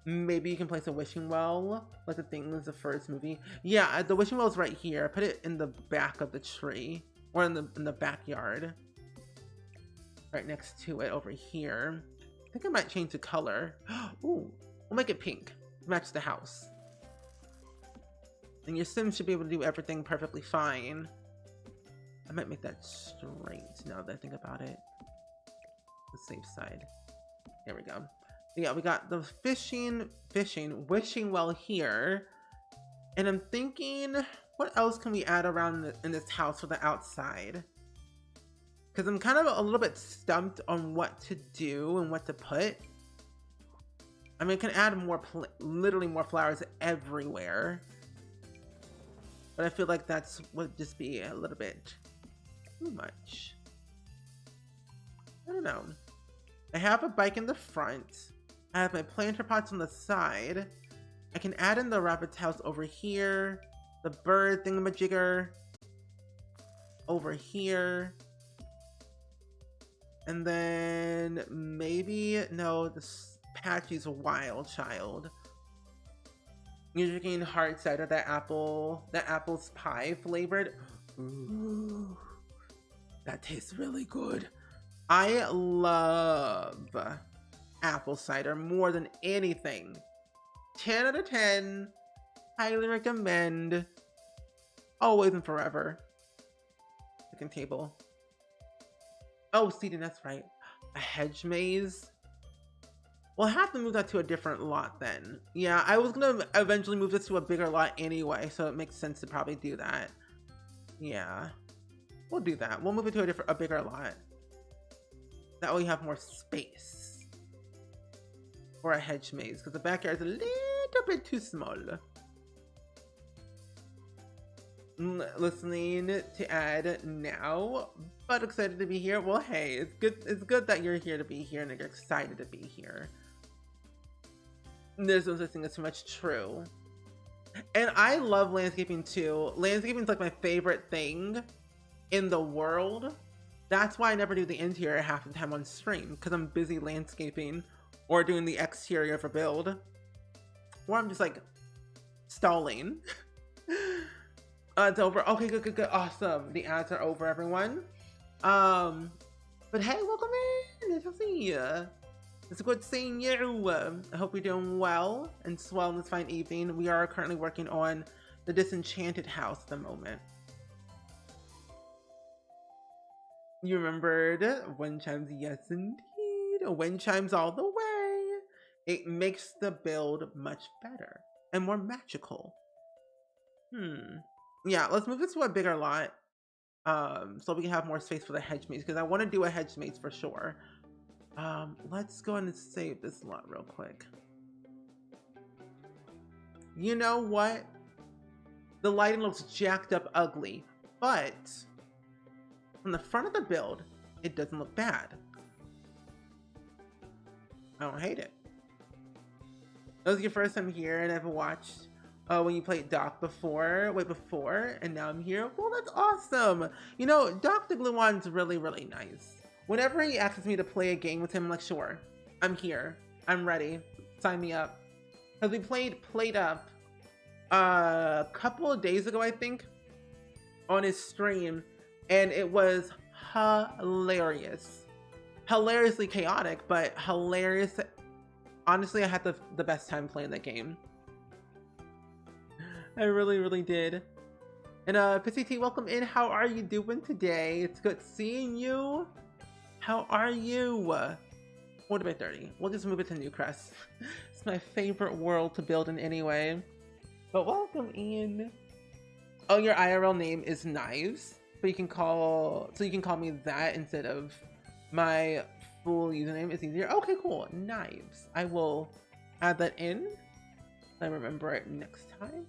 Maybe you can place a wishing well, like the thing was the first movie. Yeah, the wishing well is right here. I put it in the back of the tree, or in the backyard, right next to it over here. I think I might change the color. Ooh, we'll make it pink, match the house. And your Sims should be able to do everything perfectly fine. I might make that straight now that I think about it. The safe side. There we go. Yeah, we got the wishing well here. And I'm thinking, what else can we add around in this house for the outside? Because I'm kind of a little bit stumped on what to do and what to put. I mean, I can add more, literally more flowers everywhere. But I feel like that's would just be a little bit too much. I don't know. I have a bike in the front. I have my planter pots on the side. I can add in the rabbit's house over here. The bird thingamajigger. over here. And then maybe, no, this Patchy's a wild child. You're drinking hard cider, that apple's pie flavored. Ooh, that tastes really good. I love apple cider more than anything. 10 out of 10. Highly recommend. Always and forever. Second table. Oh, seating, that's right. A hedge maze. We'll have to move that to a different lot then. Yeah, I was gonna eventually move this to a bigger lot anyway, so it makes sense to probably do that. Yeah, we'll do that. We'll move it to a bigger lot. That way you have more space for a hedge maze, because the backyard is a little bit too small. Listening to add now, but excited to be here. Well, hey, it's good that you're here to be here and that you're excited to be here. There's no such thing as too much true. And I love landscaping too. Landscaping is like my favorite thing in the world. That's why I never do the interior half the time on stream, because I'm busy landscaping or doing the exterior of a build, or I'm just like stalling. It's over. Okay, good, awesome. The ads are over, everyone. But hey, welcome in. Nice to see you. It's good seeing you. I hope you're doing well and swell on this fine evening. We are currently working on the Disenchanted house at the moment. You remembered wind chimes? Yes, indeed. Wind chimes all the way. It makes the build much better and more magical. Yeah, let's move it to a bigger lot, so we can have more space for the hedge maze, because I want to do a hedge maze for sure. Let's go ahead and save this lot real quick. You know what? The lighting looks jacked up ugly, but from the front of the build, it doesn't look bad. I don't hate it. That was your first time here, and I've watched when you played Doc before, and now I'm here. Well, that's awesome. You know, Doc the Gluon's really, really nice. Whenever he asks me to play a game with him, I'm like, sure, I'm here. I'm ready. Sign me up. Because we played Plate Up a couple of days ago, I think, on his stream, and it was hilarious. Hilariously chaotic, but hilarious. Honestly, I had the best time playing that game. I really, really did. And Pissy T, welcome in. How are you doing today? It's good seeing you. How are you? 40 by 30. We'll just move it to Newcrest. It's my favorite world to build in anyway. But welcome in. Oh, your IRL name is Knives, but you can call me that instead of my full username. It's easier. Okay, cool. Knives. I will add that in. I remember it next time.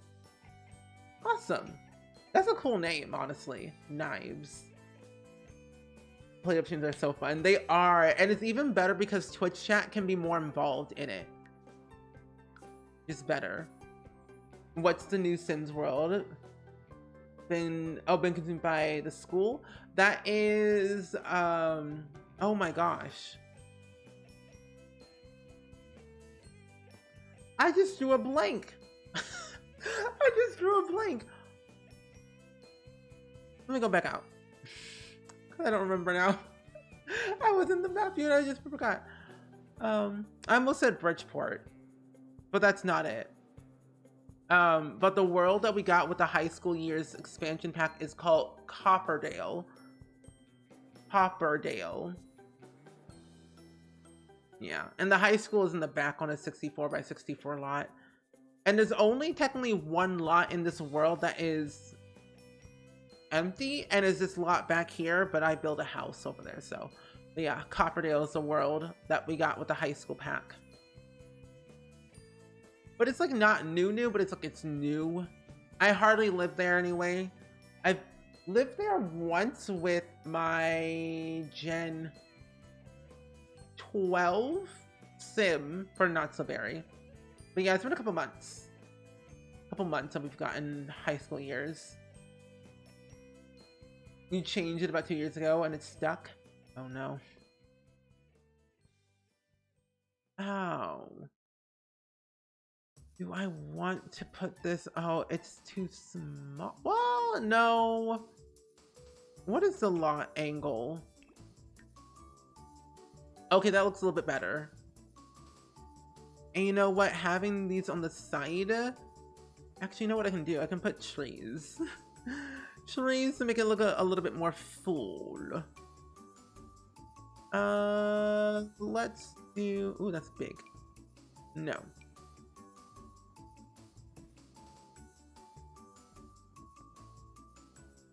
Awesome. That's a cool name, honestly. Knives. Play-up streams are so fun. They are, and it's even better because Twitch chat can be more involved in it. It's better. What's the new Sims world? Been consumed by the school? That is, oh my gosh. I just drew a blank. I just drew a blank. Let me go back out. I don't remember now. I was in the map view and I just forgot. I almost said Bridgeport, but that's not it. But the world that we got with the high school years expansion pack is called Copperdale. Copperdale. Yeah, and the high school is in the back on a 64 by 64 lot. And there's only technically one lot in this world that is empty, and is this lot back here, but I built a house over there. So yeah, Copperdale is the world that we got with the high school pack. But it's like not new, but it's like it's new. I hardly live there anyway. I've lived there once with my Gen 12 sim for Not So Berry. But yeah, it's been a couple months. That we've gotten high school years. You changed it about 2 years ago and it's stuck? Oh no. Oh. Do I want to put this? Oh, it's too small. Well, no. What is the lot angle? Okay, that looks a little bit better. And you know what? Having these on the side, actually, you know what I can do? I can put trees. Trees to make it look a little bit more full. Let's do, ooh, that's big. No.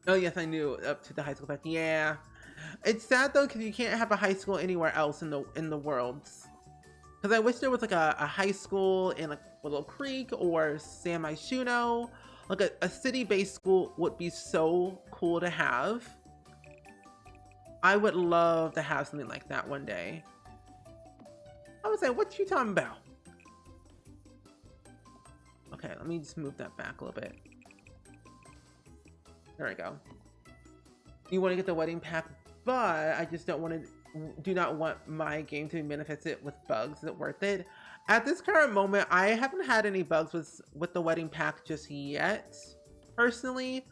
Oh yes, I knew up to the high school pack. Yeah. It's sad though, because you can't have a high school anywhere else in the world. Because I wish there was like a high school in like Willow Creek or San Myshuno. Like a city-based school would be so cool to have. I would love to have something like that one day. I would say, what you talking about? Okay, let me just move that back a little bit. There we go. You want to get the wedding pack, but I just do not want my game to be manifested with bugs. Is it worth it? At this current moment, I haven't had any bugs with the wedding pack just yet, personally.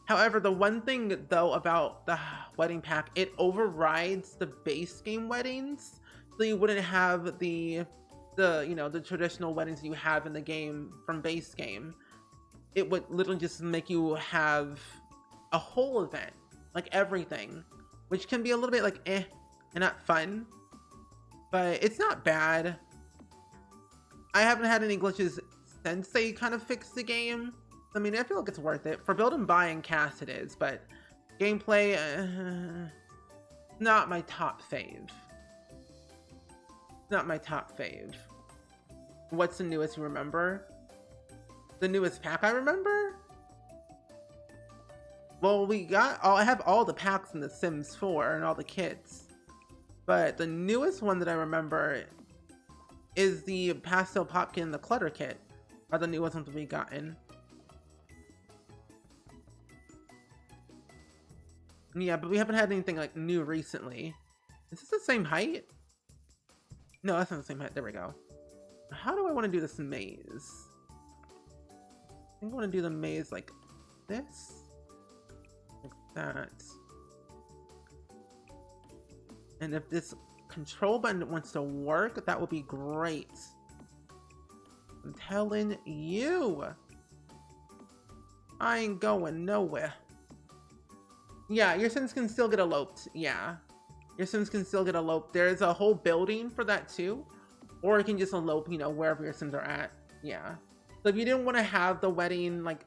However, the one thing though about the wedding pack, it overrides the base game weddings, so you wouldn't have the the traditional weddings you have in the game from base game. It would literally just make you have a whole event, like everything, which can be a little bit like and not fun, but it's not bad. I haven't had any glitches since they kind of fixed the game. I mean, I feel like it's worth it. For build and buy and cast it is, but gameplay, not my top fave. Not my top fave. What's the newest you remember? The newest pack I remember? Well, I have all the packs in The Sims 4 and all the kits. But the newest one that I remember is the Pastel Popkin and the Clutter kit. Are the newest ones we've gotten. Yeah, but we haven't had anything like new recently. Is this the same height? No, that's not the same height. There we go. How do I want to do this maze? I think I want to do the maze like this. Like that. And if this control button wants to work, that would be great. I'm telling you. I ain't going nowhere. Yeah, your Sims can still get eloped. Yeah. Your Sims can still get eloped. There's a whole building for that too. Or you can just elope, wherever your Sims are at. Yeah. So if you didn't want to have the wedding, like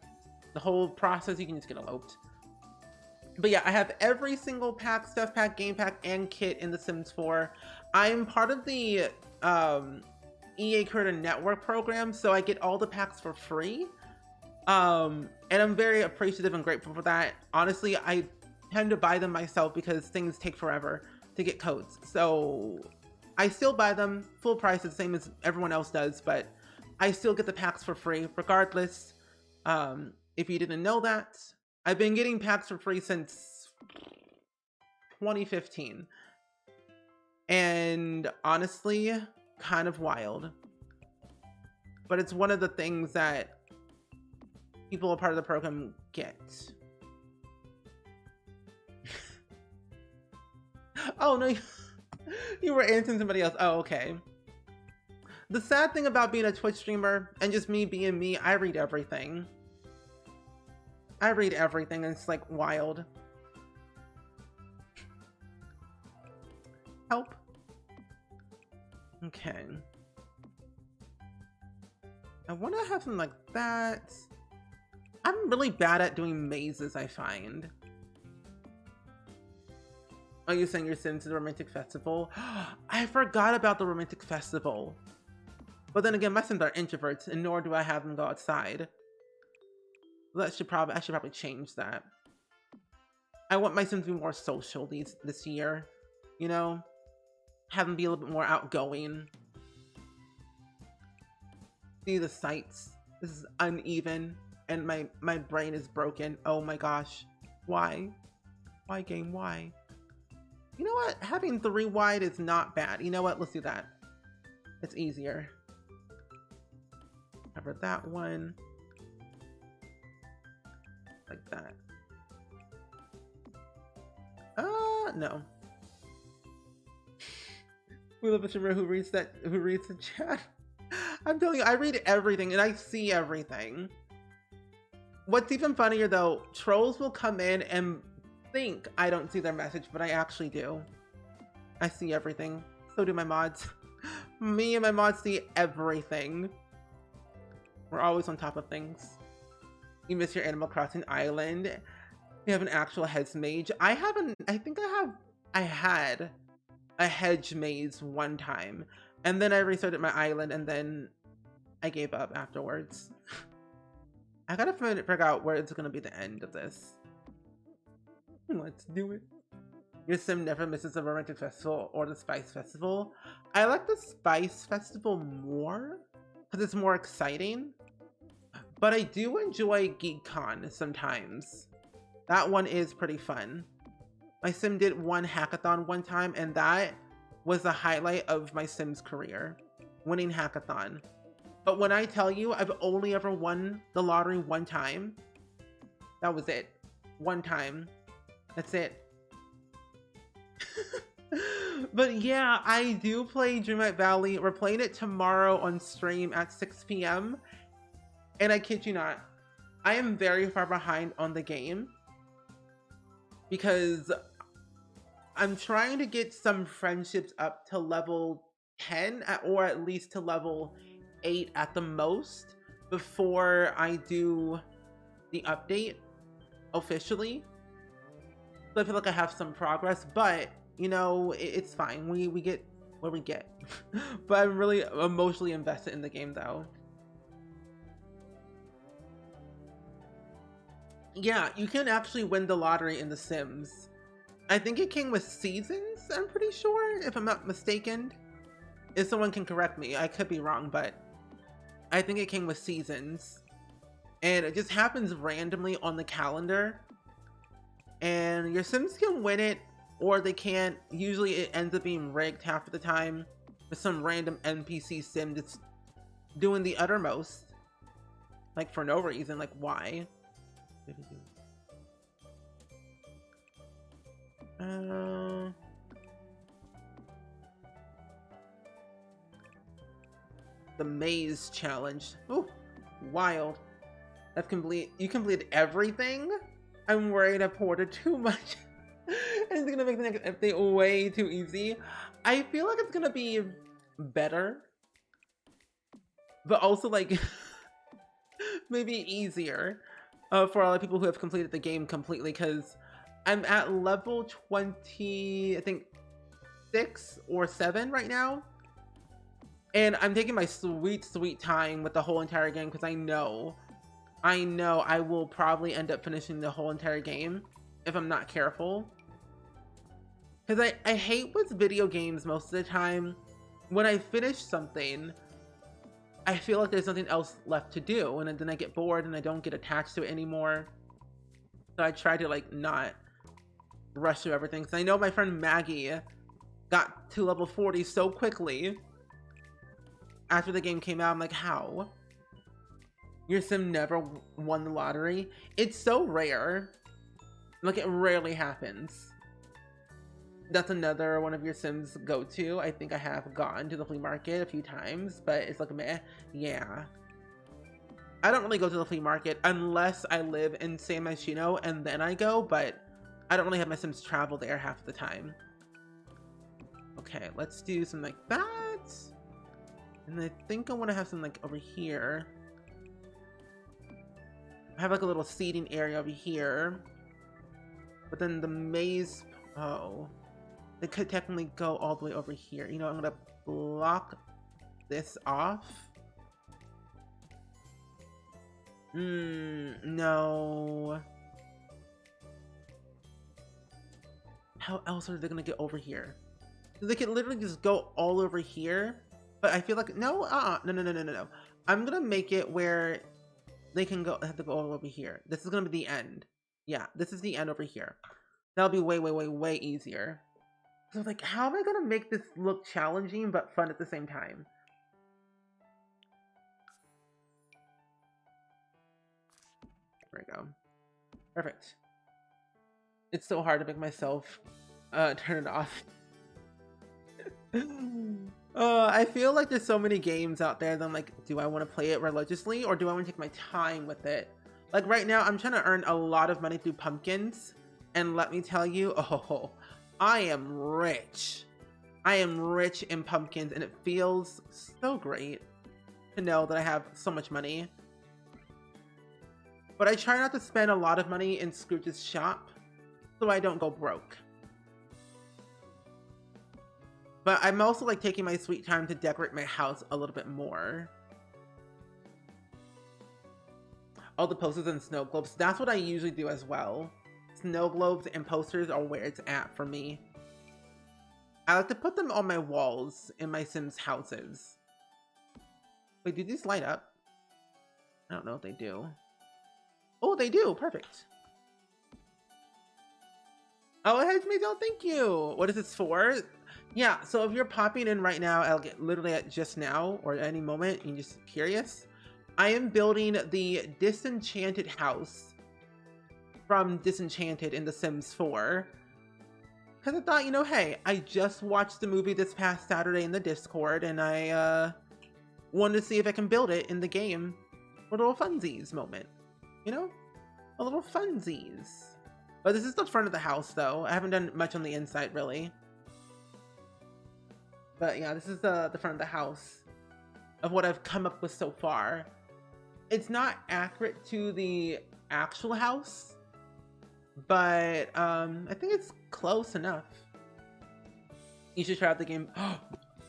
the whole process, you can just get eloped. But yeah, I have every single pack, stuff pack, game pack, and kit in The Sims 4. I'm part of the EA Creator Network program, so I get all the packs for free. And I'm very appreciative and grateful for that. Honestly, I tend to buy them myself because things take forever to get codes. So I still buy them full price, the same as everyone else does, but I still get the packs for free regardless. If you didn't know that, I've been getting packs for free since 2015. And honestly, kind of wild. But it's one of the things that people a part of the program get. Oh no, you were answering somebody else. Oh, okay. The sad thing about being a Twitch streamer and just me being me, I read everything. I read everything and it's like wild. Help. Okay. I want to have something like that. I'm really bad at doing mazes, I find. Are you saying you're Sims to the Romantic Festival? I forgot about the Romantic Festival. But then again, my Sims are introverts, and nor do I have them go outside. I should probably change that. I want my Sims to be more social this year. Have them be a little bit more outgoing. See the sights. This is uneven, and my brain is broken. Oh my gosh. Why? Why game? Why? You know what? Having 3 wide is not bad. You know what? Let's do that. It's easier. Cover that one. Like that. No. We love a streamer who reads the chat. I'm telling you, I read everything and I see everything. What's even funnier though, trolls will come in and think I don't see their message, but I actually do. I see everything. So do my mods. Me and my mods see everything. We're always on top of things. You miss your Animal Crossing island. You have an actual hedge mage. I think I had a hedge maze one time. And then I restarted my island and then I gave up afterwards. I gotta figure out where it's gonna be the end of this. Let's do it. Your sim never misses the romantic festival or the spice festival. I like the spice festival more because it's more exciting. But I do enjoy GeekCon sometimes. That one is pretty fun. My sim did one hackathon one time and that was the highlight of my sim's career. Winning hackathon. But when I tell you I've only ever won the lottery one time, that was it. One time. That's it. But yeah, I do play Dreamlight Valley. We're playing it tomorrow on stream at 6 p.m. And I kid you not, I am very far behind on the game because I'm trying to get some friendships up to level 10 or at least to level 8 at the most before I do the update officially. So I feel like I have some progress, but you know, it's fine. We get what we get. But I'm really emotionally invested in the game though. Yeah, you can actually win the lottery in The Sims. I think it came with seasons, I'm pretty sure, if I'm not mistaken. If someone can correct me, I could be wrong, but I think it came with seasons. And it just happens randomly on the calendar. And your Sims can win it, or they can't. Usually it ends up being rigged half of the time with some random NPC Sim that's doing the uttermost. Like for no reason, like why? The maze challenge. Oh, wild. That's complete. You completed everything? I'm worried I poured it too much. And it's gonna make the next update way too easy. I feel like it's gonna be better, but also like maybe easier for all the people who have completed the game completely, because I'm at level 20, I think 6 or 7 right now. And I'm taking my sweet, sweet time with the whole entire game because I know I will probably end up finishing the whole entire game if I'm not careful. Because I hate with video games most of the time, when I finish something, I feel like there's nothing else left to do, and then I get bored and I don't get attached to it anymore. So I try to like not rush through everything. Because I know my friend Maggie got to level 40 so quickly after the game came out. I'm like, how? Your sim never won the lottery? It's so rare. Like, it rarely happens. That's another one of your Sims go-to. I think I have gone to the flea market a few times, but it's like, meh, yeah. I don't really go to the flea market unless I live in San Myshuno and then I go, but I don't really have my Sims travel there half the time. Okay, let's do something like that. And I think I want to have something like over here. I have like a little seating area over here. But then the maze, oh. They could technically go all the way over here. You know, I'm gonna block this off. No. How else are they gonna get over here? They could literally just go all over here. But I feel like, no, no. I'm gonna make it where they can go, have to go all over here. This is gonna be the end. Yeah, this is the end over here. That'll be way, way, way, way easier. So like, how am I gonna make this look challenging but fun at the same time? There we go. Perfect. It's so hard to make myself turn it off. I feel like there's so many games out there that I'm like, do I want to play it religiously or do I want to take my time with it? Like right now, I'm trying to earn a lot of money through pumpkins. And let me tell you, oh, I am rich. I am rich in pumpkins and it feels so great to know that I have so much money. But I try not to spend a lot of money in Scrooge's shop so I don't go broke. But I'm also like taking my sweet time to decorate my house a little bit more. All the posters and snow globes, that's what I usually do as well. Snow globes and posters are where it's at for me. I like to put them on my walls in my Sims houses. Wait, do these light up? I don't know if they do. Oh, they do. Perfect. Oh, it has me go. Thank you. What is this for? Yeah, so if you're popping in right now, I'll get literally at just now or at any moment, and you're just curious, I am building the Disenchanted house from Disenchanted in The Sims 4. Because I thought, you know, hey, I just watched the movie this past Saturday in the Discord, and I wanted to see if I can build it in the game for a little funsies moment. You know? A little funsies. But this is the front of the house, though. I haven't done much on the inside, really. But yeah, this is the front of the house of what I've come up with so far. It's not accurate to the actual house, but I think it's close enough. You should try out the game.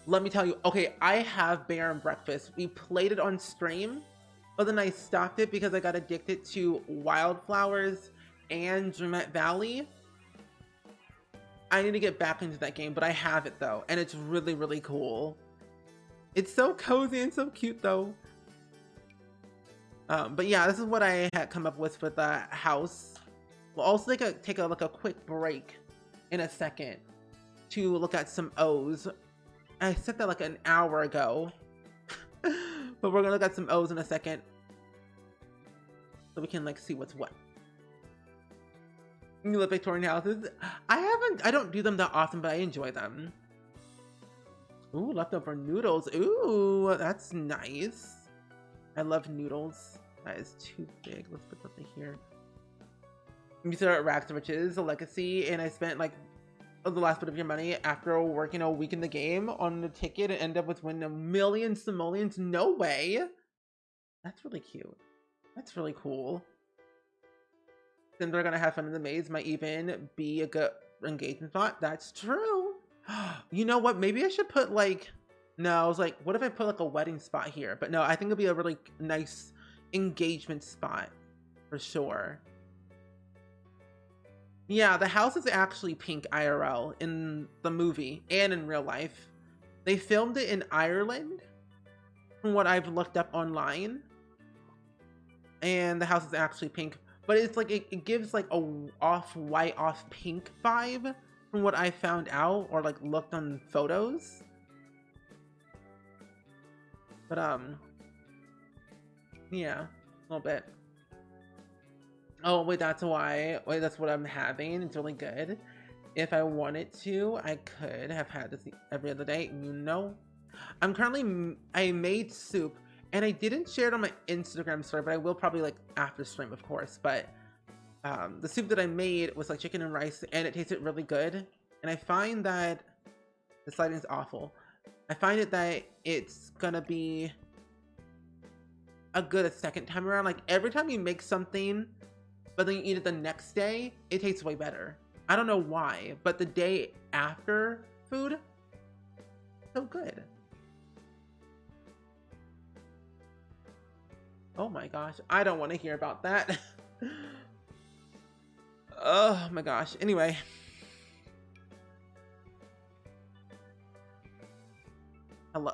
Let me tell you. Okay, I have Bear and Breakfast. We played it on stream, but then I stopped it because I got addicted to Wildflowers and Dreamette Valley. I need to get back into that game, but I have it though, and it's really, really cool. It's so cozy and so cute though. But yeah, this is what I had come up with the house. We'll also take a quick break in a second to look at some O's. I said that like an hour ago, but we're gonna look at some O's in a second so we can like see what's what. You live Victorian houses. I don't do them that often, but I enjoy them. Ooh, leftover noodles. Ooh, that's nice. I love noodles. That is too big. Let's put something here. These are Rags to Riches, a legacy, and I spent like the last bit of your money after working a week in the game on the ticket and end up with winning a million simoleons. No way. That's really cute. That's really cool. Then they're gonna have fun in the maze. Might even be a good engagement spot. That's true. You know what? Maybe I should put like, no, I was like, what if I put like a wedding spot here? But no, I think it'll be a really nice engagement spot for sure. Yeah, the house is actually pink IRL in the movie and in real life. They filmed it in Ireland from what I've looked up online. And the house is actually pink. But it's like, it gives like a off-white, off-pink vibe from what I found out or like looked on photos. But yeah, a little bit. Oh wait, that's why. Wait, that's what I'm having. It's really good. If I wanted to, I could have had this every other day. You know, I made soup. And I didn't share it on my Instagram story, but I will probably like after stream, of course. But the soup that I made was like chicken and rice, and it tasted really good. And I find that the lighting is awful. I find it that it's gonna be a good second time around. Like every time you make something, but then you eat it the next day, it tastes way better. I don't know why, but the day after food, so good. Oh my gosh, I don't want to hear about that. Oh my gosh. Anyway. Hello.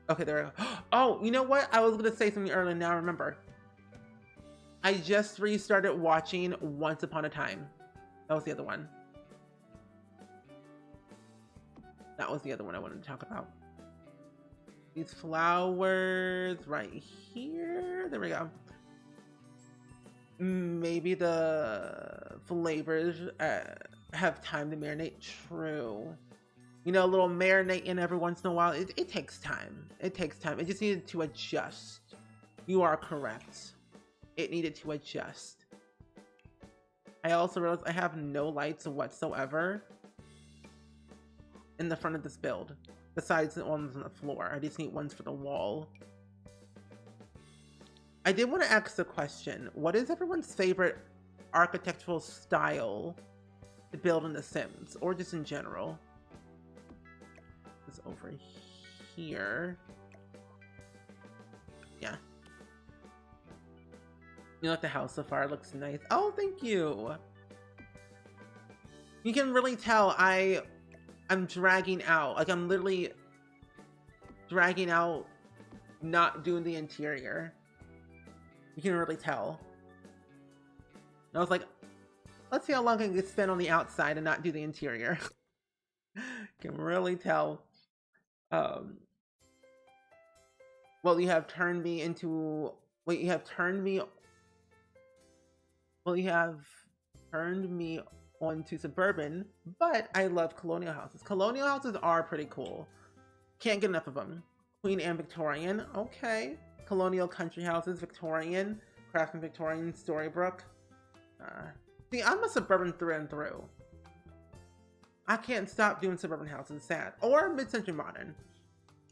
Okay, there we go. Oh, you know what? I was going to say something earlier, now I remember. I just restarted watching Once Upon a Time. That was the other one. That was the other one I wanted to talk about. These flowers right here. There we go. Maybe the flavors have time to marinate. True. You know, a little marinating every once in a while. It takes time. It takes time. It just needed to adjust. You are correct. It needed to adjust. I also realized I have no lights whatsoever in the front of this build, besides the ones on the floor. I just need ones for the wall. I did want to ask the question, what is everyone's favorite architectural style to build in The Sims, or just in general? It's over here. Yeah. You know, like the house so far looks nice. Oh, thank you. You can really tell I'm dragging out. Like, I'm literally dragging out, not doing the interior. You can really tell. And I was like, let's see how long I can spend on the outside and not do the interior. Can really tell. Well, you have turned me into... Wait, you have turned me... Well, you have turned me onto suburban, but I love colonial houses. Colonial houses are pretty cool. Can't get enough of them. Queen and Victorian, okay. Colonial country houses, Victorian, Craftsman Victorian, Storybrooke. See, I'm a suburban through and through. I can't stop doing suburban houses, sad. Or mid-century modern.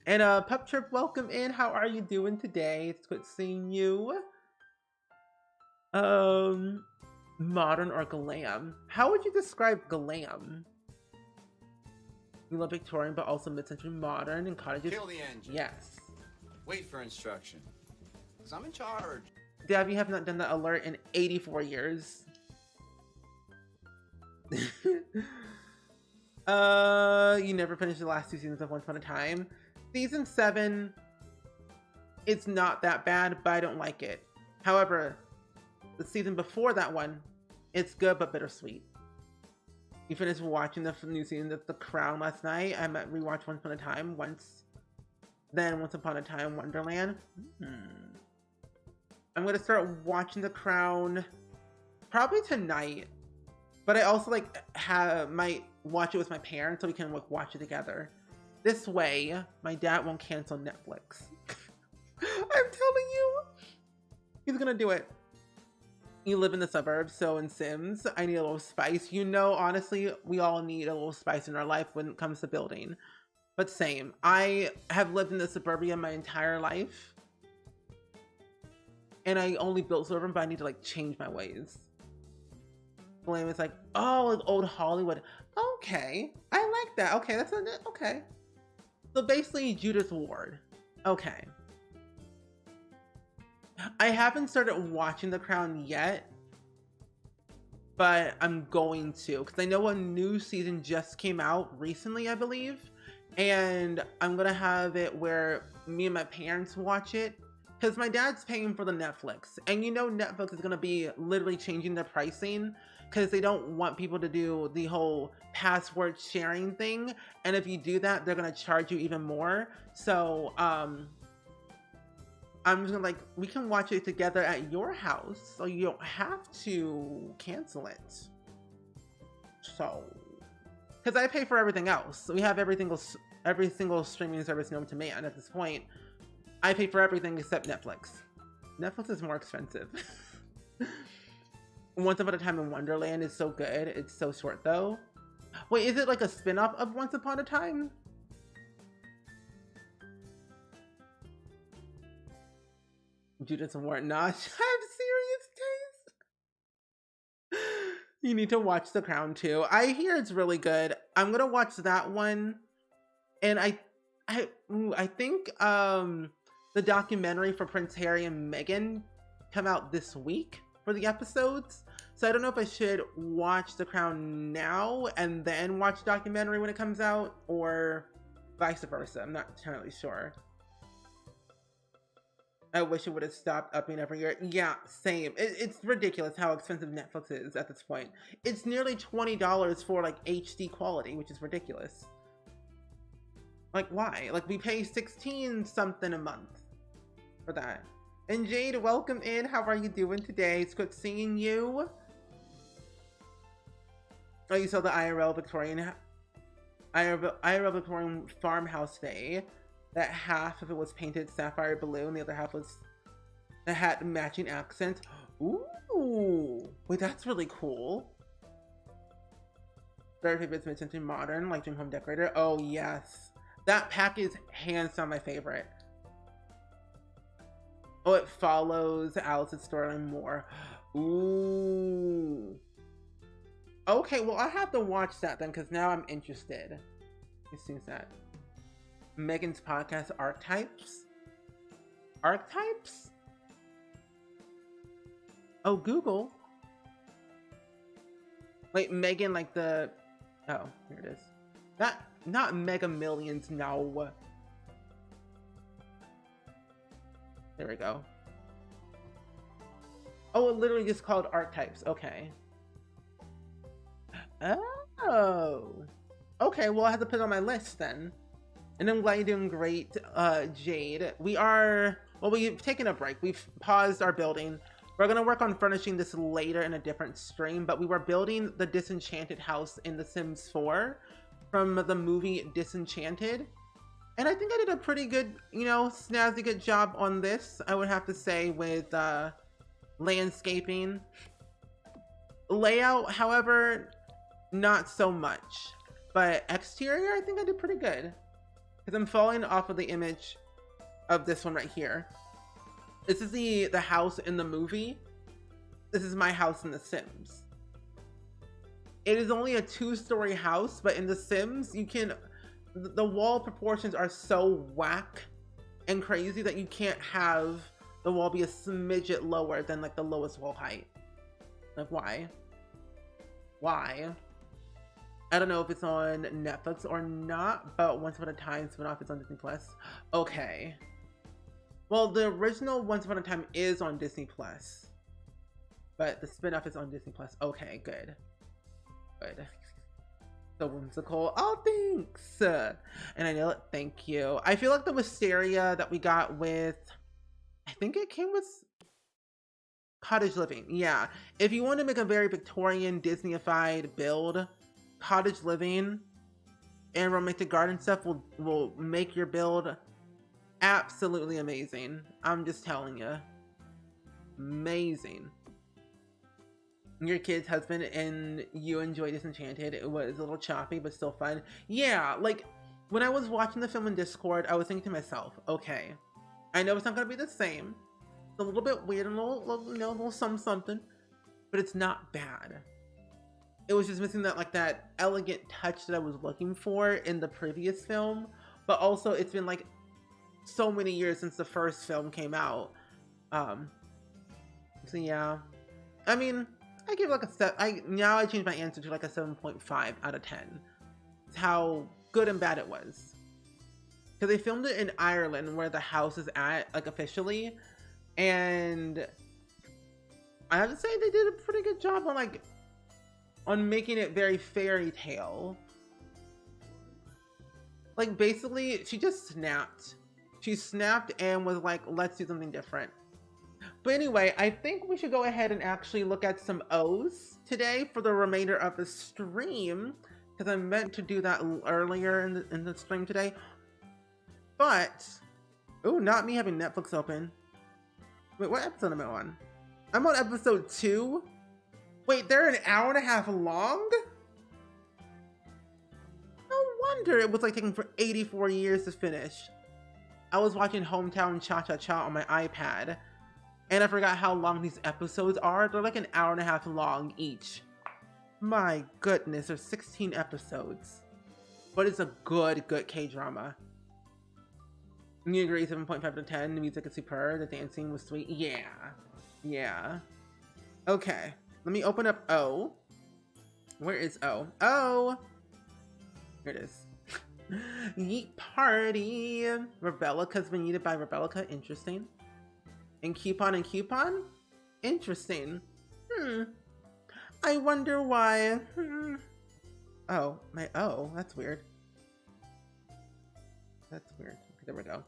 And Pup Trip, welcome in. How are you doing today? It's good seeing you. Modern or glam? How would you describe glam? We love Victorian, but also mid-century modern and cottages. Kill the engine. Yes. Wait for instruction. Because I'm in charge. Dab, you have not done that alert in 84 years. You never finished the last 2 seasons of Once Upon a Time. Season 7, it's not that bad, but I don't like it. However, the season before that one, it's good but bittersweet. You finished watching the new season of The Crown last night. I might rewatch Once Upon a Time once. Then Once Upon a Time Wonderland. I'm gonna start watching The Crown probably tonight. But I also might watch it with my parents so we can watch it together. This way, my dad won't cancel Netflix. I'm telling you, he's gonna do it. You live in the suburbs, so in Sims, I need a little spice. You know, honestly, we all need a little spice in our life when it comes to building. But same, I have lived in the suburbia my entire life. And I only built suburban, but I need to change my ways. Blame is like, oh, like old Hollywood. Okay, I like that. Okay, that's okay. So basically, Judith Ward. Okay. I haven't started watching The Crown yet, but I'm going to, because I know a new season just came out recently, I believe, and I'm gonna have it where me and my parents watch it, because my dad's paying for the Netflix, and you know Netflix is gonna be literally changing their pricing, because they don't want people to do the whole password sharing thing, and if you do that, they're gonna charge you even more. So I'm just gonna we can watch it together at your house, so you don't have to cancel it. So, because I pay for everything else, we have every single streaming service known to man at this point. I pay for everything except Netflix. Netflix is more expensive. Once Upon a Time in Wonderland is so good. It's so short though. Wait, is it like a spin-off of Once Upon a Time? Judith Ward, nah, I have serious taste. You need to watch The Crown too. I hear it's really good. I'm gonna watch that one, and I think the documentary for Prince Harry and Meghan come out this week for the episodes. So I don't know if I should watch The Crown now and then watch the documentary when it comes out, or vice versa. I'm not entirely sure. I wish it would have stopped upping every year. Yeah, same. It's ridiculous how expensive Netflix is at this point. It's nearly $20 for like HD quality, which is ridiculous. Like, why? Like, we pay 16 something a month for that. And Jade, welcome in. How are you doing today? It's good seeing you. Oh, you saw the IRL Victorian farmhouse day. That half of it was painted sapphire blue, and the other half was that had matching accents. Ooh, wait, that's really cool. Very favorite mid-century modern, like dream home decorator. Oh yes, that pack is hands down my favorite. Oh, it follows Alice's storyline more. Ooh. Okay, well, I have to watch that then, because now I'm interested. Let's see that. Megan's podcast archetypes? Archetypes? Oh, Google. Wait, Megan, like the... Oh, here it is. Not Mega Millions, no. There we go. Oh, it literally just called archetypes. Okay. Oh. Okay, well, I have to put it on my list then. And I'm glad you're doing great, Jade. We've taken a break. We've paused our building. We're gonna work on furnishing this later in a different stream, but we were building the Disenchanted house in The Sims 4 from the movie Disenchanted. And I think I did a pretty good, snazzy good job on this, I would have to say, with landscaping. Layout, however, not so much. But exterior, I think I did pretty good. Because I'm falling off of the image of this one right here. This is the house in the movie. This is my house in The Sims. It is only a 2-story house, but in The Sims, the wall proportions are so whack and crazy that you can't have the wall be a smidget lower than like the lowest wall height. Like, why? Why? I don't know if it's on Netflix or not, but Once Upon a Time spinoff is on Disney Plus. Okay. Well, the original Once Upon a Time is on Disney Plus, but the spinoff is on Disney Plus. Okay, good. Good. So whimsical. Oh, thanks. And I know it. Thank you. I feel like the wisteria that we got with, I think it came with Cottage Living. Yeah. If you want to make a very Victorian Disney-ified build, Cottage Living and Romantic Garden stuff will make your build absolutely amazing. I'm just telling you. Amazing. Your kid's husband and you enjoy Disenchanted. It was a little choppy, but still fun. Yeah, like, when I was watching the film in Discord, I was thinking to myself, okay, I know it's not going to be the same. It's a little bit weird and a little something, but it's not bad. It was just missing that elegant touch that I was looking for in the previous film, but also it's been like so many years since the first film came out. So yeah, I mean, I give like now I changed my answer to like a 7.5 out of 10. It's how good and bad it was. Because they filmed it in Ireland where the house is at, like, officially. And I have to say they did a pretty good job on making it very fairy tale. Like, basically, she just snapped. She snapped and was like, let's do something different. But anyway, I think we should go ahead and actually look at some O's today for the remainder of the stream, because I meant to do that earlier in the stream today. But, ooh, not me having Netflix open. Wait, what episode am I on? I'm on episode 2. Wait, they're an hour and a half long? No wonder it was like taking for 84 years to finish. I was watching Hometown Cha-Cha-Cha on my iPad, and I forgot how long these episodes are. They're like an hour and a half long each. My goodness, there's 16 episodes. But it's a good K-drama. You agree, 7.5 out of 10. The music is superb. The dancing was sweet. Yeah. Yeah. Okay. Let me open up O. Where is O? O! Here it is. Yeet Party! Rebellica's been yeeted by Rebellica. Interesting. And coupon and coupon? Interesting. Hmm. I wonder why. Oh, that's weird. That's weird. Okay, there we go.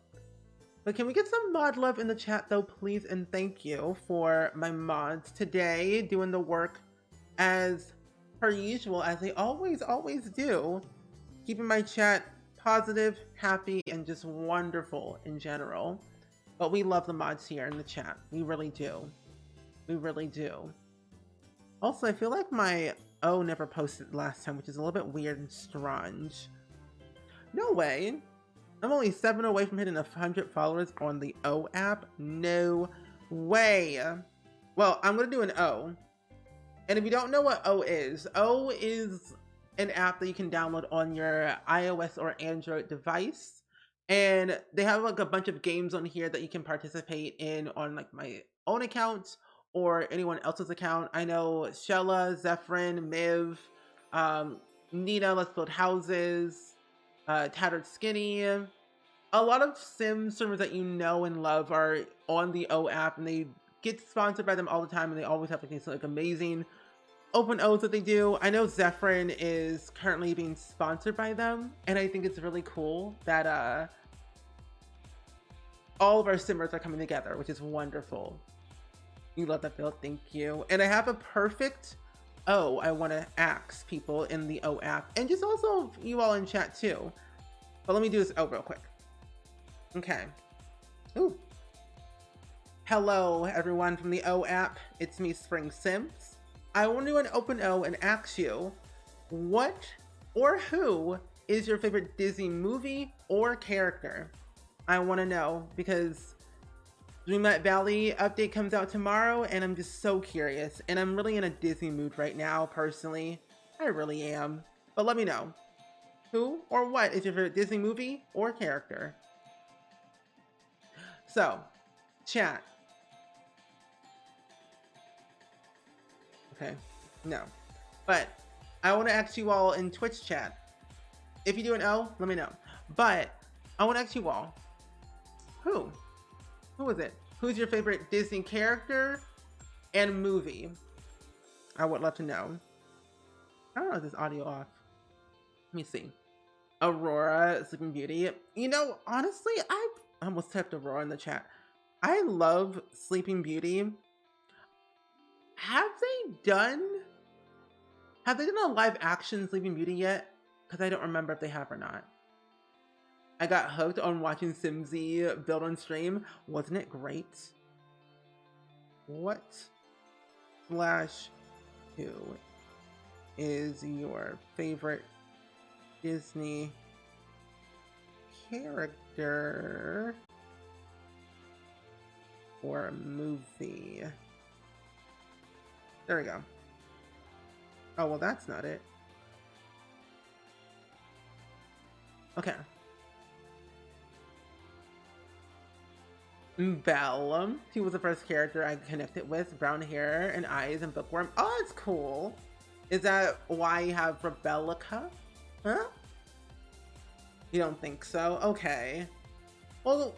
But can we get some mod love in the chat though, please? And thank you for my mods today doing the work as per usual, as they always do. Keeping my chat positive, happy, and just wonderful in general. But we love the mods here in the chat. We really do. We really do. Also, I feel like my O never posted last time, which is a little bit weird and strange. No way. I'm only 7 away from hitting 100 followers on the O app. No way. Well, I'm going to do an O. And if you don't know what O is an app that you can download on your iOS or Android device. And they have like a bunch of games on here that you can participate in on like my own account or anyone else's account. I know Shella, Zephyrin, Miv, Nina, Let's Build Houses, Tattered Skinny. A lot of sim servers that you know and love are on the O app, and they get sponsored by them all the time, and they always have like these like amazing open O's that they do. I know Zephyrin is currently being sponsored by them, and I think it's really cool that all of our simmers are coming together, which is wonderful. You love that build, thank you. And I have a perfect O I want to ask people in the O app, and just also you all in chat too. But let me do this O real quick. Okay. Ooh. Hello, everyone from the O app. It's me, Spring Sims. I want to do an open O and ask you, what or who is your favorite Disney movie or character? I want to know because Dreamlight Valley update comes out tomorrow, and I'm just so curious. And I'm really in a Disney mood right now, personally. I really am. But let me know. Who or what is your favorite Disney movie or character? So, chat. Okay, no. But I want to ask you all in Twitch chat. If you do an O, let me know. But I want to ask you all, who is it? Who's your favorite Disney character and movie? I would love to know. I don't know if this audio off. Let me see. Aurora, Sleeping Beauty. You know, honestly, I almost typed Aurora in the chat. I love Sleeping Beauty. Have they done a live action Sleeping Beauty yet? Because I don't remember if they have or not. I got hooked on watching Simsy build on stream. Wasn't it great? What / who is your favorite Disney character or movie? There we go. Oh, well, that's not it. Okay. Belle. She was the first character I connected with. Brown hair and eyes and bookworm. Oh, it's cool. Is that why you have Rebellica? Huh? You don't think so? Okay. Well,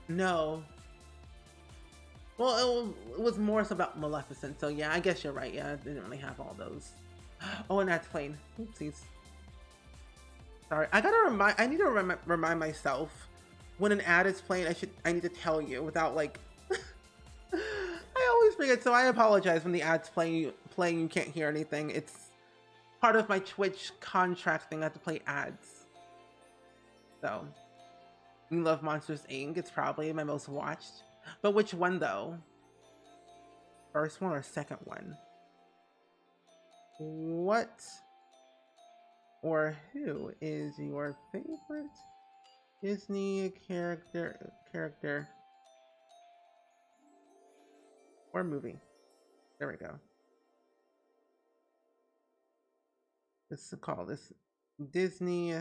no. Well, it was more so about Maleficent, so yeah, I guess you're right. Yeah, I didn't really have all those. Oh, and that's plain. Oopsies. Sorry, I need to remind myself when an ad is playing. I need to tell you without like. I always forget, so I apologize when the ad's playing. You can't hear anything. It's part of my Twitch contract thing. I have to play ads. So, you love Monsters Inc. It's probably my most watched. But which one though? First one or second one? What or who is your favorite Disney character or movie? There we go. Let's call this Disney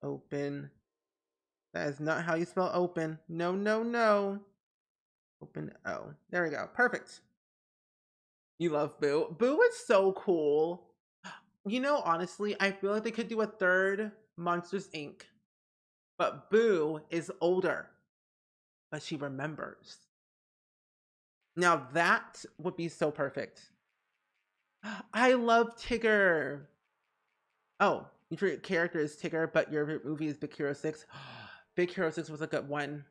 Open. That is not how you spell open. No, no, no. Open O. There we go. Perfect. You love Boo. Boo is so cool. You know, honestly, I feel like they could do a third Monsters Inc. But Boo is older. But she remembers. Now that would be so perfect. I love Tigger. Oh, your favorite character is Tigger, but your favorite movie is Big Hero 6. Big Hero 6 was a good one.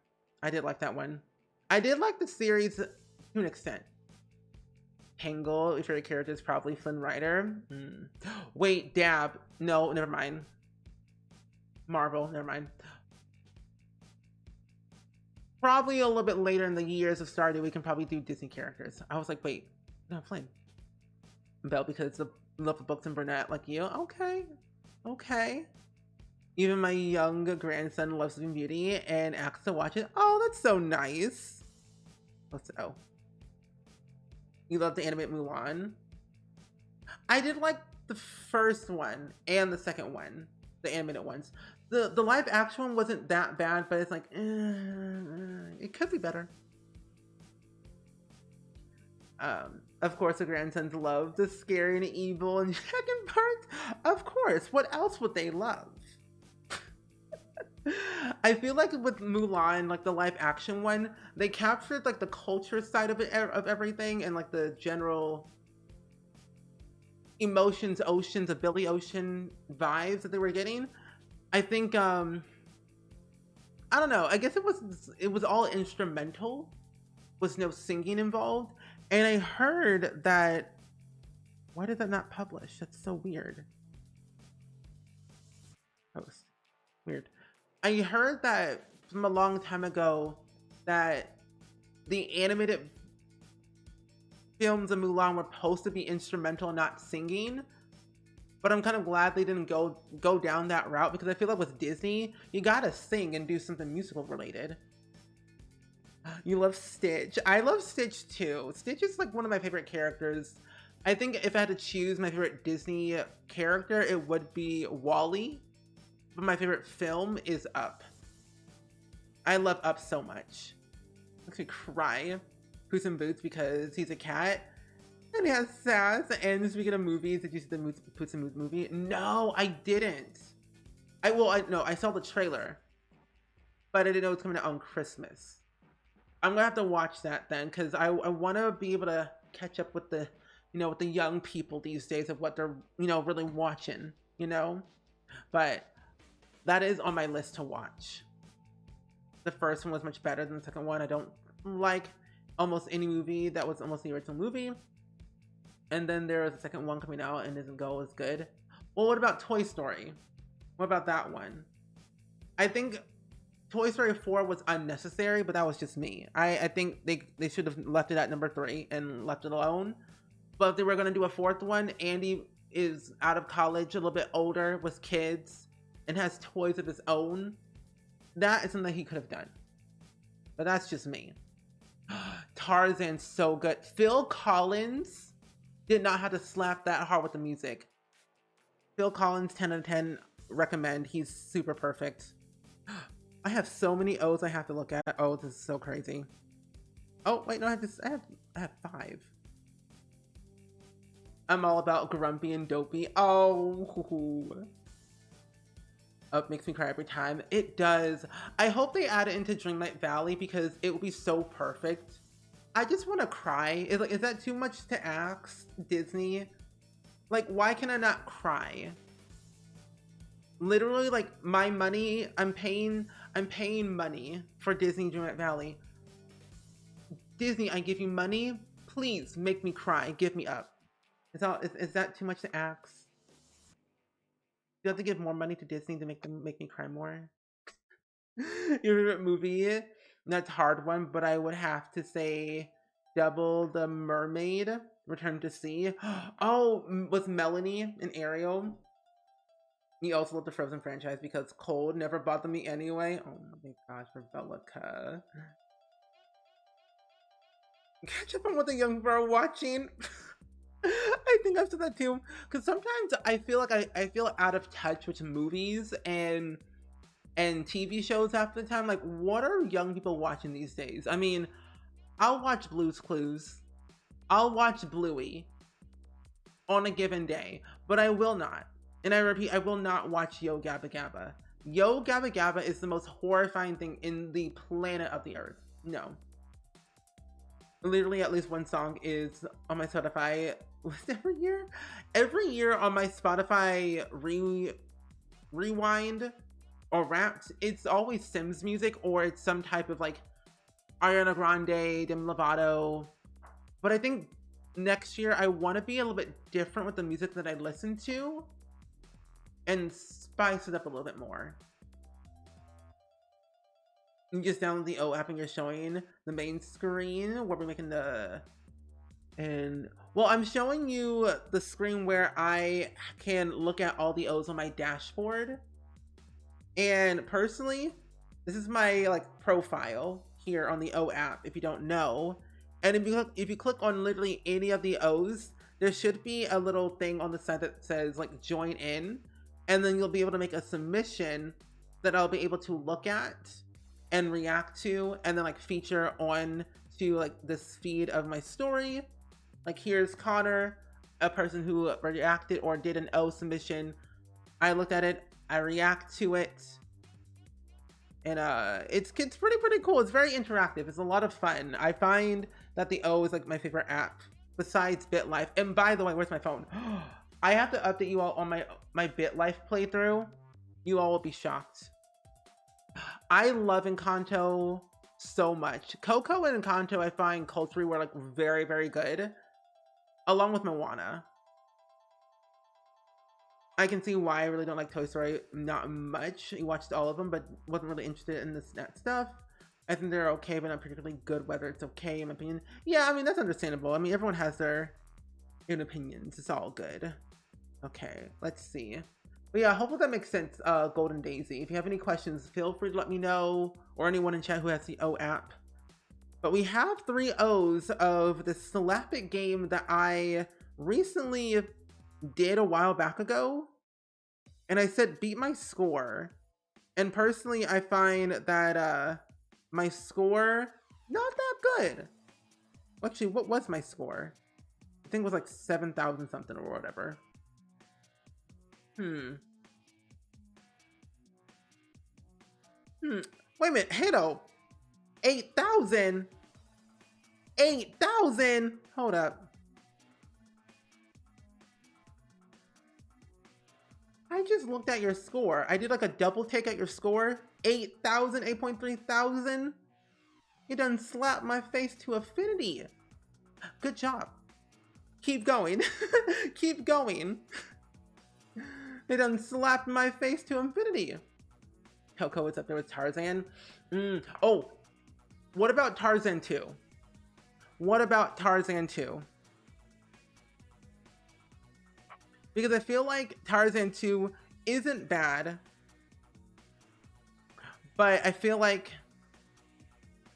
I did like that one. I did like the series to an extent. Tangle, your favorite character is probably Flynn Rider. Wait, Dab. No, never mind. Marvel, never mind. Probably a little bit later in the years of Stardew, we can probably do Disney characters. I was like, wait, no, Flynn. Belle, because the love of books and brunette like you. Okay, okay. Even my young grandson loves Sleeping Beauty and asks to watch it. Oh, that's so nice. What's oh? You love the animated Mulan. I did like the first one and the second one, the animated ones. The live action one wasn't that bad, but it's like it could be better. Of course, the grandsons love the scary and evil and dragon parts. Of course, what else would they love? I feel like with Mulan, like the live action one, they captured like the culture side of it, of everything, and like the general emotions, oceans of Billy Ocean vibes that they were getting. I think I don't know. I guess it was all instrumental, was no singing involved. And I heard that why did that not publish? That's so weird. Post. Weird. I heard that from a long time ago that the animated films of Mulan were supposed to be instrumental, not singing. But I'm kind of glad they didn't go down that route because I feel like with Disney, you gotta sing and do something musical related. You love Stitch. I love Stitch too. Stitch is like one of my favorite characters. I think if I had to choose my favorite Disney character, it would be Wally. But my favorite film is Up. I love Up so much. Makes me cry. Puss in Boots because he's a cat. And he has sass. And speaking of movies, did you see the Puss in Boots movie? No, I didn't. I saw the trailer. But I didn't know it was coming out on Christmas. I'm gonna have to watch that then, because I want to be able to catch up with the, with the young people these days of what they're, really watching, But that is on my list to watch. The first one was much better than the second one. I don't like almost any movie that was almost the original movie. And then there was a second one coming out and doesn't go as good. Well, what about Toy Story? What about that one? I think Toy Story 4 was unnecessary, but that was just me. I think they should have left it at number 3 and left it alone. But if they were going to do a fourth one, Andy is out of college, a little bit older, with kids, and has toys of his own. That is something he could have done. But that's just me. Tarzan's so good. Phil Collins did not have to slap that hard with the music. Phil Collins, 10 out of 10, recommend. He's super perfect. I have so many O's I have to look at. Oh, this is so crazy. Oh, wait, no, I have 5. I'm all about grumpy and dopey. Oh, it makes me cry every time. It does. I hope they add it into Dreamlight Valley because it would be so perfect. I just want to cry. Is that too much to ask, Disney? Like, why can I not cry? Literally, like, my money, I'm paying money for Disney Dreamlight Valley. Disney, I give you money. Please make me cry. Give me Up. Is that too much to ask? Do you have to give more money to Disney to make me cry more? Your favorite movie? That's a hard one, but I would have to say Double the Mermaid, Return to Sea. Oh, with Melanie and Ariel. You also love the Frozen franchise because cold never bothered me anyway. Oh my gosh, Rebecca. Catch up on what the young people are watching. I think I've said that too. Because sometimes I feel like I feel out of touch with movies and TV shows half the time. Like, what are young people watching these days? I mean, I'll watch Blue's Clues. I'll watch Bluey on a given day, but I will not. And I repeat, I will not watch Yo Gabba Gabba. Yo Gabba Gabba is the most horrifying thing in the planet of the earth. No. Literally, at least one song is on my Spotify list every year. Every year on my Spotify rewind or wrapped, it's always Sims music or it's some type of like Ariana Grande, Demi Lovato. But I think next year I want to be a little bit different with the music that I listen to and spice it up a little bit more. You just download the O app and you're showing the main screen where we're making the and well, I'm showing you the screen where I can look at all the O's on my dashboard. And personally, this is my like profile here on the O app if you don't know. And if you click on literally any of the O's, there should be a little thing on the side that says like join in, and then you'll be able to make a submission that I'll be able to look at and react to and then like feature on to like this feed of my story. Like here's Connor, a person who reacted or did an O submission. I looked at it, I react to it, and it's pretty cool. It's very interactive. It's a lot of fun. I find that the O is like my favorite app besides BitLife. And by the way, where's my phone? I have to update you all on my BitLife playthrough. You all will be shocked. I love Encanto so much. Coco and Encanto I find culturally were like very good, along with Moana. I can see why I really don't like Toy Story not much. I watched all of them, but wasn't really interested in that stuff. I think they're okay, but not particularly good. Whether it's okay, in my opinion. Yeah, I mean, that's understandable. I mean, everyone has their own opinions. It's all good. Okay, let's see. But yeah, hopefully that makes sense, Golden Daisy. If you have any questions, feel free to let me know, or anyone in chat who has the O app. But we have 3 O's of the Slap It game that I recently did a while back ago. And I said beat my score. And personally, I find that my score, not that good. Actually, what was my score? I think it was like 7,000 something or whatever. Wait a minute, Halo. 8,000? 8,000? Hold up. I just looked at your score. I did like a double take at your score. 8,000, 8.3 thousand. You done slapped my face to affinity. Good job. Keep going. Keep going. They done slapped my face to infinity. Coco is up there with Tarzan. Oh, what about Tarzan 2? What about Tarzan 2? Because I feel like Tarzan 2 isn't bad, but I feel like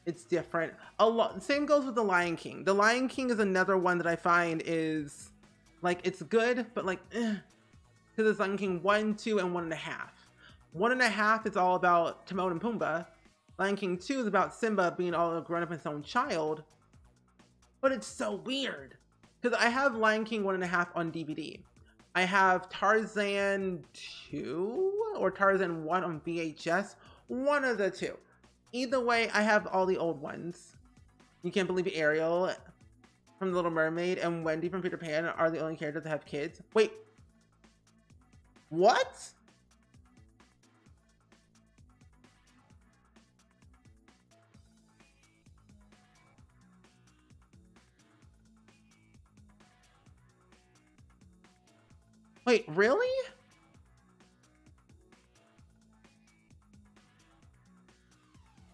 it's different. A lot. Same goes with The Lion King. The Lion King is another one that I find is like it's good, but like, because it's Lion King 1, 2, and 1.5. 1.5 is all about Timon and Pumbaa. Lion King 2 is about Simba being all grown up as his own child. But it's so weird because I have Lion King 1.5 on DVD. I have Tarzan 2 or Tarzan 1 on VHS. One of the two. Either way, I have all the old ones. You Can't Believe Ariel from The Little Mermaid and Wendy from Peter Pan are the only characters that have kids. Wait. What? Wait, really?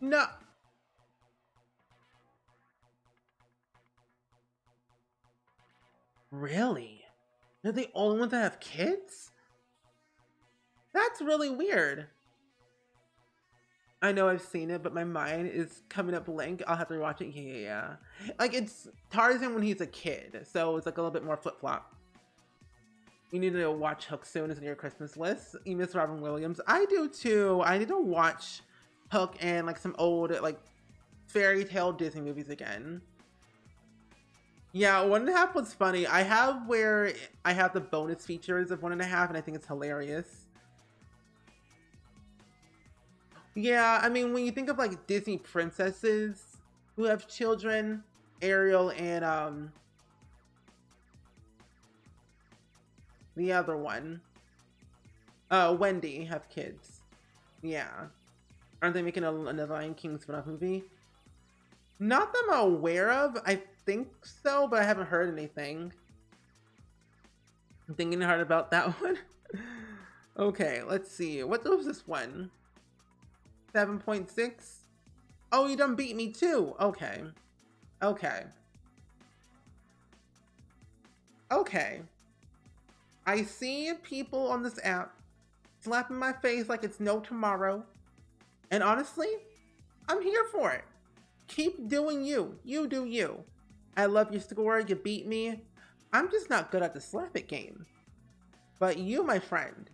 No. Really? They're the only ones that have kids? That's really weird. I know I've seen it, but my mind is coming up blank. I'll have to rewatch it. Yeah. Like, it's Tarzan when he's a kid, so it's like a little bit more flip-flop. You need to watch Hook soon. It's in your Christmas list. You miss Robin Williams. I do too. I need to watch Hook and like some old like fairy tale Disney movies again. Yeah, 1.5 was funny. I have where I have the bonus features of 1.5 and I think it's hilarious. Yeah, I mean, when you think of like Disney princesses who have children, Ariel and the other one, Wendy have kids. Yeah. Aren't they making another Lion King spin-off movie? Not that I'm aware of. I think so, but I haven't heard anything. I'm thinking hard about that one. Okay, let's see. What was this one? 7.6? Oh, you done beat me too. Okay. Okay. Okay. I see people on this app slapping my face like it's no tomorrow. And honestly, I'm here for it. Keep doing you. You do you. I love your score. You beat me. I'm just not good at the slap it game. But you, my friend,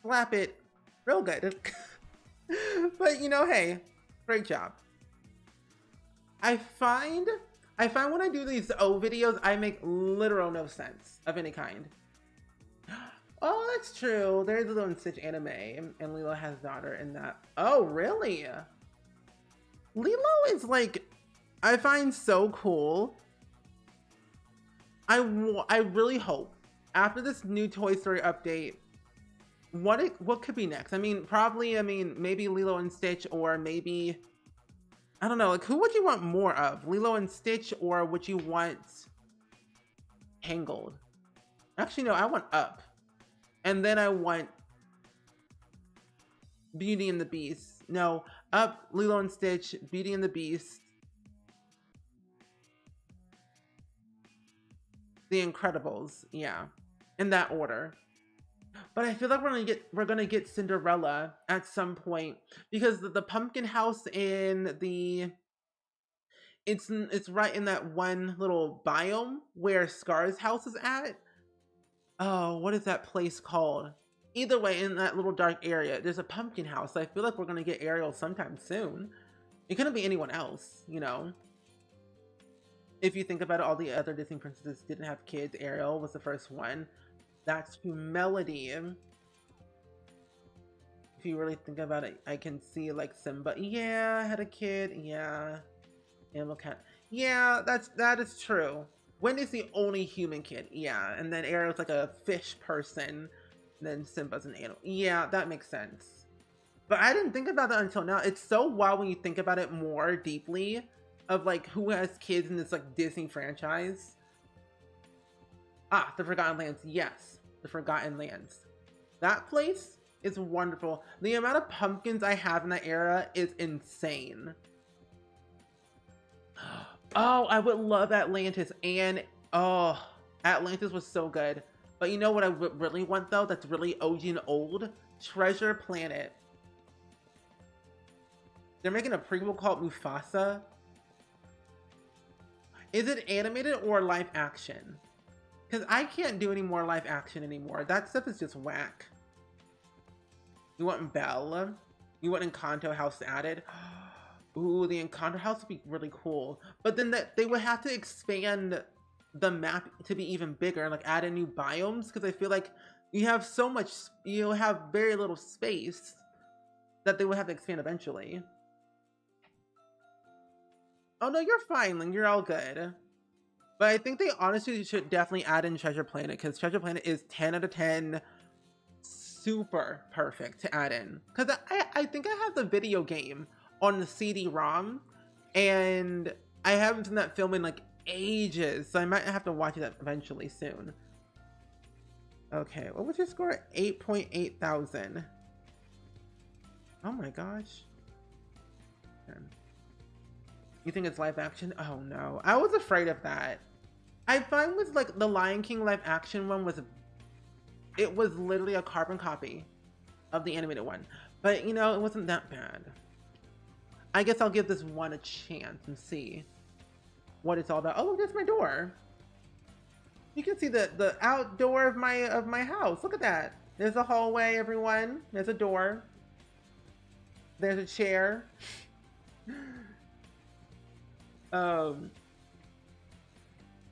slap it real good. But you know, hey, great job. I find when I do these videos, I make literal no sense of any kind. Oh, that's true. There's a Lilo and Stitch anime, and Lilo has a daughter in that. Oh, really? Lilo is like, I find so cool. I really hope after this new Toy Story update, what could be next? I mean, probably, maybe Lilo and Stitch, or maybe, I don't know, like, who would you want more of? Lilo and Stitch, or would you want Tangled? Actually, no, I want Up. And then I want Beauty and the Beast. No, Up, Lilo and Stitch, Beauty and the Beast, The Incredibles. Yeah, in that order. But I feel like we're gonna get Cinderella at some point, because the pumpkin house in the it's right in that one little biome where Scar's house is at. Oh, what is that place called? Either way, in that little dark area, there's a pumpkin house. So I feel like we're gonna get Ariel sometime soon. It couldn't be anyone else, you know. If you think about it, all the other Disney princesses didn't have kids. Ariel was the first one. That's true. Melody. If you really think about it, I can see like Simba. Yeah, had a kid. Yeah. Animal Cat. Yeah, that is true. Wendy's the only human kid. Yeah, and then Ariel's like a fish person. And then Simba's an animal. Yeah, that makes sense. But I didn't think about that until now. It's so wild when you think about it more deeply, of like who has kids in this like Disney franchise. Ah, the Forgotten Lands. Yes, the Forgotten Lands. That place is wonderful. The amount of pumpkins I have in that era is insane. Oh, I would love Atlantis. And oh, Atlantis was so good. But you know what I really want though, that's really OG and old? Treasure Planet. They're making a prequel called Mufasa. Is it animated or live action? Because I can't do any more live action anymore. That stuff is just whack. You want Belle? You want Encanto House added? Ooh, the Encanto House would be really cool. But then they would have to expand the map to be even bigger, like add in new biomes, because I feel like you have so much, you have very little space that they would have to expand eventually. Oh no, you're fine, Ling. You're all good. But I think they honestly should definitely add in Treasure Planet, because Treasure Planet is 10 out of 10. Super perfect to add in. Because I think I have the video game on the CD-ROM, and I haven't seen that film in like ages, so I might have to watch it eventually soon. Okay, what was your score? 8.8 thousand. Oh my gosh. Okay. You think it's live action? Oh no, I was afraid of that. I find with like the Lion King live action one it was literally a carbon copy of the animated one, but you know, it wasn't that bad. I guess I'll give this one a chance and see what it's all about. Oh, look, there's my door. You can see the outdoor of my house. Look at that. There's a hallway, everyone. There's a door. There's a chair. Oh,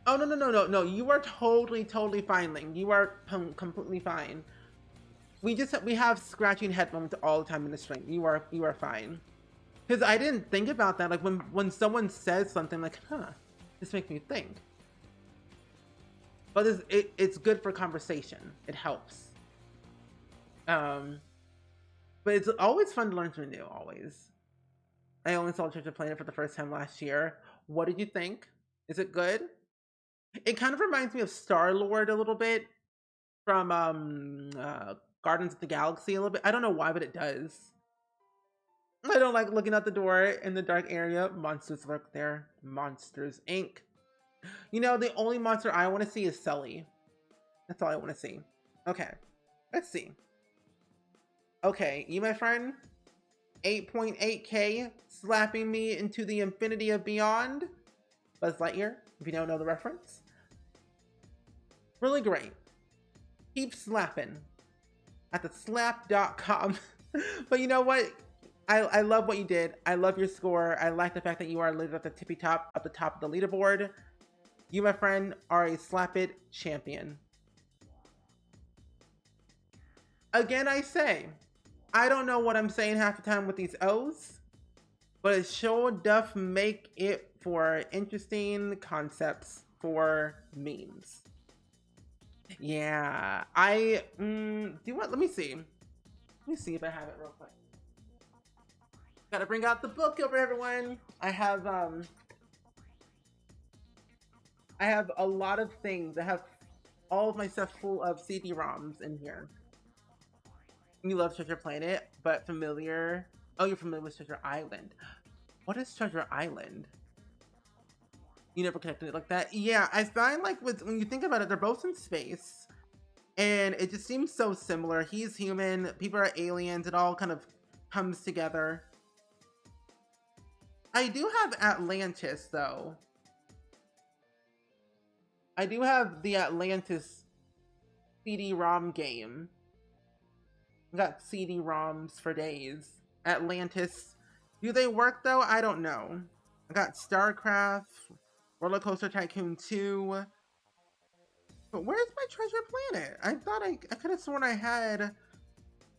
no. You are totally fine, Ling. You are completely fine. We have scratching headphones all the time in the stream. You are fine. Because I didn't think about that. Like when someone says something like, huh, this makes me think. But it's good for conversation. It helps. Um, but it's always fun to learn something new, always. I only saw Treasure Planet for the first time last year. What did you think? Is it good? It kind of reminds me of Star-Lord a little bit from Guardians of the Galaxy a little bit. I don't know why, but it does. I don't like looking out the door in the dark area. Monsters lurk there. Monsters Inc. You know, the only monster I want to see is Sully. That's all I want to see. Okay, let's see. Okay, you, my friend, 8.8K slapping me into the infinity of beyond. Buzz Lightyear, if you don't know the reference. Really great. Keep slapping at the slap.com. But you know what? I love what you did. I love your score. I like the fact that you are literally at the tippy top, at the top of the leaderboard. You, my friend, are a Slap It champion. Again, I say, I don't know what I'm saying half the time with these O's, but it sure does make it for interesting concepts for memes. Yeah, do you want, let me see. Let me see if I have it real quick. Gotta bring out the book over, everyone. I have a lot of things. I have all of my stuff full of CD-ROMs in here. You love Treasure Planet, but familiar. Oh, you're familiar with Treasure Island. What is Treasure Island? You never connected it like that? Yeah, I find like when you think about it, they're both in space. And it just seems so similar. He's human, people are aliens, it all kind of comes together. I do have Atlantis, though. I do have the Atlantis CD-ROM game. I got CD-ROMs for days. Atlantis. Do they work, though? I don't know. I got StarCraft, Roller Coaster Tycoon 2. But where's my Treasure Planet? I thought I could have sworn I had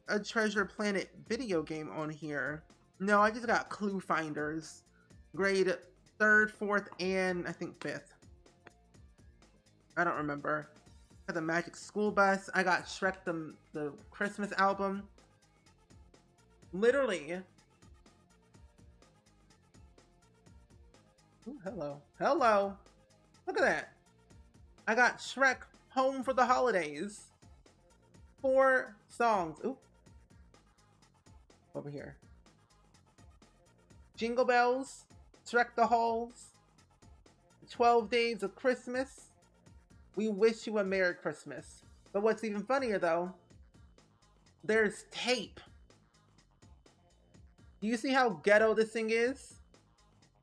a Treasure Planet video game on here. No, I just got Clue Finders. Grade 3rd, 4th, and I think 5th. I don't remember. Got the Magic School Bus. I got Shrek the Christmas album. Literally. Ooh, hello. Hello. Look at that. I got Shrek Home for the Holidays. 4 songs. Ooh. Over here. Jingle Bells. Shrek the Halls. 12 Days of Christmas. We wish you a Merry Christmas. But what's even funnier, though, there's tape. Do you see how ghetto this thing is?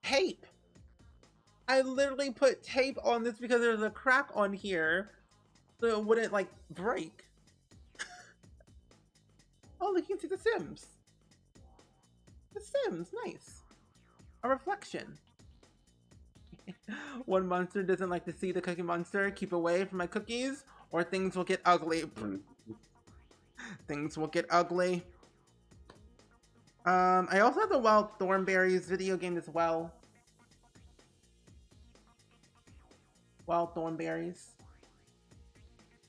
Tape. I literally put tape on this because there's a crack on here so it wouldn't, like, break. Oh, look, you can see The Sims. The Sims, nice. A reflection. One monster doesn't like to see the Cookie Monster. Keep away from my cookies or things will get ugly. Things will get ugly. I also have the Wild Thornberries video game as well. Wild Thornberries.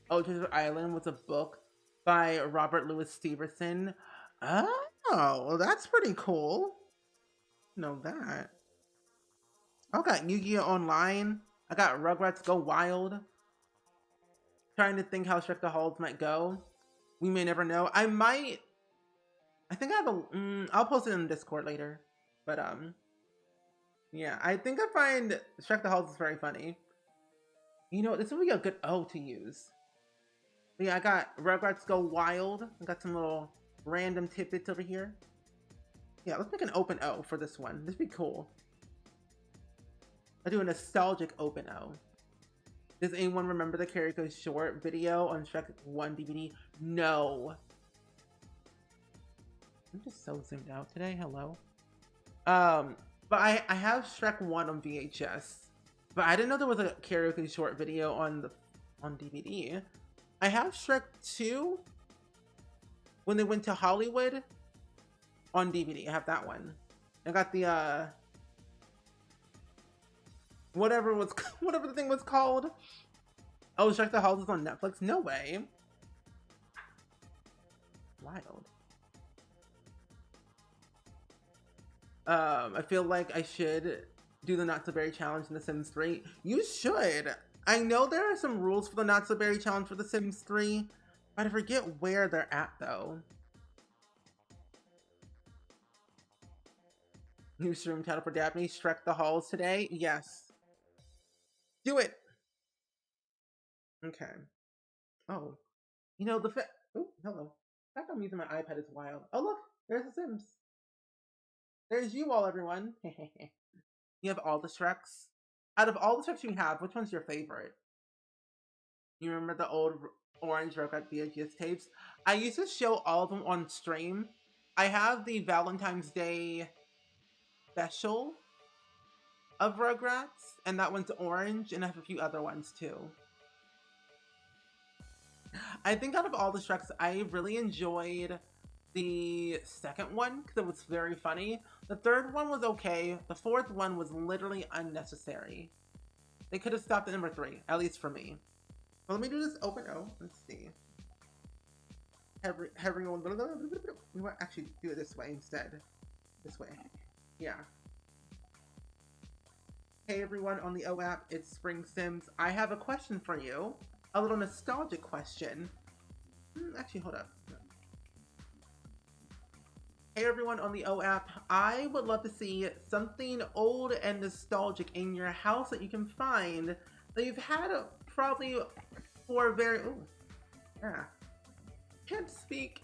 Oh, Treasure Island was a book by Robert Louis Stevenson. Oh, well, that's pretty cool. Know that. I got Yu-Gi-Oh! Online. I got Rugrats Go Wild. Trying to think how Shrek the Halls might go. We may never know. I think I have a... I'll post it in Discord later. But, yeah. I think I find Shrek the Halls is very funny. You know, this would be a good O to use. But yeah, I got Rugrats Go Wild. I got some little random tidbits over here. Yeah, let's make an open O for this one. This would be cool. I'll do a nostalgic open O. Does anyone remember the Carrico short video on Shrek 1 DVD? No. I'm just so zoomed out today. Hello. But I have Shrek 1 on VHS. But I didn't know there was a karaoke short video on DVD. I have Shrek 2 when they went to Hollywood on DVD. I have that one. I got the whatever was whatever the thing was called. Oh, Shrek the Halls is on Netflix? No way. Wild. I feel like I should do the Not So Berry challenge in The Sims 3. You should. I know there are some rules for the Not So Berry challenge for The Sims 3, but I forget where they're at though. Newsroom title for Daphne, Shrek the Halls today? Yes. Do it! Okay. Oh. You know, oh, hello. The fact I'm using my iPad is wild. Oh look, there's The Sims. There's you all, everyone. You have all the Shreks. Out of all the Shreks you have, which one's your favorite? You remember the old orange Rugrats VHS tapes? I used to show all of them on stream. I have the Valentine's Day special of Rugrats, and that one's orange, and I have a few other ones too. I think out of all the Shreks, I really enjoyed the second one because it was very funny. The third one was okay. The fourth one was literally unnecessary. They could have stopped at number 3, at least for me. But let me do this open. Oh, let's see. Everyone, we might actually do it this way instead. This way. Yeah. Hey everyone on the O app, it's Spring Sims. I have a question for you. A little nostalgic question. Actually, hold up. Hey everyone on the O app, I would love to see something old and nostalgic in your house that you can find that you've had probably for a very, can't speak.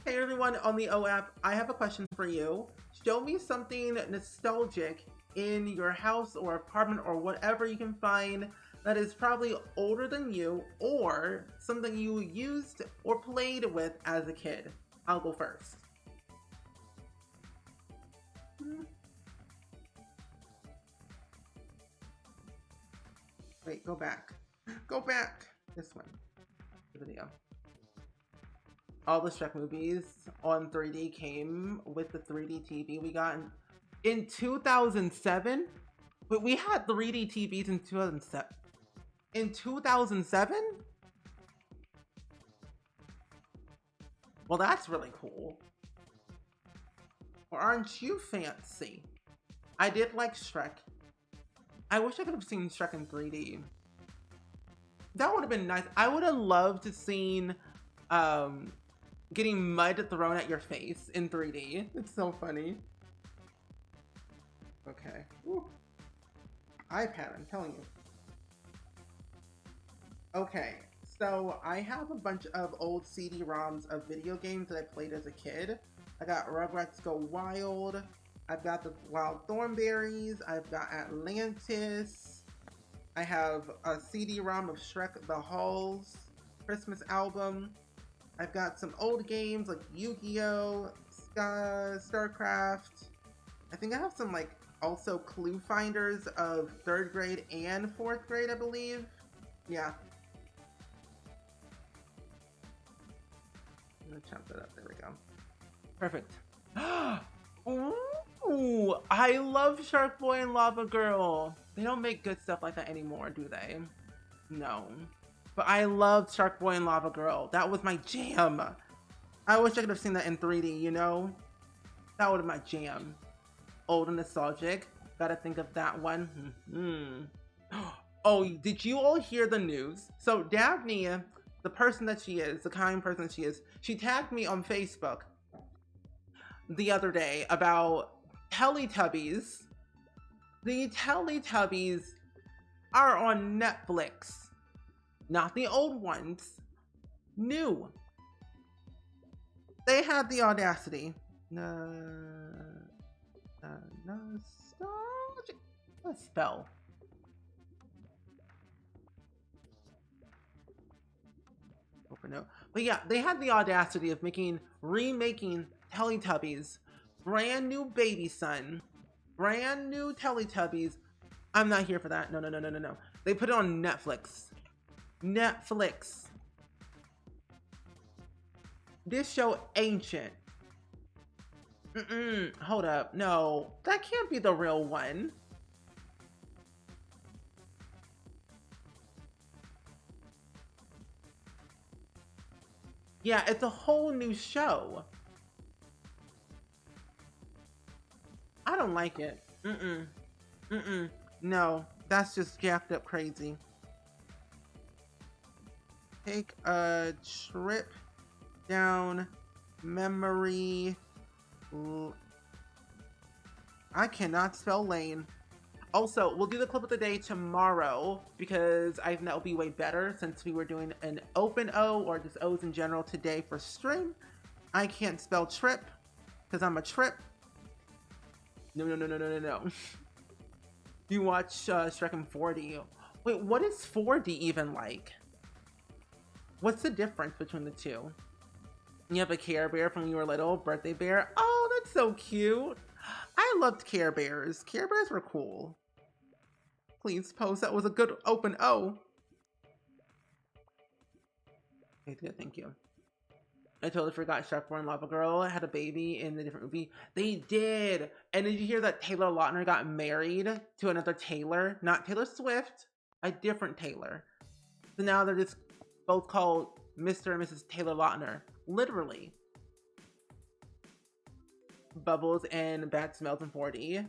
Hey everyone on the O app, I have a question for you. Show me something nostalgic in your house or apartment or whatever you can find that is probably older than you or something you used or played with as a kid. I'll go first. Wait, go back. Go back! This one. The video. All the Shrek movies on 3D came with the 3D TV we got in 2007? But we had 3D TVs in 2007. In 2007? Well, that's really cool. Or aren't you fancy? I did like Shrek. I wish I could have seen Shrek in 3D. That would have been nice. I would have loved to seen getting mud thrown at your face in 3D. It's so funny. Okay. Woo. iPad, I'm telling you. Okay, so I have a bunch of old CD-ROMs of video games that I played as a kid. I got Rugrats Go Wild. I've got the Wild Thornberries. I've got Atlantis. I have a CD-ROM of Shrek the Halls Christmas album. I've got some old games like Yu-Gi-Oh, StarCraft. I think I have some like also clue finders of 3rd grade and 4th grade, I believe. Yeah. I'm gonna chop that up. There we go. Perfect. Ooh, I love Shark Boy and Lava Girl. They don't make good stuff like that anymore, do they? No. But I loved Shark Boy and Lava Girl. That was my jam. I wish I could have seen that in 3D, you know? That would have been my jam. Old and nostalgic. Gotta think of that one. Oh, did you all hear the news? So Daphne, the person that she is, the kind person that she is, she tagged me on Facebook the other day about Teletubbies. The Teletubbies are on Netflix. Not the old ones. New. They had the audacity. Nostalgic. What spell? Open note. But yeah, they had the audacity of remaking Teletubbies. Brand new baby son. Brand new Teletubbies. I'm not here for that. No. They put it on Netflix. Netflix. This show ancient. Hold up. No, that can't be the real one. Yeah, it's a whole new show. I don't like it. No, that's just jacked up crazy. Take a trip down memory. I cannot spell lane. Also, we'll do the clip of the day tomorrow because I think that will be way better since we were doing an open O or just O's in general today for stream. I can't spell trip because I'm a trip. No. You watch Shrek in 4D. Wait, what is 4D even like? What's the difference between the two? You have a Care Bear from when you were little, birthday bear. Oh, that's so cute. I loved Care Bears. Care Bears were cool. Please post. That was a good open O. Okay, good, thank you. I totally forgot Sharkborn Lava Girl had a baby in the different movie. They did. And did you hear that Taylor Lautner got married to another Taylor? Not Taylor Swift, a different Taylor. So now they're just both called Mr. and Mrs. Taylor Lautner. Literally. Bubbles and Bad Smells in 4D.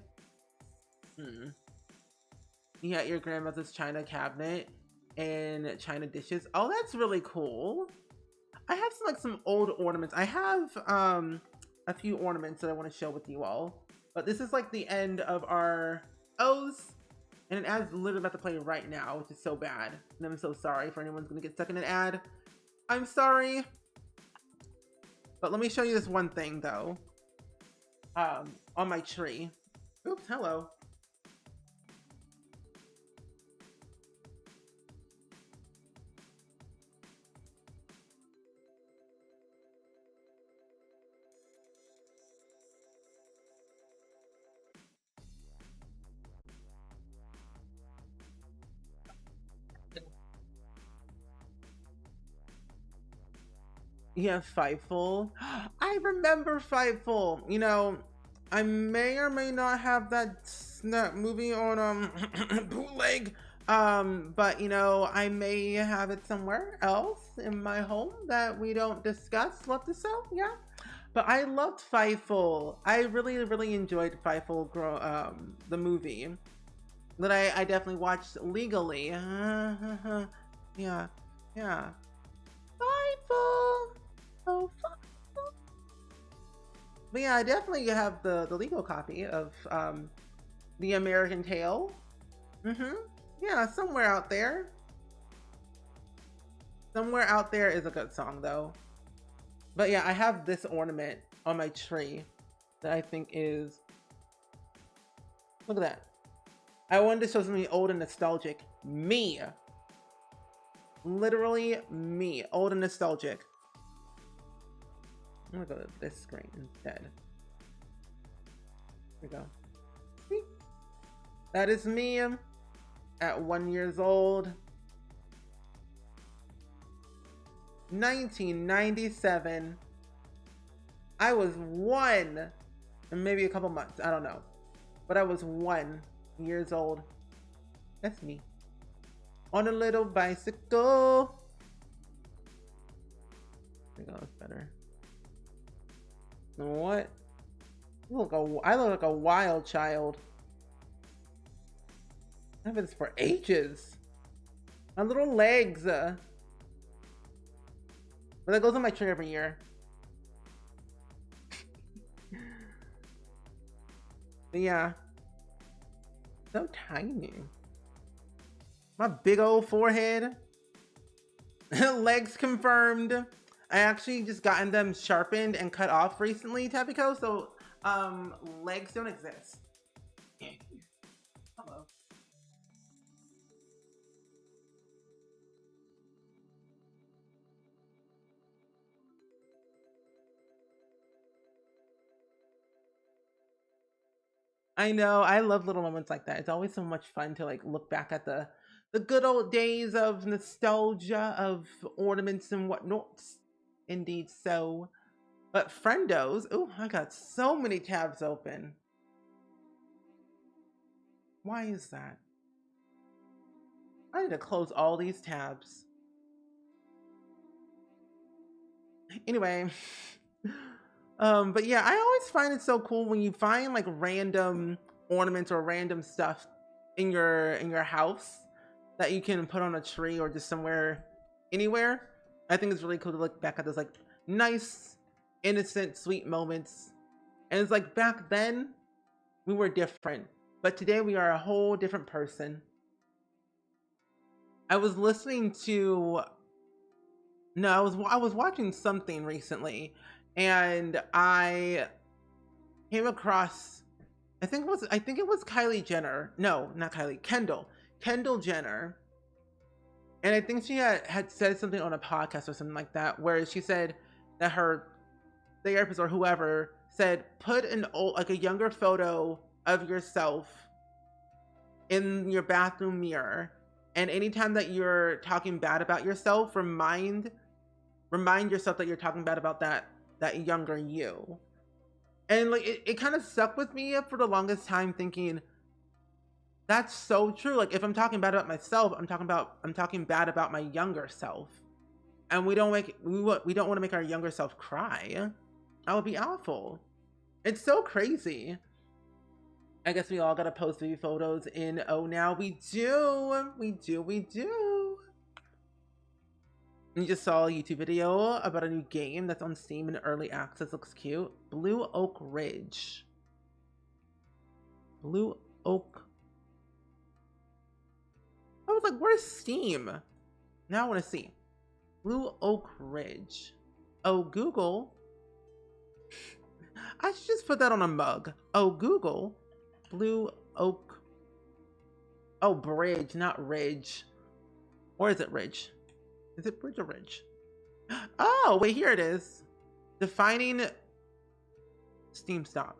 You got your grandmother's china cabinet and china dishes. Oh, that's really cool. I have some old ornaments. I have a few ornaments that I want to show with you all. But this is like the end of our O's. And an ad's literally about to play right now, which is so bad. And I'm so sorry for anyone's gonna get stuck in an ad. I'm sorry. But let me show you this one thing though. On my tree. Oops, hello. Yeah, Fightful. I remember Fightful. You know, I may or may not have that movie on bootleg. But you know, I may have it somewhere else in my home that we don't discuss. Love to sell, yeah. But I loved Fightful. I really enjoyed Fightful. The movie that I definitely watched legally. Yeah, yeah. Fightful. Oh, fuck. But yeah, I definitely have the legal copy of the American Tale. Yeah, somewhere out there. Somewhere out there is a good song though. But yeah, I have this ornament on my tree that I think is. Look at that. I wanted to show something old and nostalgic. Me. Literally me. Old and nostalgic. I'm gonna go to this screen instead. Here we go. See? That is me at 1 year old. 1997. I was 1 and maybe a couple months. I don't know. But I was 1 years old. That's me. On a little bicycle. There we go, that's better. You know what? I look like a wild child. I've been this for ages. My little legs. But that goes on my tree every year. But yeah. So tiny. My big old forehead. Legs confirmed. I actually just gotten them sharpened and cut off recently, Tapico, so legs don't exist. Hello. I know, I love little moments like that. It's always so much fun to like look back at the good old days of nostalgia, of ornaments and whatnot. Indeed so. But friendos, oh, I got so many tabs open. Why is that? I need to close all these tabs. Anyway, but yeah, I always find it so cool when you find like random ornaments or random stuff in your house that you can put on a tree or just somewhere anywhere. I think it's really cool to look back at those like nice, innocent, sweet moments. And it's like back then we were different, but today we are a whole different person. I was listening to no, I was watching something recently, and I came across I think it was Kylie Jenner. No, not Kylie, Kendall Jenner. And I think she had said something on a podcast or something like that, where she said that her therapist or whoever said put an old like a younger photo of yourself in your bathroom mirror, and anytime that you're talking bad about yourself, remind yourself that you're talking bad about that younger you. And like it kind of stuck with me for the longest time, thinking that's so true. Like if I'm talking bad about myself, I'm talking bad about my younger self. And we don't want to make our younger self cry. That would be awful. It's so crazy. I guess we all gotta post baby photos in now. We do. You just saw a YouTube video about a new game that's on Steam in early access. Looks cute. Blue Oak Ridge. Blue Oak. I was like, where's Steam? Now I want to see. Blue Oak Ridge. Oh, Google. I should just put that on a mug. Oh, Google. Blue Oak. Oh, Bridge, not Ridge. Or is it Ridge? Is it Bridge or Ridge? Oh, wait, here it is. Defining Steam stop.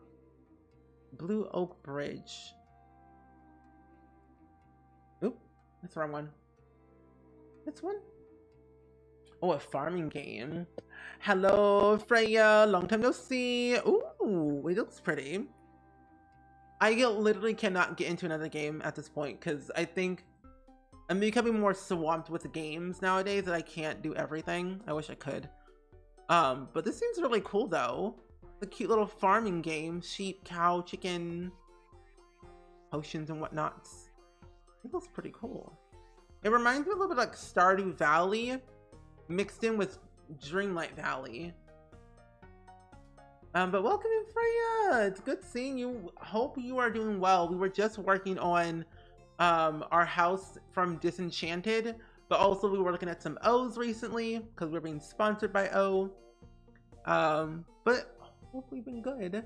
Blue Oak Bridge. Oop, that's the wrong one. This one? Oh, a farming game. Hello, Freya. Long time no see. Ooh, it looks pretty. I literally cannot get into another game at this point because I think I'm becoming more swamped with the games nowadays that I can't do everything. I wish I could. But this seems really cool though. The cute little farming game. Sheep, cow, chicken, potions and whatnots. It looks pretty cool. It reminds me a little bit like Stardew Valley mixed in with Dreamlight Valley. But welcome in, Freya. It's good seeing you. Hope you are doing well. We were just working on our house from Disenchanted, but also we were looking at some O's recently because we're being sponsored by O. But hope we've been good.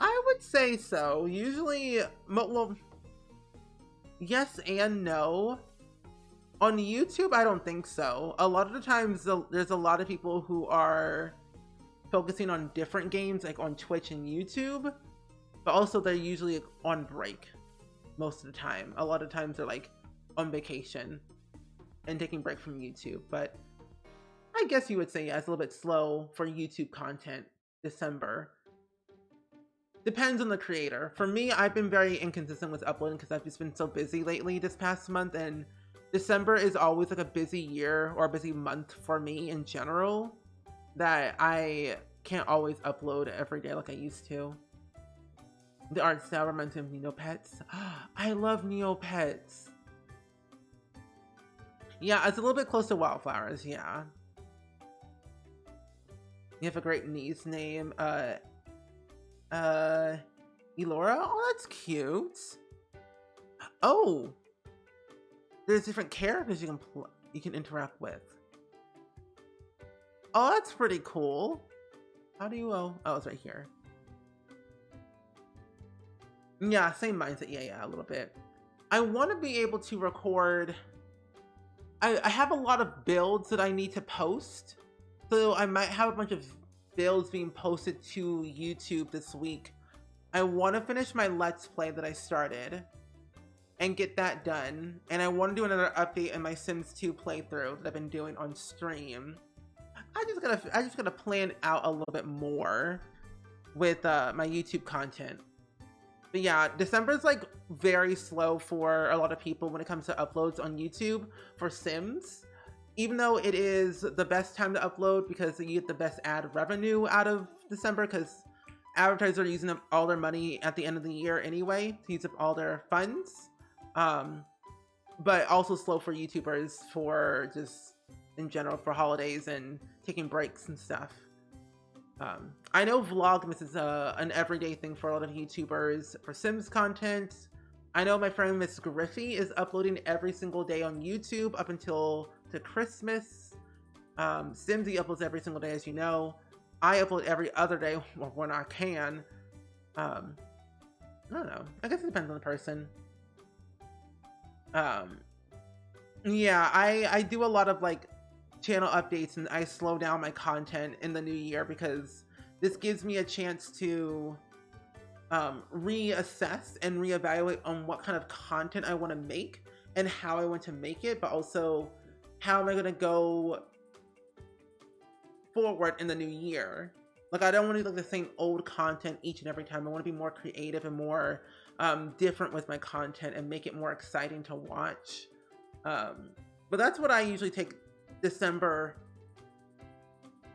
I would say so. Usually, well, yes and no. On YouTube, I don't think so. A lot of the times, there's a lot of people who are focusing on different games, like on Twitch and YouTube, but also they're usually on break most of the time. A lot of times they're like on vacation and taking break from YouTube. But I guess you would say, yeah, it's a little bit slow for YouTube content December. Depends on the creator. For me, I've been very inconsistent with uploading because I've just been so busy lately this past month, and December is always like a busy year or a busy month for me in general that I can't always upload every day like I used to. The art style reminds me of Neopets. I love Neopets. Yeah, it's a little bit close to Wildflowers, yeah. You have a great niece name, Elora? Oh, that's cute. Oh! There's different characters you can interact with. Oh, that's pretty cool. How do you oh it's right here. Yeah, same mindset. Yeah, a little bit. I want to be able to record. I have a lot of builds that I need to post, so I might have a bunch of builds being posted to YouTube this week. I want to finish my Let's Play that I started and get that done. And I want to do another update in my Sims 2 playthrough that I've been doing on stream. I just gotta plan out a little bit more with my YouTube content. But yeah, December is like very slow for a lot of people when it comes to uploads on YouTube for Sims. Even though it is the best time to upload because you get the best ad revenue out of December because advertisers are using up all their money at the end of the year anyway to use up all their funds. But also slow for YouTubers for just in general for holidays and taking breaks and stuff. I know Vlogmas is an everyday thing for a lot of YouTubers for Sims content. I know my friend Miss Griffey is uploading every single day on YouTube up until to Christmas. Simsy uploads every single day, as you know. I upload every other day when I can. I don't know. I guess it depends on the person. Yeah, I do a lot of like channel updates and I slow down my content in the new year because this gives me a chance to reassess and reevaluate on what kind of content I want to make and how I want to make it, but also how am I going to go forward in the new year. Like, I don't want to do like the same old content each and every time. I want to be more creative and more different with my content and make it more exciting to watch. But that's what I usually take December.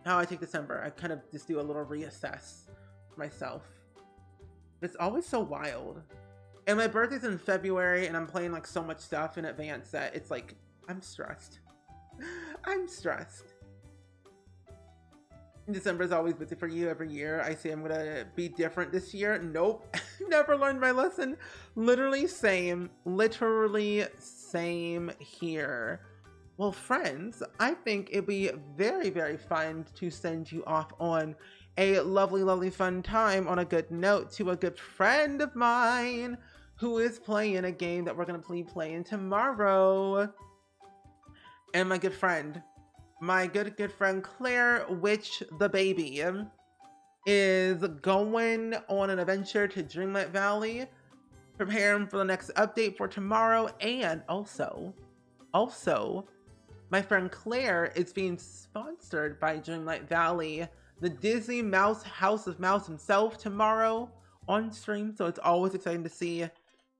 How I take December. I kind of just do a little reassess myself. It's always so wild. And my birthday's in February and I'm playing like so much stuff in advance that it's like, I'm stressed. I'm stressed. December is always busy for you every year. I say I'm gonna be different this year. Nope. Never learned my lesson. Literally same here. Well, friends, I think it'd be very, very fun to send you off on a lovely, lovely fun time on a good note to a good friend of mine who is playing a game that we're gonna be playing tomorrow. And my good friend Claire Witch the baby is going on an adventure to Dreamlight Valley, preparing for the next update for tomorrow. And also my friend Claire is being sponsored by Dreamlight Valley, the Disney Mouse House of Mouse himself, tomorrow on stream. So it's always exciting to see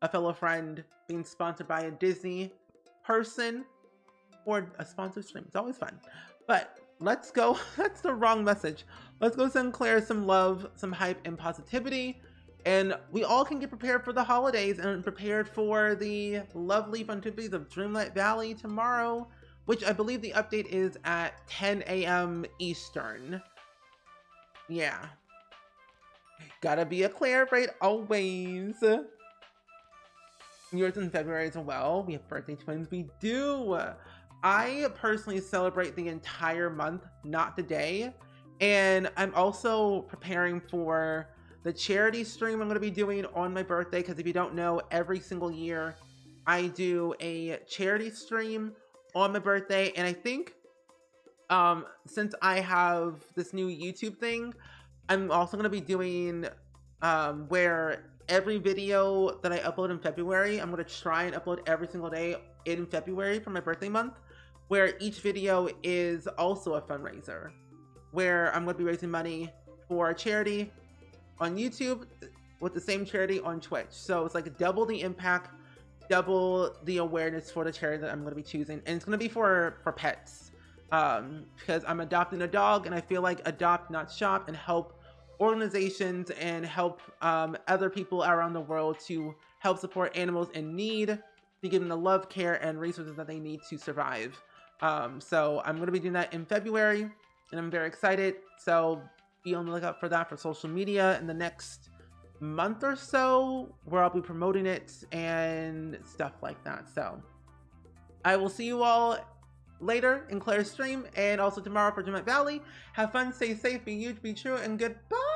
a fellow friend being sponsored by a Disney person or a sponsored stream. It's always fun. But let's go. That's the wrong message. Let's go send Claire some love, some hype, and positivity. And we all can get prepared for the holidays and prepared for the lovely festivities of Dreamlight Valley tomorrow, which I believe the update is at 10 a.m. Eastern. Yeah. Gotta be a Claire, right? Always. Yours in February as well. We have birthday twins. We do. I personally celebrate the entire month, not the day. And I'm also preparing for the charity stream I'm going to be doing on my birthday, because if you don't know, every single year I do a charity stream on my birthday. And I think since I have this new YouTube thing, I'm also going to be doing where every video that I upload in February, I'm going to try and upload every single day in February for my birthday month, where each video is also a fundraiser, where I'm going to be raising money for a charity on YouTube with the same charity on Twitch. So it's like double the impact, double the awareness for the charity that I'm going to be choosing. And it's going to be for pets, because I'm adopting a dog, and I feel like adopt, not shop, and help organizations and help other people around the world to help support animals in need, to give them the love, care, and resources that they need to survive. So I'm going to be doing that in February, and I'm very excited. So be on the lookout for that for social media in the next month or so, where I'll be promoting it and stuff like that. So I will see you all later in Claire's stream, and also tomorrow for Dreamlight Valley. Have fun, stay safe, be huge, be true, and goodbye.